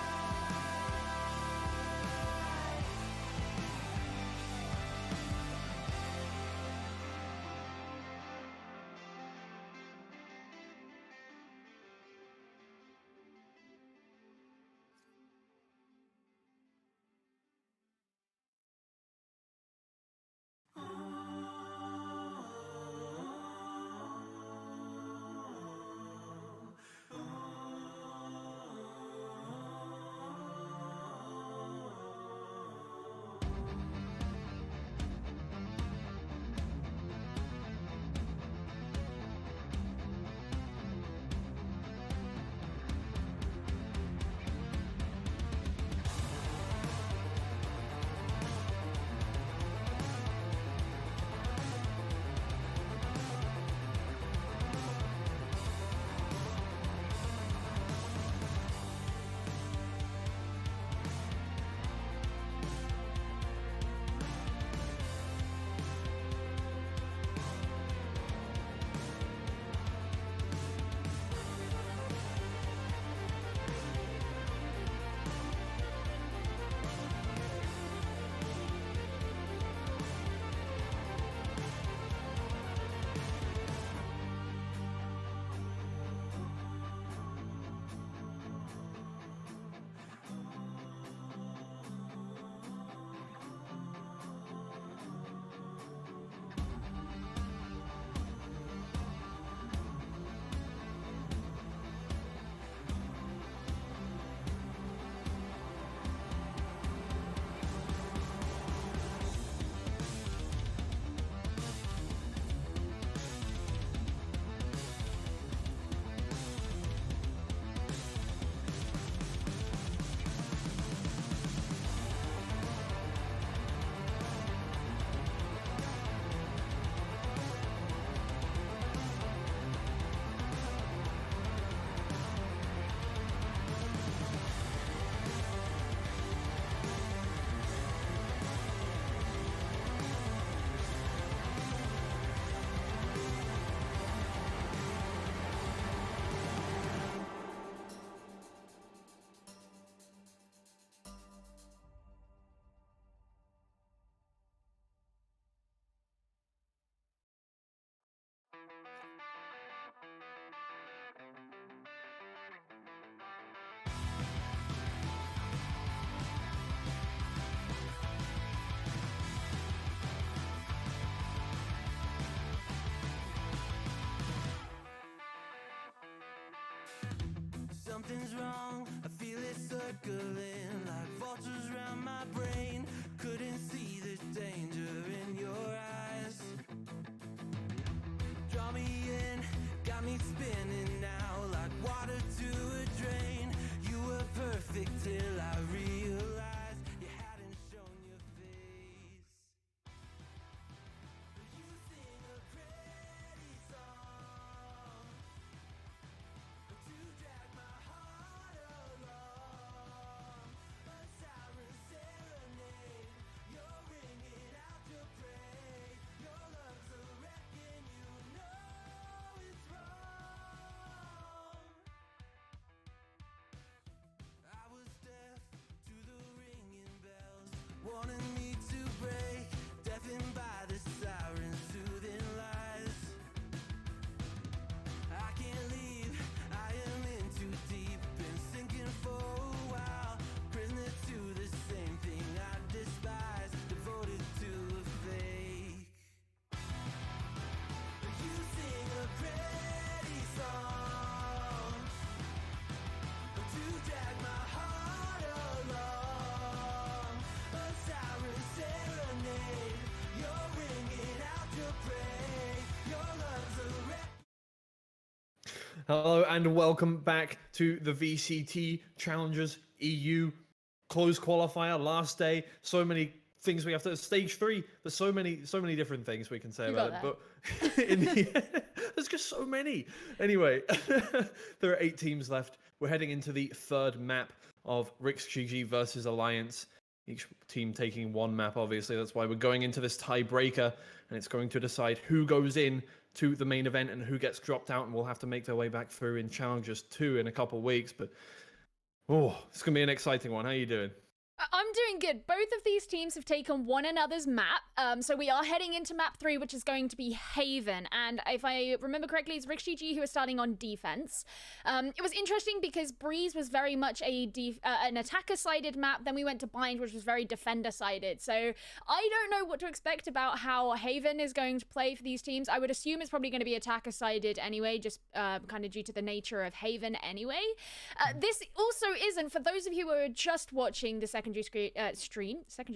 Something's wrong, I feel it circling like vultures around my brain. Couldn't see the danger in your eyes. Draw me in, got me spinning now like water to a drain. You were perfect till I realized you hadn't shown your face. You sing a pretty song to drag my heart along, a siren serenade. You're ringing out your praise. Your love's a wreck and you know it's wrong. I was deaf to the ringing bells, warning me to break, deafened by the sirens' soothing lies. I can't leave, I am in too deep, been sinking for a while, prisoner to the same thing I despise, devoted to a fake. You sing a pretty song to drag my heart along, a siren serenade. You're ringing out your praise. Your love's a wreck. Hello and welcome back to the VCT Challengers EU close qualifier, last day, so many things we have to stage 3. There's so many different things we can say about it, but in the end, there's just so many. Anyway, there are 8 teams left. We're heading into the 3rd map of RixGG versus Alliance. Each team taking 1 map, obviously. That's why we're going into this tiebreaker, and it's going to decide who goes in to the main event and who gets dropped out, and will have to make their way back through in Challengers 2 in a couple weeks. But it's gonna be an exciting one. How you doing? I'm doing good. Both of these teams have taken one another's map. So we are heading into map 3, which is going to be Haven. And if I remember correctly, it's RixGG who are starting on defense. It was interesting because Breeze was very much an attacker-sided map. Then we went to Bind, which was very defender-sided. So I don't know what to expect about how Haven is going to play for these teams. I would assume it's probably going to be attacker-sided anyway, just kind of due to the nature of Haven anyway. This also isn't, for those of you who are just watching the secondary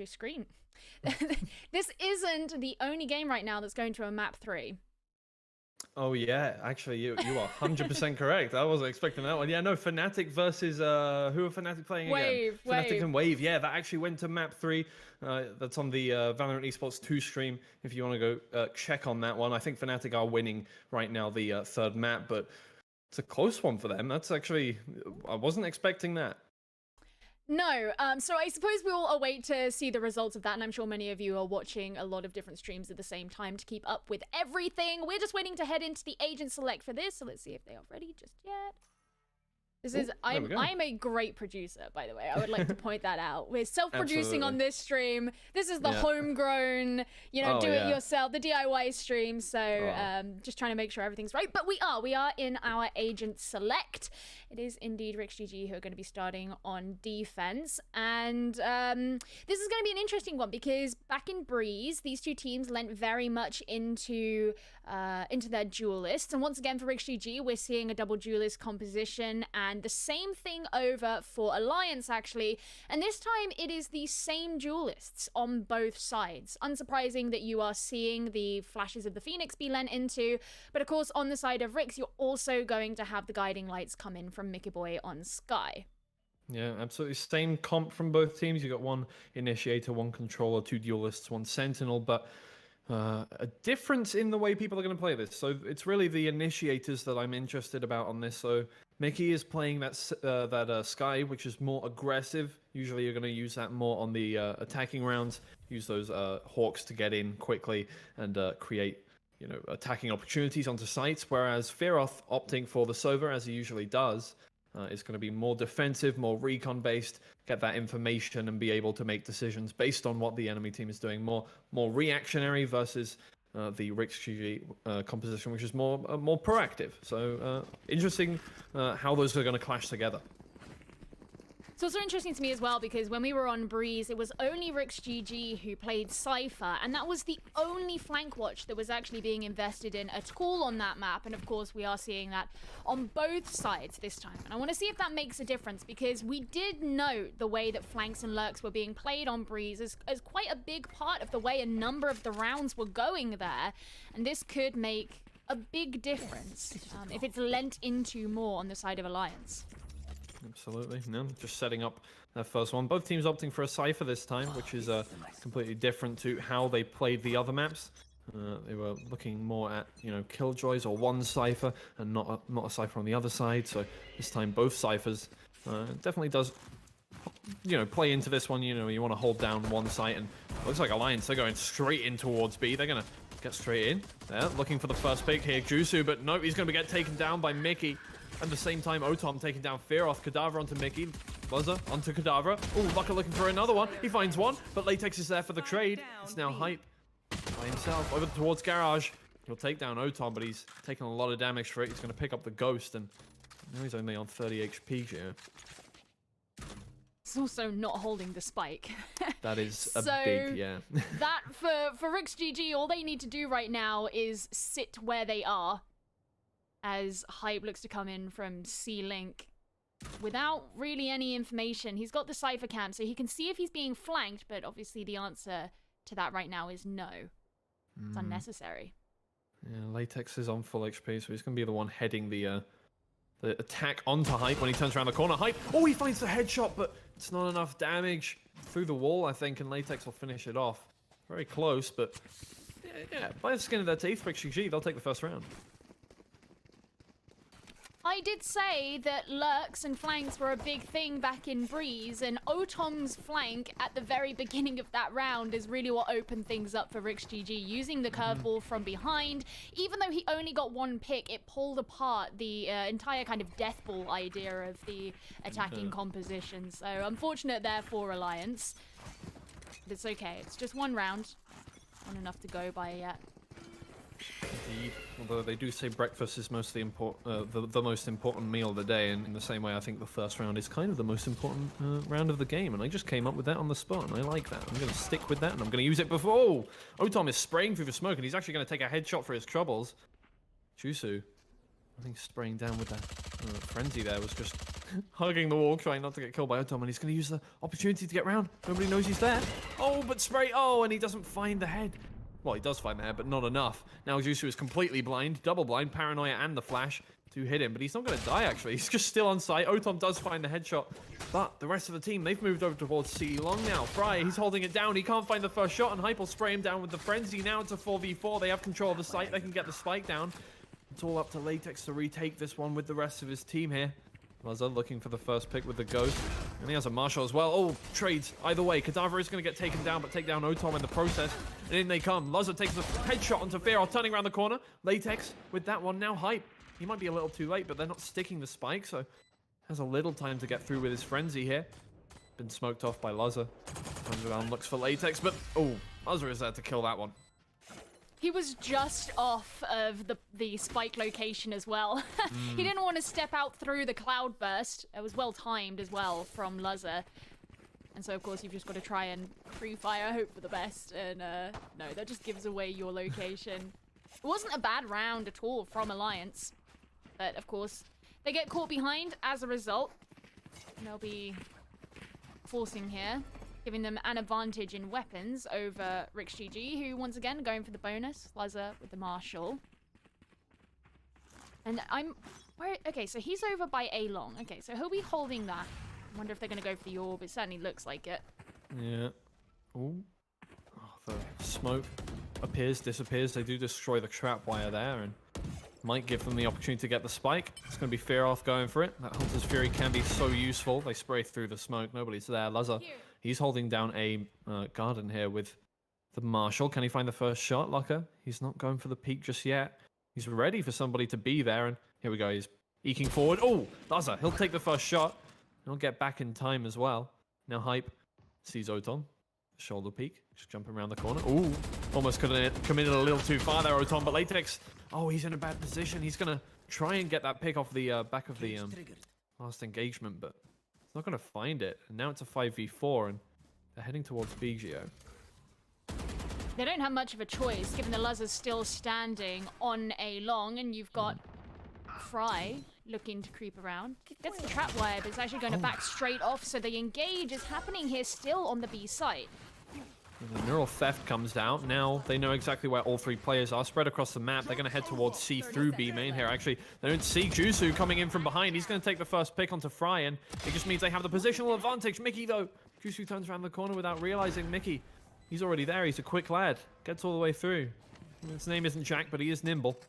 screen. This isn't the only game right now that's going to a map 3. Oh yeah, actually you are 100% correct. I wasn't expecting that one. Yeah, no, Fnatic versus who are Fnatic playing again? Fnatic and Wave. Yeah, that actually went to map 3. That's on the Valorant Esports 2 stream. If you want to go check on that one, I think Fnatic are winning right now the 3rd map, but it's a close one for them. That's actually, I wasn't expecting that. No, so I suppose we'll await to see the results of that, and I'm sure many of you are watching a lot of different streams at the same time to keep up with everything. We're just waiting to head into the agent select for this, so let's see if they are ready just yet. I'm a great producer, by the way. I would like to point that out. We're self-producing on this stream. This is the homegrown, do-it-yourself, the DIY stream. So just trying to make sure everything's right. But we are in our agent select. It is indeed RixGG who are going to be starting on defense. And this is going to be an interesting one because back in Breeze, these two teams lent very much into their duelists. And once again, for RixGG, we're seeing a double duelist composition, and the same thing over for Alliance, actually. And this time, it is the same duelists on both sides. Unsurprising that you are seeing the flashes of the Phoenix be lent into, but of course, on the side of Rix, you're also going to have the guiding lights come in from Mickey Boy on Sky. Yeah, absolutely. Same comp from both teams. You got 1 initiator, 1 controller, 2 duelists, 1 sentinel, but a difference in the way people are going to play this. So it's really the initiators that I'm interested about on this. So Mickey is playing that Sky, which is more aggressive. Usually you're going to use that more on the attacking rounds. Use those Hawks to get in quickly and create attacking opportunities onto sites. Whereas Fearoth opting for the Sova, as he usually does, is going to be more defensive, more recon-based, get that information and be able to make decisions based on what the enemy team is doing. More reactionary versus the RixGG composition, which is more proactive. So interesting how those are going to clash together. It's also interesting to me as well because when we were on Breeze, it was only RixGG who played Cypher, and that was the only flank watch that was actually being invested in at all on that map. And of course, we are seeing that on both sides this time. And I want to see if that makes a difference because we did note the way that flanks and lurks were being played on Breeze as quite a big part of the way a number of the rounds were going there. And this could make a big difference if it's lent into more on the side of Alliance. Absolutely. No, just setting up that first one. Both teams opting for a Cypher this time, which is completely different to how they played the other maps. They were looking more at, Killjoys or 1 Cypher and not a Cypher on the other side. So this time both Cyphers definitely does, play into this one. You want to hold down 1 site, and it looks like Alliance, they're going straight in towards B. They're going to get straight in. They're looking for the first pick here, Jusu, but nope, he's going to get taken down by Mickey. At the same time, Otom taking down Fearoth. Cadaver onto Mickey. Buzzer onto Cadaver. Oh, Lucka looking for another one. He finds one, but Latex is there for the trade. It's now Hype by himself over towards Garage. He'll take down Otom, but he's taking a lot of damage for it. He's going to pick up the Ghost, and now he's only on 30 HP here. It's also not holding the spike. That is a big, yeah. That, for RixGG, all they need to do right now is sit where they are, as Hype looks to come in from C-Link without really any information. He's got the Cypher cam, so he can see if he's being flanked, but obviously the answer to that right now is no. It's unnecessary. Yeah, Latex is on full HP, so he's going to be the one heading the the attack onto Hype when he turns around the corner. Hype, oh, he finds the headshot, but it's not enough damage through the wall, I think, and Latex will finish it off. Very close, but yeah, by the skin of their teeth, RixGG, they'll take the first round. I did say that lurks and flanks were a big thing back in Breeze, and Otom's flank at the very beginning of that round is really what opened things up for RixGG, using the curveball from behind. Even though he only got one pick, it pulled apart the entire kind of death ball idea of the attacking composition. So unfortunate there for Alliance. But it's okay, it's just one round. Not enough to go by yet. Indeed. Although they do say breakfast is mostly the most important meal of the day, and in the same way, I think the first round is kind of the most important round of the game, and I just came up with that on the spot, and I like that. I'm going to stick with that, and I'm going to use it before. Oh, Otom is spraying through the smoke, and he's actually going to take a headshot for his troubles. Jusu, I think spraying down with that frenzy there was just hugging the wall, trying not to get killed by Otom, and he's going to use the opportunity to get round. Nobody knows he's there. Oh, but spray. Oh, and he doesn't find the head. Well, he does find the head, but not enough. Now Jusu is completely blind, double blind, Paranoia and the flash to hit him, but he's not going to die, actually. He's just still on site. Otom does find the headshot, but the rest of the team, they've moved over towards C long now. Fry, he's holding it down. He can't find the first shot, and Hype will spray him down with the frenzy. Now it's a 4v4. They have control of the site. They can get the spike down. It's all up to Latex to retake this one with the rest of his team here. Lazar looking for the first pick with the Ghost. And he has a Marshal as well. Oh, trades. Either way, Cadaver is going to get taken down, but take down Otom in the process. And in they come. Lazar takes the headshot onto Fearoth, turning around the corner. Latex with that one. Now Hype. He might be a little too late, but they're not sticking the spike, so has a little time to get through with his frenzy here. Been smoked off by Lazar. Comes around, looks for Latex, but oh, Lazar is there to kill that one. He was just off of the spike location as well. He didn't want to step out through the cloud burst. It was well timed as well from Lazar. And so, of course, you've just got to try and free fire, hope for the best. And no, that just gives away your location. It wasn't a bad round at all from Alliance. But, of course, they get caught behind as a result. And they'll be forcing here, giving them an advantage in weapons over RixGG, who once again going for the bonus. Lazar with the Marshal. And okay, so he's over by A long. Okay, so he'll be holding that. I wonder if they're going to go for the orb. It certainly looks like it. Yeah. Ooh. Oh, the smoke appears, disappears. They do destroy the trap wire there, and might give them the opportunity to get the spike. It's going to be Fearoth going for it. That Hunter's Fury can be so useful. They spray through the smoke. Nobody's there. Lazar, he's holding down a garden here with the Marshal. Can he find the first shot, Locker? He's not going for the peak just yet. He's ready for somebody to be there, and here we go. He's eking forward. Oh, Lazar, he'll take the first shot. He'll get back in time as well. Now Hype sees Otom. Shoulder peek. Just jumping around the corner. Ooh, almost could have committed a little too far there, Otom, but Latex, oh, he's in a bad position. He's going to try and get that pick off the back of the last engagement, but he's not going to find it. And now it's a 5v4, and they're heading towards VALORANT Geo. They don't have much of a choice, given the Lazar's still standing on A long, and you've got Fry looking to creep around. Gets the trap wire, but it's actually going to back straight off, so the engage is happening here still on the B site. The Neural Theft comes out. Now they know exactly where all three players are. Spread across the map. They're going to head towards C through B main here. Actually, they don't see Jusu coming in from behind. He's going to take the first pick onto Fry, and it just means they have the positional advantage. Mickey, though. Jusu turns around the corner without realizing Mickey. He's already there. He's a quick lad. Gets all the way through. His name isn't Jack, but he is nimble.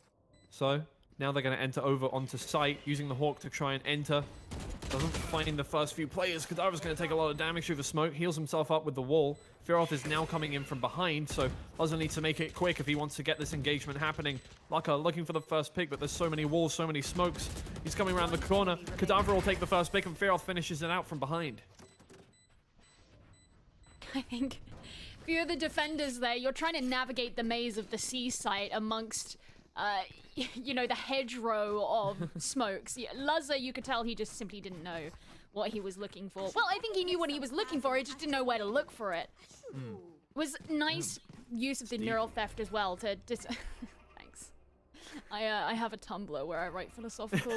So now they're going to enter over onto site, using the Hawk to try and enter. Doesn't find the first few players. Kadavra's going to take a lot of damage through the smoke. Heals himself up with the wall. Fearoth is now coming in from behind, so Lazar needs to make it quick if he wants to get this engagement happening. Laka looking for the first pick, but there's so many walls, so many smokes. He's coming around the corner. Kadavra will take the first pick, and Fearoth finishes it out from behind. I think if you're the defenders there, you're trying to navigate the maze of the C site amongst you know, the hedgerow of smokes. Lazar, you could tell he just simply didn't know what he was looking for. Well, I think he knew what he was looking for, he just didn't know where to look for it. It was nice use of the Neural Theft as well to just... Thanks. I have a Tumblr where I write philosophical...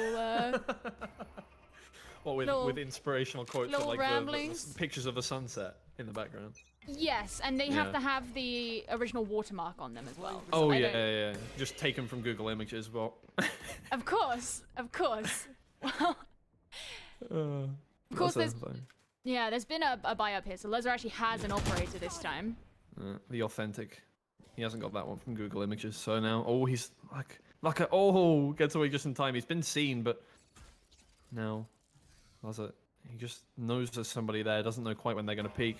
Well, with inspirational quotes and like the pictures of the sunset in the background. Yes, and they have to have the original watermark on them as well. So oh, yeah. Just taken from Google Images, well. Of course, of course. Of course, there's been a buy up here, so Loza actually has an operator this time. The authentic. He hasn't got that one from Google Images, so now, oh, he's oh, gets away just in time. He's been seen, but now, he just knows there's somebody there, doesn't know quite when they're going to peek.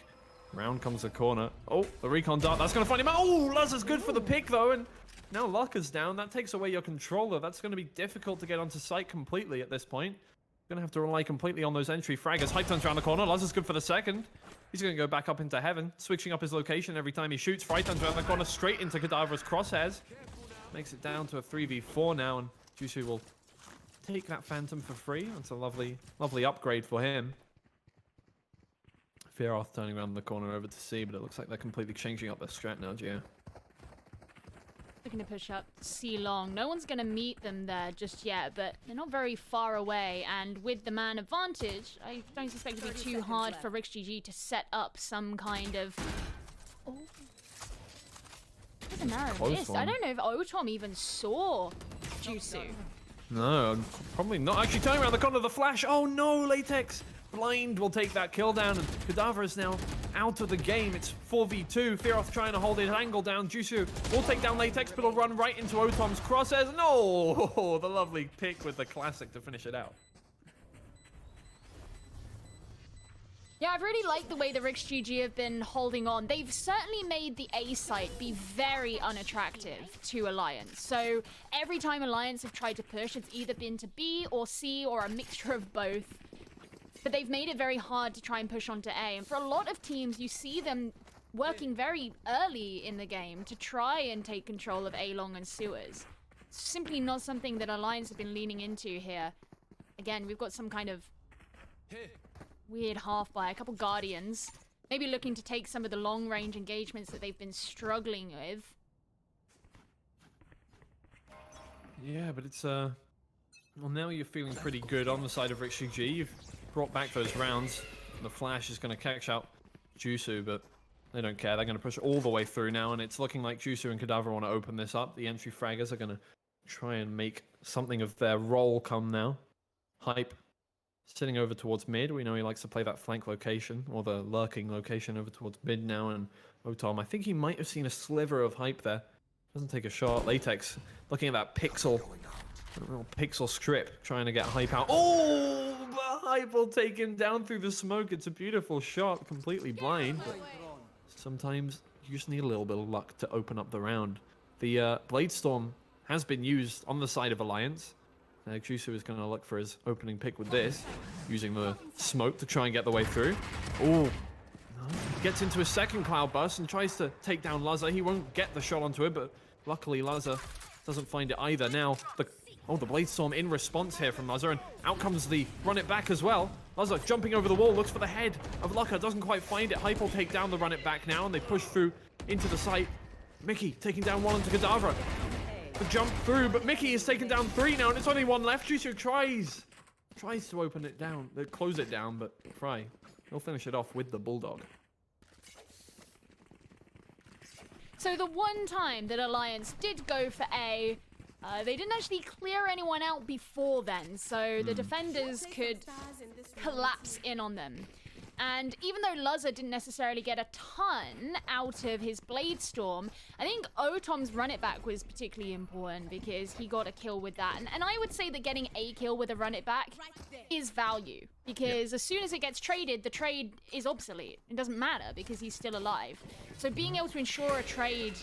Round comes the corner. Oh, the recon dart, that's going to find him out. Oh, Laza's good for the pick, though, and now Lucker's down. That takes away your controller. That's going to be difficult to get onto site completely at this point. Going to have to rely completely on those entry fraggers. Hype turns around the corner. Laza's good for the second. He's going to go back up into heaven, switching up his location every time he shoots. Fry turns around the corner straight into Kadavra's crosshairs. Makes it down to a 3v4 now, and Jusu will take that Phantom for free. That's a lovely, lovely upgrade for him. Fearoth turning around the corner over to C, but it looks like they're completely changing up their strat now, Geo. Looking to push up C long. No one's going to meet them there just yet, but they're not very far away. And with the man advantage, I don't suspect it to be too hard for RixGG to set up some kind of... Oh. What a narrow miss. I don't know if Otom even saw Jusu. No, probably not. Actually turning around the corner of the flash. Oh no, Latex. Blind will take that kill down, and Kadavra is now out of the game. It's 4v2. Fearoth trying to hold his angle down. Jusu will take down Latex, but will run right into Otom's crosshairs. No! The lovely pick with the classic to finish it out. Yeah, I've really liked the way the RixGG have been holding on. They've certainly made the A site be very unattractive to Alliance. So every time Alliance have tried to push, it's either been to B or C or a mixture of both. But they've made it very hard to try and push onto A. And for a lot of teams, you see them working very early in the game to try and take control of A long and sewers. It's simply not something that Alliance have been leaning into here. Again, we've got some kind of weird half by a couple Guardians. Maybe looking to take some of the long range engagements that they've been struggling with. Yeah, but it's well, now you're feeling pretty good on the side of RixGG. You've brought back those rounds. The flash is going to catch out Jusu, but they don't care. They're going to push all the way through now, and it's looking like Jusu and Kadavra want to open this up. The entry fraggers are going to try and make something of their role come now. Hype sitting over towards mid. We know he likes to play that flank location, or the lurking location over towards mid now, and Otom, I think he might have seen a sliver of Hype there. Doesn't take a shot. Latex looking at that pixel. A little pixel strip trying to get Hype out. Oh! The Hype will take him down through the smoke. It's a beautiful shot. Completely blind. But sometimes you just need a little bit of luck to open up the round. The Blade Storm has been used on the side of Alliance. Jusu is going to look for his opening pick with this, using the smoke to try and get the way through. Oh! Gets into his second cloud burst and tries to take down Laza. He won't get the shot onto it, but luckily Laza doesn't find it either. Now, the Blade Storm in response here from Laza, and out comes the run it back as well. Laza jumping over the wall, looks for the head of Lucker, doesn't quite find it. Hype will take down the run it back now, and they push through into the site. Mickey taking down one onto Kadavra. The jump through, but Mickey is taken down 3 now, and it's only 1 left. Jusu tries to open it down, close it down, but Fry, he'll finish it off with the Bulldog. So the one time that Alliance did go for A, they didn't actually clear anyone out before then, so the defenders could collapse in on them. And even though Laza didn't necessarily get a ton out of his Blade Storm, I think Otom's run it back was particularly important because he got a kill with that. And I would say that getting a kill with a run it back is value, because as soon as it gets traded, the trade is obsolete. It doesn't matter because he's still alive. So being able to ensure a trade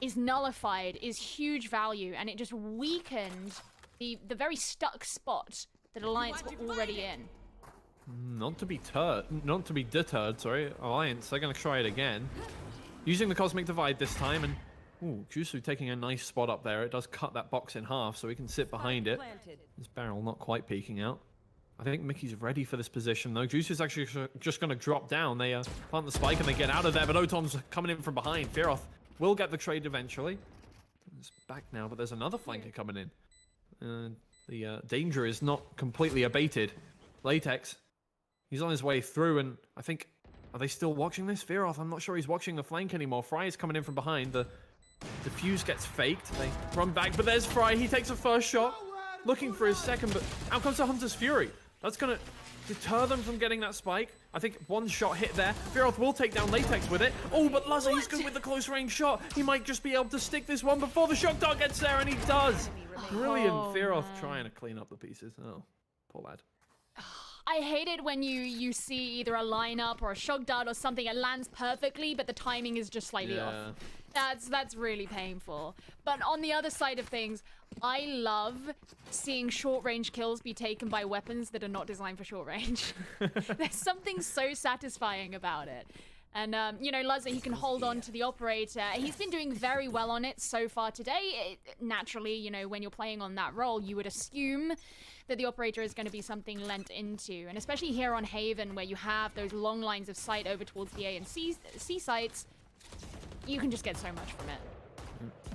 is nullified is huge value, and it just weakened the very stuck spot that Alliance were already in. Not to be deterred, sorry. Alliance, they're going to try it again. Using the Cosmic Divide this time, and ooh, Jusu taking a nice spot up there. It does cut that box in half, so he can sit behind it. This barrel not quite peeking out. I think Mickey's ready for this position, though. Jusu's actually just going to drop down. They plant the spike and they get out of there, but Otom's coming in from behind. Fearoth will get the trade eventually. It's back now, but there's another flanker coming in. The danger is not completely abated. Latex, he's on his way through, and I think... Are they still watching this? Fearoth, I'm not sure he's watching the flank anymore. Fry is coming in from behind. The defuse gets faked. They run back, but there's Fry. He takes a first shot. looking for his second, but out comes the Hunter's Fury. That's going to deter them from getting that spike. I think one shot hit there. Fearoth will take down Latex with it. Oh, but Luzza, he's good with the close range shot. He might just be able to stick this one before the shock dart gets there, and he does. Brilliant. Fearoth trying to clean up the pieces. Oh, poor lad. I hate it when you see either a lineup or a shock dart or something. It lands perfectly, but the timing is just slightly off. That's really painful. But on the other side of things, I love seeing short range kills be taken by weapons that are not designed for short range. There's something so satisfying about it. And, you know, Luzza, he can hold on to the operator. He's been doing very well on it so far today. Naturally, you know, when you're playing on that role, you would assume that the operator is going to be something lent into. And especially here on Haven, where you have those long lines of sight over towards the A and C sites, you can just get so much from it.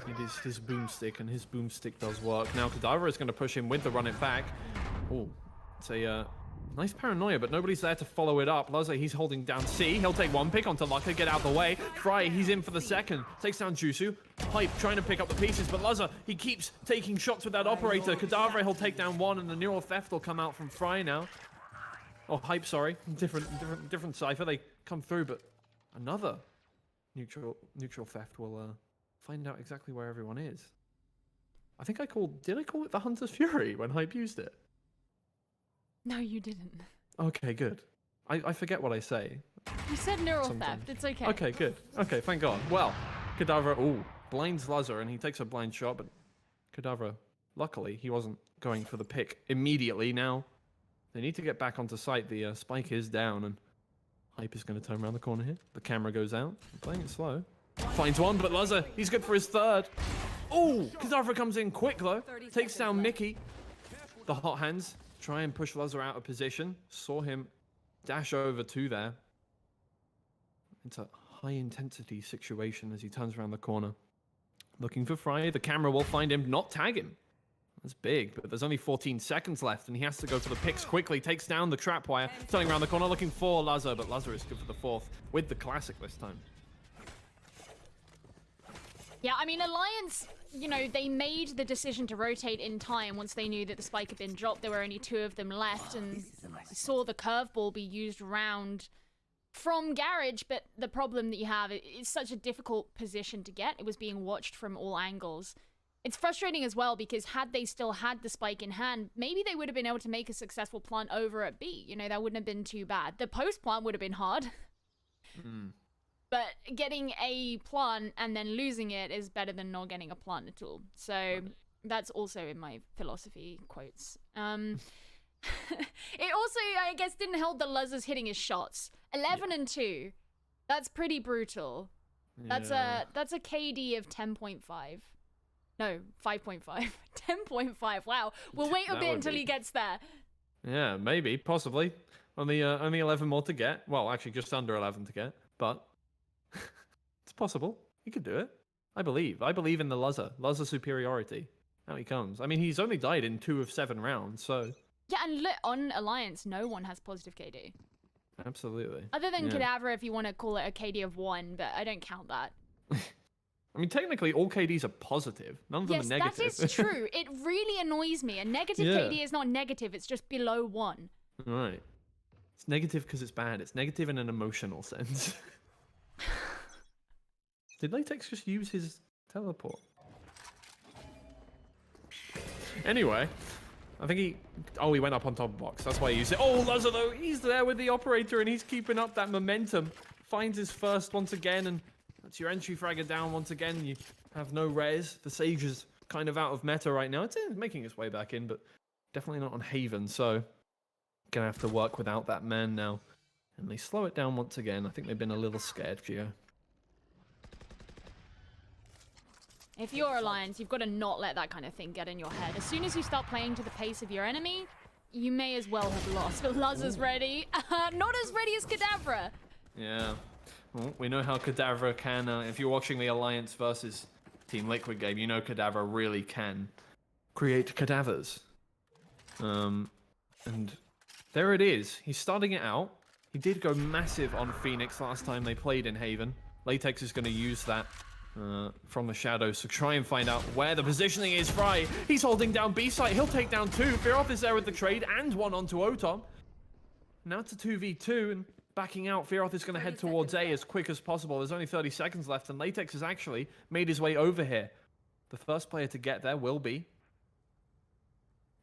It is his boomstick, and his boomstick does work. Now, Kadavra is going to push him with the run it back. Oh, it's a nice paranoia, but nobody's there to follow it up. Luzza, he's holding down C. He'll take one pick onto Lucka, get out the way. Fry, he's in for the second. Takes down Jusu. Hype trying to pick up the pieces, but Luzza, he keeps taking shots with that operator. Kadavra, he'll take down one, and the neural theft will come out from Fry now. Oh, Hype, sorry. Different cipher. They come through, but another neutral theft will find out exactly where everyone is. I think did I call it the Hunter's Fury when Hype used it? No, you didn't. Okay, good. I forget what I say. You said neural theft. It's okay. Okay, good. Okay, thank God. Well, Kadavra, blinds Luzza, and he takes a blind shot, but Kadavra, luckily, he wasn't going for the pick immediately. Now, they need to get back onto site. The spike is down, and Hype is going to turn around the corner here. The camera goes out. I'm playing it slow. Finds one, but Luzza, he's good for his third. Oh, Kadavra comes in quick, though. Takes down Mickey. The hot hands try and push Luzza out of position. Saw him dash over to there. It's a high-intensity situation as he turns around the corner. Looking for Fry. The camera will find him, not tag him. That's big, but there's only 14 seconds left, and he has to go for the picks quickly. Takes down the trap wire. Turning around the corner, looking for Luzza, but Luzza is good for the fourth with the classic this time. Yeah, I mean, Alliance, you know, they made the decision to rotate in time once they knew that the spike had been dropped. There were only 2 of them left, and saw the curveball be used around from Garage, but the problem that you have, it's such a difficult position to get. It was being watched from all angles. It's frustrating as well, because had they still had the spike in hand, maybe they would have been able to make a successful plant over at B. You know, that wouldn't have been too bad. The post plant would have been hard. But getting a plant and then losing it is better than not getting a plant at all. So that's also in my philosophy quotes. It also, I guess, didn't help that Luzza's hitting his shots. 11 and 2. That's pretty brutal. That's a KD of 10.5. No, 5.5. 10.5. Wow. We'll wait a bit until he gets there. Yeah, maybe, possibly. Only 11 more to get. Well, actually, just under 11 to get. But it's possible. He could do it. I believe. I believe in the Luzza superiority. Out he comes. I mean, he's only died in 2 of 7 rounds, so... Yeah, and look, on Alliance, no one has positive KD. Absolutely. Other than Kadavra, if you want to call it a KD of 1, but I don't count that. I mean, technically, all KDs are positive. None of them are negative. Yes, that is true. It really annoys me. A negative KD is not negative. It's just below 1. Right. It's negative because it's bad. It's negative in an emotional sense. Did Latex just use his teleport? Anyway, I think he went up on top of box. That's why he used it. Oh, Luzza, though, he's there with the operator, and he's keeping up that momentum. Finds his first once again, and that's your entry fragger down once again. You have no res. The Sage is kind of out of meta right now. It's making its way back in, but definitely not on Haven, so gonna have to work without that man now. And they slow it down once again. I think they've been a little scared, Geo. If you're Alliance, you've got to not let that kind of thing get in your head. As soon as you start playing to the pace of your enemy, you may as well have lost. But Luzza's ready. Not as ready as Kadavra. Yeah. Well, we know how Kadavra can, if you're watching the Alliance versus Team Liquid game, you know Kadavra really can create cadavers. And there it is. He's starting it out. He did go massive on Phoenix last time they played in Haven. Latex is going to use that from the shadows to try and find out where the positioning is. Fry, he's holding down B site. He'll take down 2. Fearoth is there with the trade and 1 onto Otom. Now it's a 2v2 and backing out. Fearoth is going to head towards A as quick as possible. There's only 30 seconds left and Latex has actually made his way over here. The first player to get there will be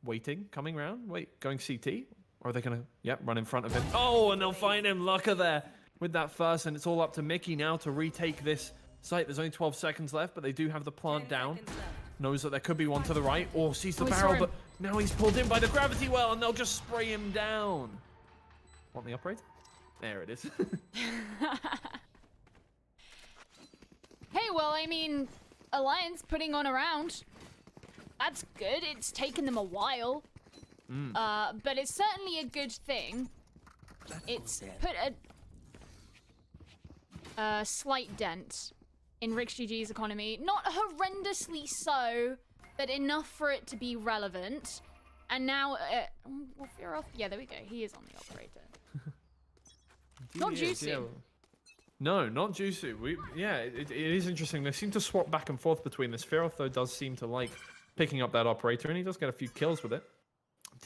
waiting, coming round. Wait, going CT? Or are they going to, yep, run in front of him? Oh, and they'll find him. Lucka there with that first, and it's all up to Mickey now to retake this site. There's only 12 seconds left, but they do have the plant down. Knows that there could be one to the right, or sees the barrel, but now he's pulled in by the gravity well, and they'll just spray him down. Want the operator? There it is. Hey, well, I mean, Alliance putting on a round. That's good. It's taken them a while. But it's certainly a good thing. It's put a slight dent in RixGG's economy. Not horrendously so, but enough for it to be relevant. And now, well, Fearoth, yeah, there we go. He is on the operator. Not Juicy. No, not Juicy. Yeah, it is interesting. They seem to swap back and forth between this. Fearoth, though, does seem to like picking up that operator, and he does get a few kills with it.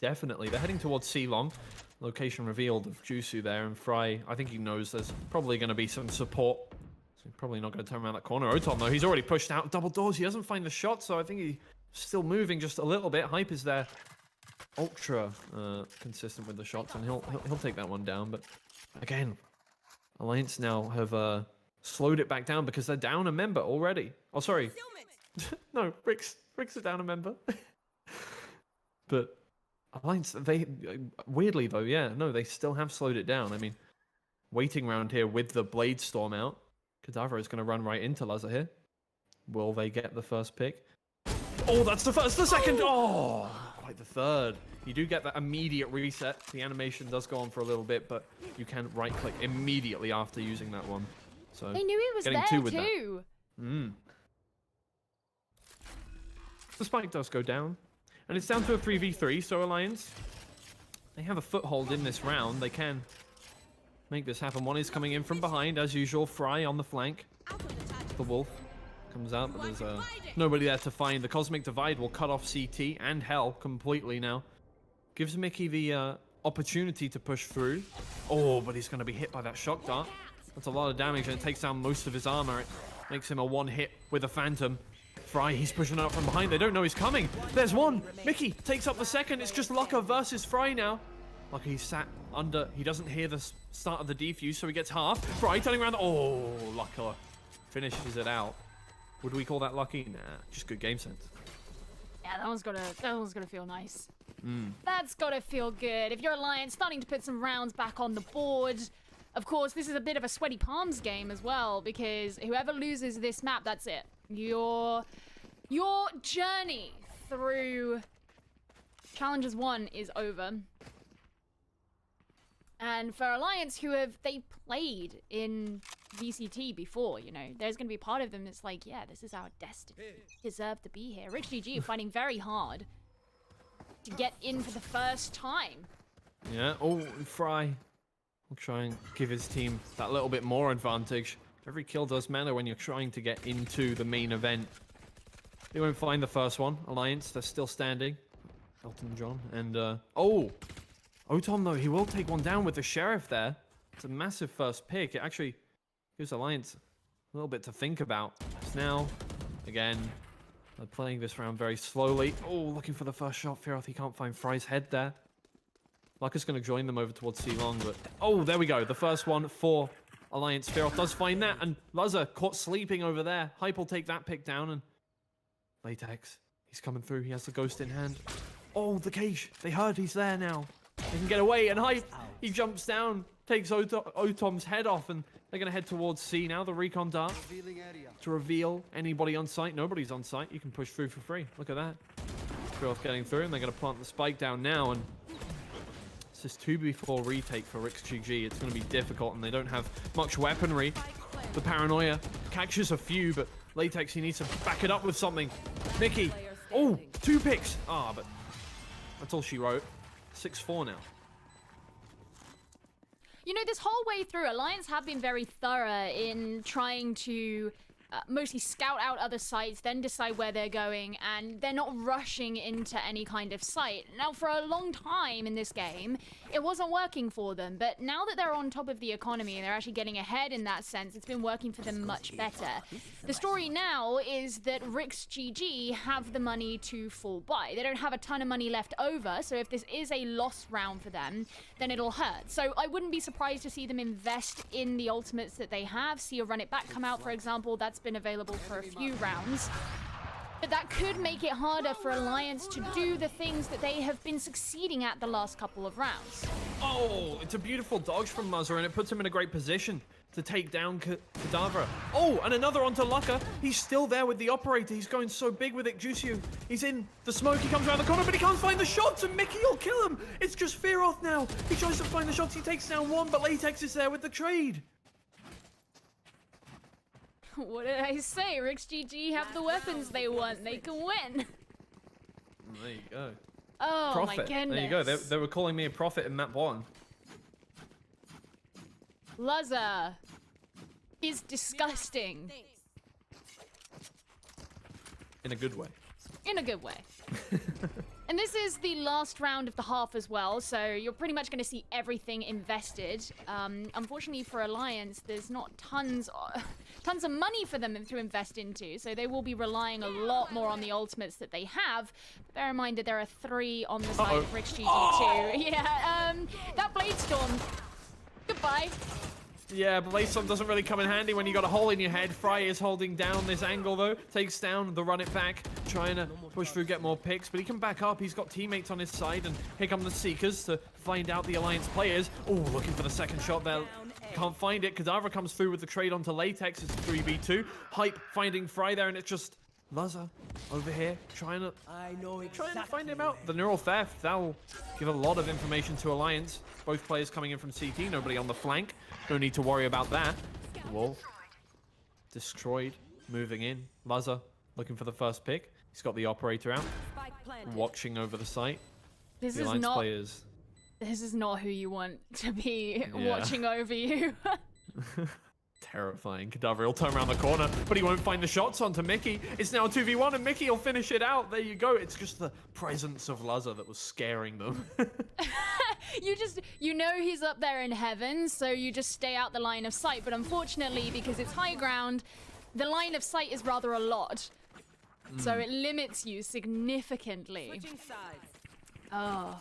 Definitely. They're heading towards C-Long. Location revealed of Juicy there, and Fry, I think he knows there's probably going to be some support. So he's probably not going to turn around that corner. Otom, though, he's already pushed out double doors. He doesn't find the shot, so I think he's still moving just a little bit. Hype is there. Ultra consistent with the shots, and he'll take that one down. But again, Alliance now have slowed it back down because they're down a member already. Oh, sorry. No, Rix are down a member. But Alliance, they weirdly though, yeah, no, they still have slowed it down. I mean, waiting around here with the Blade Storm out, Kadavra is going to run right into Lazar here. Will they get the first pick? Oh, that's the first, the second. Oh, quite the third. You do get that immediate reset. The animation does go on for a little bit, but you can right-click immediately after using that one. So they knew he was there too. The spike does go down. And it's down to a 3v3, so Alliance, they have a foothold in this round. They can make this happen. One is coming in from behind, as usual. Fry on the flank. The Wolf comes out, but there's nobody there to find. The Cosmic Divide will cut off CT and Hell completely now. Gives Mickey the opportunity to push through. Oh, but he's going to be hit by that shock dart. That's a lot of damage, and it takes down most of his armor. It makes him a one-hit with a Phantom. Fry, he's pushing out from behind. They don't know he's coming. There's one. Mickey takes up the second. It's just Lucka versus Fry now. Lucka, he's sat under. He doesn't hear the start of the defuse, so he gets half. Fry turning around. Oh, Lucka finishes it out. Would we call that lucky? Nah, just good game sense. Yeah, that one's gonna feel nice. That's gotta feel good. If you're Alliance, starting to put some rounds back on the board. Of course, this is a bit of a sweaty palms game as well, because whoever loses this map, that's it. Your journey through Challenges 1 is over. And for Alliance, they played in VCT before, you know, there's going to be part of them that's like, yeah, this is our destiny. We deserve to be here. RixGG fighting very hard to get in for the first time. Yeah, oh, Fry will try and give his team that little bit more advantage. Every kill does matter when you're trying to get into the main event. They won't find the first one. Alliance, they're still standing. Elton John. And, oh! Otom, though, he will take one down with the Sheriff there. It's a massive first pick. It actually gives Alliance a little bit to think about. It's now, again, they're playing this round very slowly. Oh, looking for the first shot. Fearoth, he can't find Fry's head there. Lucka's going to join them over towards C-Long, but... Oh, there we go. The first one for Alliance. Fearoth does find that, and Lazar caught sleeping over there. Hype will take that pick down, and Latex, he's coming through. He has the ghost in hand. Oh, the cage. They heard he's there now. They can get away, and Hype, he jumps down, takes Otom's head off, and they're going to head towards C now. The recon dart to reveal anybody on site. Nobody's on site. You can push through for free. Look at that. Fearoth getting through, and they're going to plant the spike down now, and it's this 2v4 retake for RixGG. It's going to be difficult, and they don't have much weaponry. The Paranoia catches a few, but Latex, he needs to back it up with something. Mickey, oh, 2 picks. Ah, but that's all she wrote. 6-4 now. You know, this whole way through, Alliance have been very thorough in trying to mostly scout out other sites, then decide where they're going, and they're not rushing into any kind of site. Now, for a long time in this game, it wasn't working for them, but now that they're on top of the economy and they're actually getting ahead in that sense, it's been working for them much better. The story now is that RixGG have the money to full buy. They don't have a ton of money left over, so if this is a lost round for them, then it'll hurt. So I wouldn't be surprised to see them invest in the ultimates that they have. See a Run It Back come out, for example. That's been available for a few rounds. But that could make it harder for Alliance to do the things that they have been succeeding at the last couple of rounds. Oh, it's a beautiful dodge from Muzzer, and it puts him in a great position to take down Kadavra. Oh, and another onto Lucka. He's still there with the operator. He's going so big with it. Juicy, he's in the smoke. He comes around the corner, but he can't find the shots, and Mickey will kill him. It's just Fearoth now. He tries to find the shots. He takes down one, but Latex is there with the trade. What did I say? RixGG have the weapons they want. They can win. There you go. Oh, Prophet. my goodness. There you go. They were calling me a prophet in map 1. Luzza is disgusting. In a good way. In a good way. And this is the last round of the half as well, so you're pretty much going to see everything invested. Unfortunately for Alliance, there's not tons of money for them to invest into, so they will be relying a lot more on the ultimates that they have. Bear in mind that there are 3 on the side of RixGG too. Yeah, that Blade Storm. Goodbye. Yeah, Blade Storm doesn't really come in handy when you got a hole in your head. Fry is holding down this angle though. Takes down the Run It Back, trying to push through, get more picks, but he can back up. He's got teammates on his side, and here come the Seekers to find out the Alliance players. Oh, looking for the second shot there. Can't find it. Kadavra comes through with the trade onto Latex. It's 3v2. Hype finding Fry there, and it's just Luzza over here trying to find him out. The neural theft, that'll give a lot of information to Alliance. Both players coming in from CT, nobody on the flank. No need to worry about that. Wolf destroyed, moving in. Luzza looking for the first pick. He's got the operator out, watching over the site. This The is Alliance not. players. This is not who you want to be watching over you. Terrifying. Kadavra will turn around the corner, but he won't find the shots onto Mickey. It's now 2v1, and Mickey will finish it out. There you go. It's just the presence of Luzza that was scaring them. You know he's up there in heaven, so you just stay out the line of sight. But unfortunately, because it's high ground, the line of sight is rather a lot. So it limits you significantly. Oh.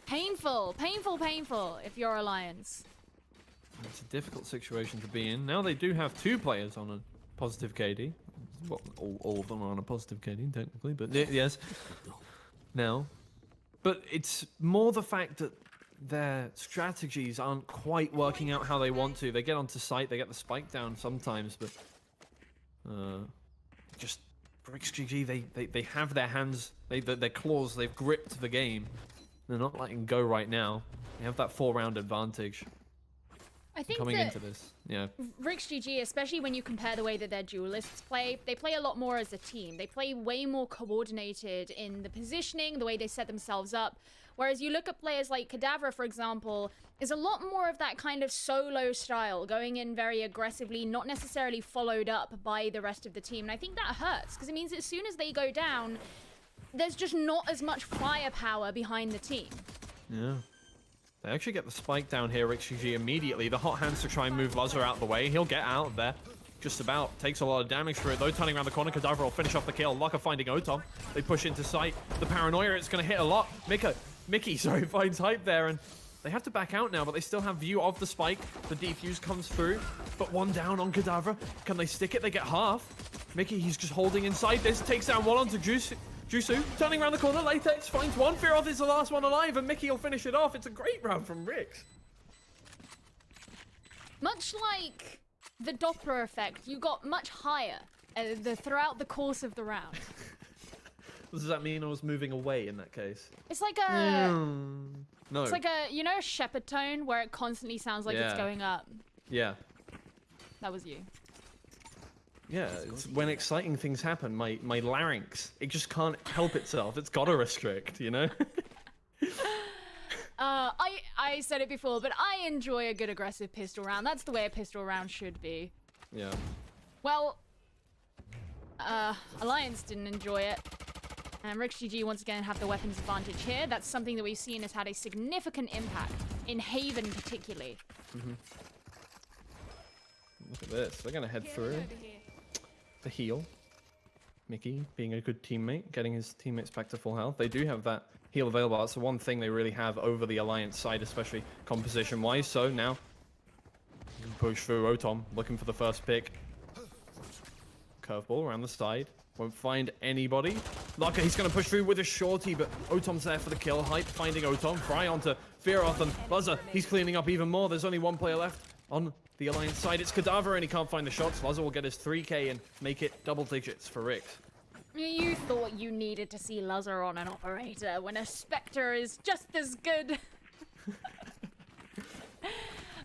Painful, painful, painful if you're Alliance. It's a difficult situation to be in. Now they do have 2 players on a positive KD. Well, all of them are on a positive KD, technically, but yes. Now. But it's more the fact that their strategies aren't quite working out how they want to. They get onto site, they get the spike down sometimes, but just RixGG, they have their hands, their claws, they've gripped the game. They're not letting go right now. They have that 4-round advantage. I think Coming that into this, yeah. RixGG, especially when you compare the way that their duelists play, they play a lot more as a team. They play way more coordinated in the positioning, the way they set themselves up. Whereas you look at players like Kadavra, for example, is a lot more of that kind of solo style, going in very aggressively, not necessarily followed up by the rest of the team. And I think that hurts, because it means as soon as they go down, there's just not as much firepower behind the team. Yeah. They actually get the spike down here, RixGG, immediately. The hot hands to try and move Luzza out the way. He'll get out of there. Just about. Takes a lot of damage for it, though. Turning around the corner, Kadavra will finish off the kill. Lucka finding Otom. They push into sight. The paranoia, it's going to hit a lot. Mickey, finds Hype there, and they have to back out now, but they still have view of the spike. The defuse comes through, but one down on Kadavra. Can they stick it? They get half. Mickey, he's just holding inside this. Takes down one onto Juicy. Turning around the corner, Latex finds one. Fearoth is the last one alive, and Mickey will finish it off. It's a great round from Rix. Much like the Doppler effect, you got much higher throughout the course of the round. Does that mean I was moving away in that case? It's like a... No. It's like a, you know, a shepherd tone where it constantly sounds like it's going up. Yeah. That was you. Yeah, it's when exciting things happen, my larynx, it just can't help itself. It's got to restrict, you know? I said it before, but I enjoy a good aggressive pistol round. That's the way a pistol round should be. Yeah. Well, Alliance didn't enjoy it. And RixGG once again have the weapons advantage here. That's something that we've seen has had a significant impact, in Haven particularly. Look at this. They're going to head through. The heal. Mickey being a good teammate, getting his teammates back to full health. They do have that heal available. That's the one thing they really have over the Alliance side, especially composition-wise. So now, push through. Otom looking for the first pick. Curveball around the side. Won't find anybody. Laka, he's going to push through with a shorty, but Otom's there for the kill. Hype finding Otom. Fry onto Fearoth and Lazar. He's cleaning up even more. There's only one player left on the Alliance side. It's Cadaver, and he can't find the shots. Lazar will get his 3k and make it double digits for Rix. You thought you needed to see Lazar on an operator when a Spectre is just as good.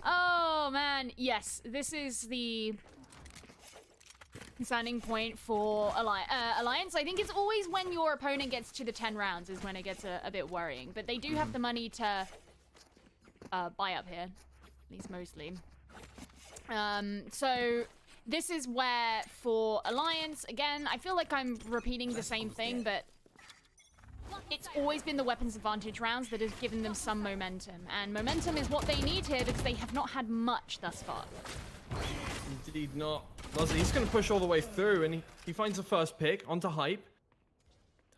Oh, man. Yes, this is the concerning point for Alliance. I think it's always when your opponent gets to the 10 rounds is when it gets a bit worrying. But they do have the money to buy up here, at least mostly. So this is where for Alliance, again, I feel like I'm repeating the same thing, but it's always been the weapons advantage rounds that has given them some momentum. And momentum is what they need here because they have not had much thus far. Indeed not. He's going to push all the way through, and he finds the first pick onto Hype.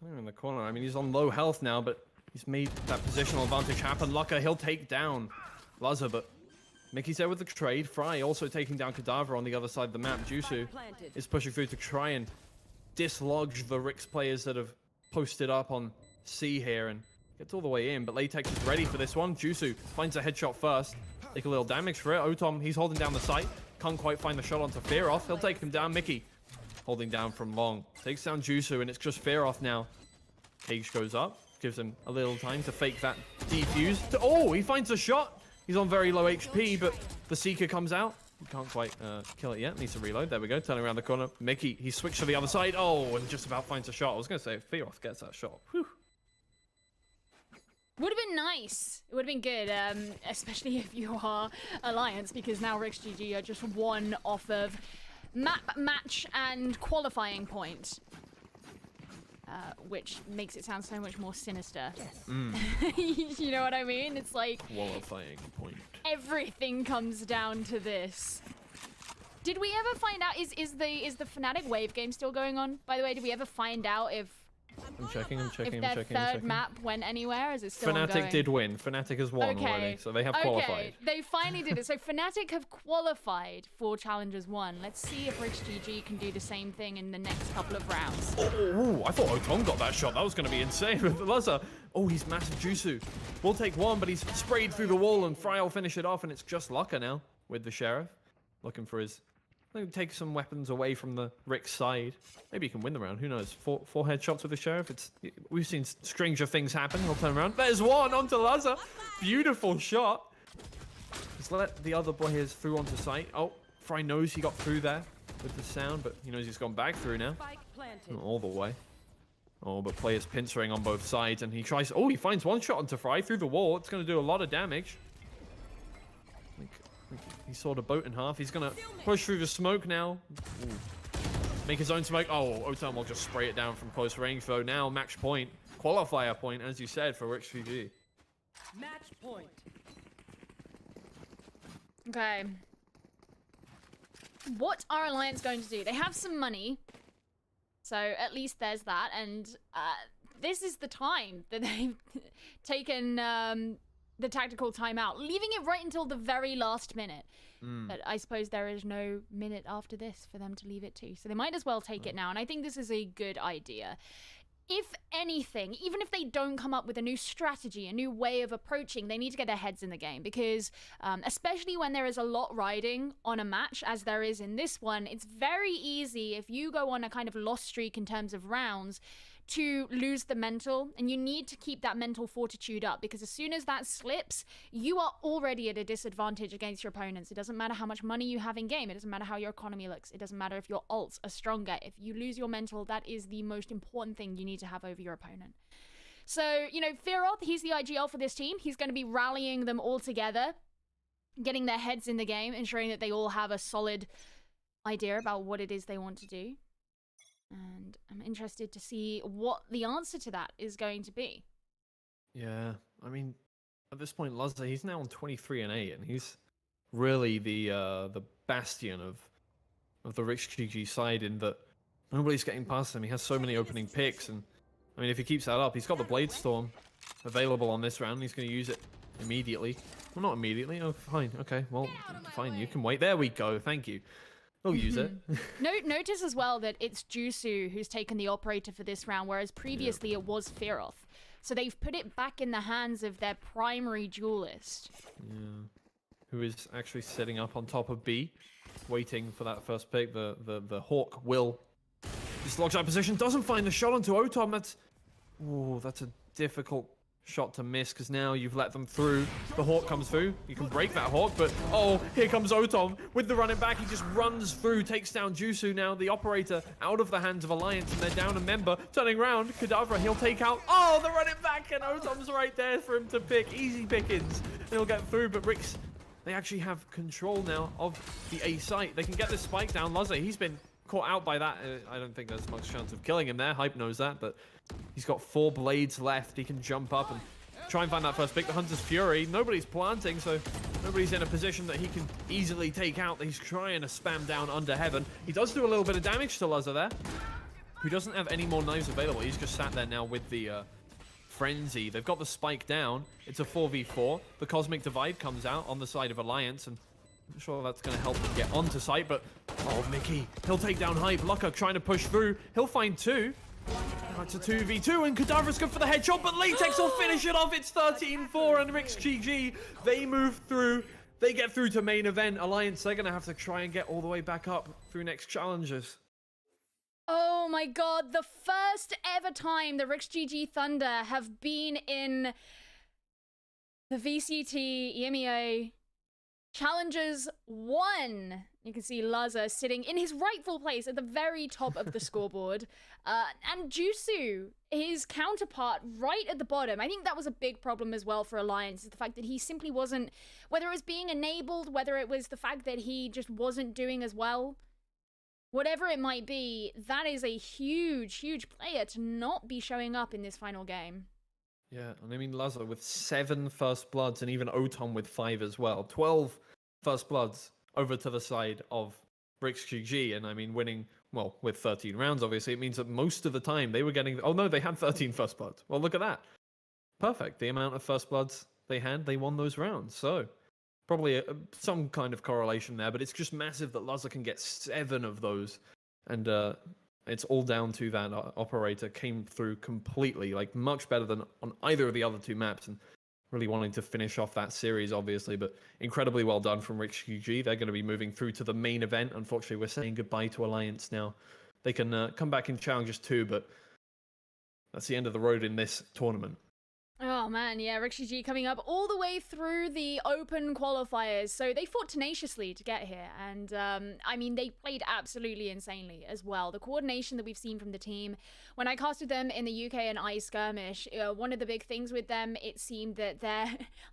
Turning in the corner. I mean, he's on low health now, but he's made that positional advantage happen. Lucka, he'll take down Lazar, but Mickey's there with the trade. Fry also taking down Cadaver on the other side of the map. Jusu is pushing through to try and dislodge the Rix players that have posted up on C here and gets all the way in, but Latex is ready for this one. Jusu finds a headshot first. Take a little damage for it. Otom, he's holding down the site. Can't quite find the shot onto Fearoth. He'll take him down. Mickey holding down from long. Takes down Jusu, and it's just Fearoth now. Cage goes up. Gives him a little time to fake that defuse. Oh, he finds a shot. He's on very low HP, but the Seeker comes out. He can't quite kill it yet. Needs to reload. There we go. Turning around the corner. Mickey, he switched to the other side. Oh, and just about finds a shot. I was going to say, if Fearoth gets that shot. Whew. Would have been nice. It would have been good, especially if you are Alliance, because now RixGG are just one off of map, match, and qualifying point. Which makes it sound so much more sinister. Yes. You know what I mean? It's like Qualifying point. Everything comes down to this. Did we ever find out, is the Fnatic wave game still going on? By the way, did we ever find out if I'm checking. If their third map went anywhere, is it still Fnatic ongoing? did win. Fnatic has won already, so they have qualified. They finally did it. So Fnatic have qualified for Challengers 1. Let's see if RixGG can do the same thing in the next couple of rounds. Oh, I thought Otom got that shot. That was going to be insane with Lazar. Oh, he's massive Jusu. We'll take one, but he's sprayed through the wall, and Fry will finish it off, and it's just Lucka now with the Sheriff. Looking for his... take some weapons away from the Rix side. Maybe he can win the round. Who knows? Four headshots with the Sheriff. We've seen stranger things happen. He'll turn around. There's one onto Lazar. Beautiful shot. Just let the other players through onto site. Oh, Fry knows he got through there with the sound, but he knows he's gone back through now. Not all the way. Oh, but players pincering on both sides, and he tries... Oh, he finds one shot onto Fry through the wall. It's going to do a lot of damage. He sawed a boat in half. He's going to push through the smoke now. Ooh. Make his own smoke. Oh, Otom will just spray it down from close range, though. Now, match point. Qualifier point, as you said, for RixGG. Match point. Okay. What are Alliance going to do? They have some money. So, at least there's that. And this is the time that they've taken... the tactical timeout, leaving it right until the very last minute. But I suppose there is no minute after this for them to leave it to. So they might as well take it now. And I think this is a good idea. If anything, even if they don't come up with a new strategy, a new way of approaching, they need to get their heads in the game. Because especially when there is a lot riding on a match, as there is in this one, it's very easy if you go on a kind of loss streak in terms of rounds to lose the mental, and you need to keep that mental fortitude up, because as soon as that slips, you are already at a disadvantage against your opponents. It doesn't matter how much money you have in game, it doesn't matter how your economy looks, it doesn't matter if your ults are stronger. If you lose your mental, that is the most important thing you need to have over your opponent. So, you know, Fearoth, he's the IGL for this team. He's going to be rallying them all together, getting their heads in the game, ensuring that they all have a solid idea about what it is they want to do. And I'm interested to see what the answer to that is going to be. Yeah, I mean, at this point, Lazza, he's now on 23-8, and he's really the bastion of the RixGG side in that nobody's getting past him. He has so many opening picks, and I mean, if he keeps that up, he's got the Blade Storm available on this round. He's going to use it immediately. Well, not immediately. Oh, fine. Okay, well, fine. You can wait. There we go. Thank you. We'll use it. Notice as well that it's Jusu who's taken the operator for this round, whereas previously it was Fearoth. So they've put it back in the hands of their primary duelist. Yeah. Who is actually sitting up on top of B, waiting for that first pick. The Hawk will dislodge that position. Doesn't find the shot onto Otom. That's a difficult shot to miss, because now you've let them through. The Hawk comes through. You can break that Hawk, but oh, here comes Otom with the running back. He just runs through, takes down Jusu. Now the operator out of the hands of Alliance, and they're down a member. Turning around, Kadavra, he'll take out, oh, the running back, and Otom's right there for him to pick. Easy pickings. He'll get through, but Rix, they actually have control now of the A site. They can get this spike down. Lazza, he's been caught out by that. I don't think there's much chance of killing him there. Hype knows that, but he's got 4 blades left. He can jump up and try and find that first pick. The Hunter's Fury. Nobody's planting, so nobody's in a position that he can easily take out. He's trying to spam down under heaven. He does do a little bit of damage to Lazza there, who doesn't have any more knives available. He's just sat there now with the Frenzy. They've got the spike down. It's a 4v4. The Cosmic Divide comes out on the side of Alliance, and I'm not sure that's going to help them get onto site, but oh, Mickey, he'll take down Hype. Lucka trying to push through. He'll find 2. That's a 2v2, and Kadavra's good for the headshot, but Latex will finish it off. It's 13-4, and RixGG, they move through. They get through to main event. Alliance, they're going to have to try and get all the way back up through next challenges. Oh my god, the first ever time the RixGG Thunder have been in the VCT EMEA Challengers 1. You can see Lazza sitting in his rightful place at the very top of the scoreboard. And Jusu, his counterpart, right at the bottom. I think that was a big problem as well for Alliance, is the fact that he simply wasn't, whether it was being enabled, whether it was the fact that he just wasn't doing as well, whatever it might be, that is a huge, huge player to not be showing up in this final game. Yeah, and I mean, Lazza with 7 First Bloods, and even Otom with 5 as well. 12 First Bloods over to the side of RixGG, and I mean, winning, well, with 13 rounds, obviously, it means that most of the time they were getting, oh no, they had 13 First Bloods. Well, look at that. Perfect. The amount of First Bloods they had, they won those rounds. So, probably some kind of correlation there, but it's just massive that Lazza can get 7 of those, and it's all down to that operator came through completely, like much better than on either of the other 2 maps, and really wanting to finish off that series, obviously, but incredibly well done from RixGG. They're going to be moving through to the main event. Unfortunately, we're saying goodbye to Alliance now. They can come back in Challengers 2, but that's the end of the road in this tournament. Oh man, yeah, RixGG coming up all the way through the open qualifiers. So they fought tenaciously to get here, and I mean, they played absolutely insanely as well. The coordination that we've seen from the team, when I casted them in the UK and I skirmish, one of the big things with them, it seemed that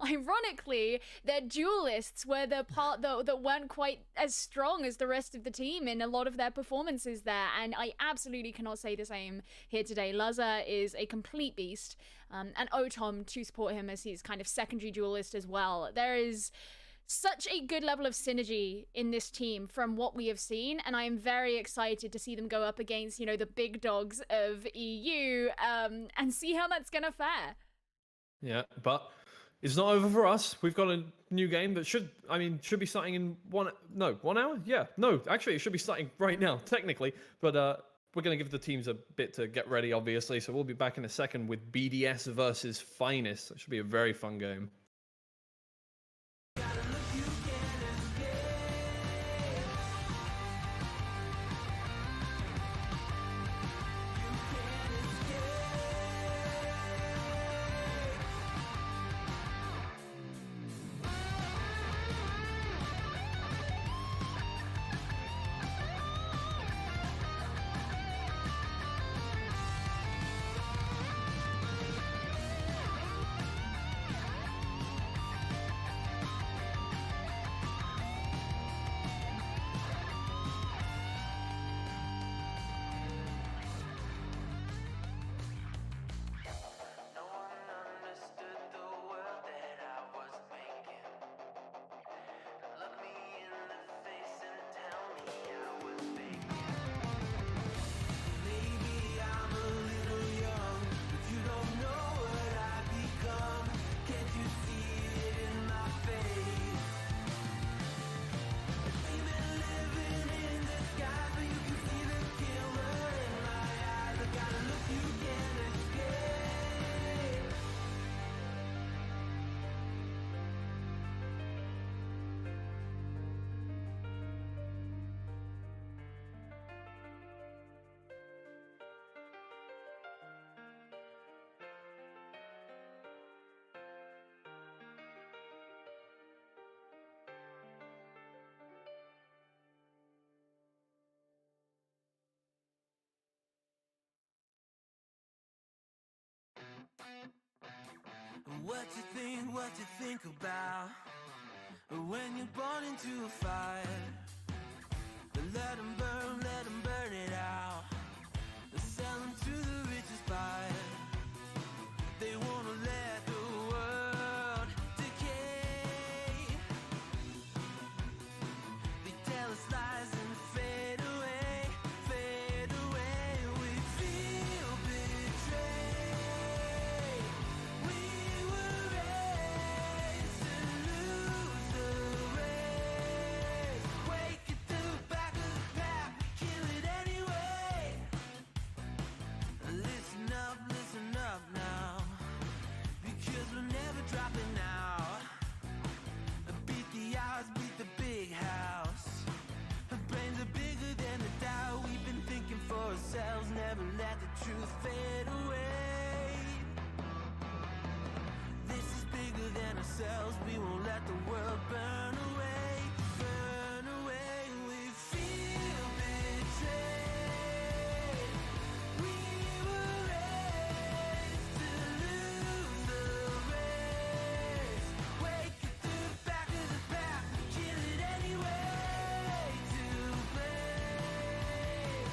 ironically, their duelists were the part that weren't quite as strong as the rest of the team in a lot of their performances there, and I absolutely cannot say the same here today. Lazza is a complete beast. And Otom to support him as his kind of secondary duelist as well. There is such a good level of synergy in this team from what we have seen, and I am very excited to see them go up against, you know, the big dogs of EU, and see how that's gonna fare. Yeah, but it's not over for us. We've got a new game that should be starting in 1 hour? Yeah, no, actually it should be starting right now, technically, but we're going to give the teams a bit to get ready, obviously, so we'll be back in a second with BDS versus Finest. It should be a very fun game. What you think about when you're born into a fire? Let 'em burn it out. Sell 'em to the richest buyer. They wanna let the world decay. They tell us lies and fade away, fade away. We feel betrayed. We were raised to lose the race. Wake at the back of the pack, kill it anyway. Listen up now, because we're never dropping out. Beat the odds, beat the big house. Our brains are bigger than the doubt. We've been thinking for ourselves, never let the truth fade away. This is bigger than ourselves, we won't let the world burn away, burn away. We feel betrayed. We were raised to lose the race. Wake at the back of the pack, kill it anyway. To blame,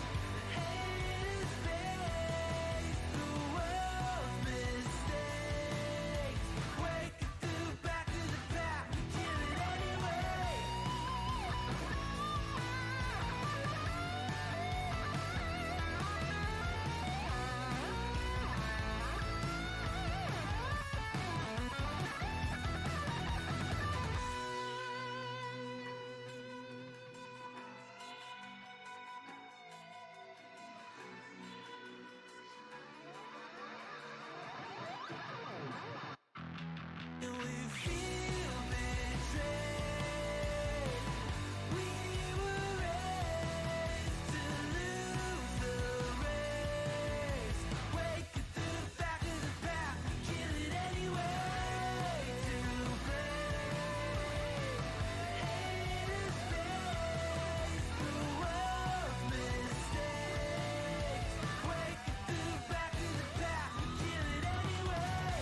haters face the world's mistakes. Wake at the back of the pack, kill it anyway. And we feel betrayed. We were raised to lose the race. Wake at the back of the pack, kill it anyway. To blame, haters face the world's mistakes. Wake at the back of the pack, kill it anyway.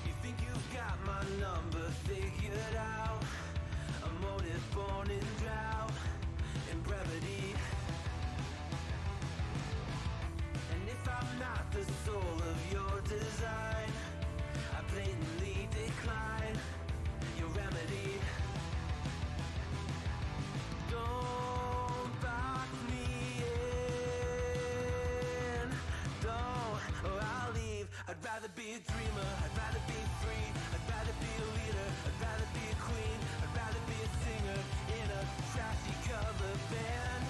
You think you've got my number figured out? A motive born in drought and brevity. And if I'm not the soul of your design, I blatantly decline your remedy. Don't box me in, don't, or I'll leave. I'd rather be a dreamer, I'd rather be free, I'd rather be a leader, I'd rather be a queen, I'd rather be a singer in a trashy cover band.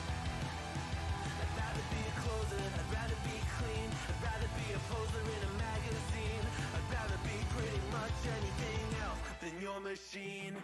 I'd rather be a closer, I'd rather be clean, I'd rather be a poser in a magazine, I'd rather be pretty much anything else than your machine.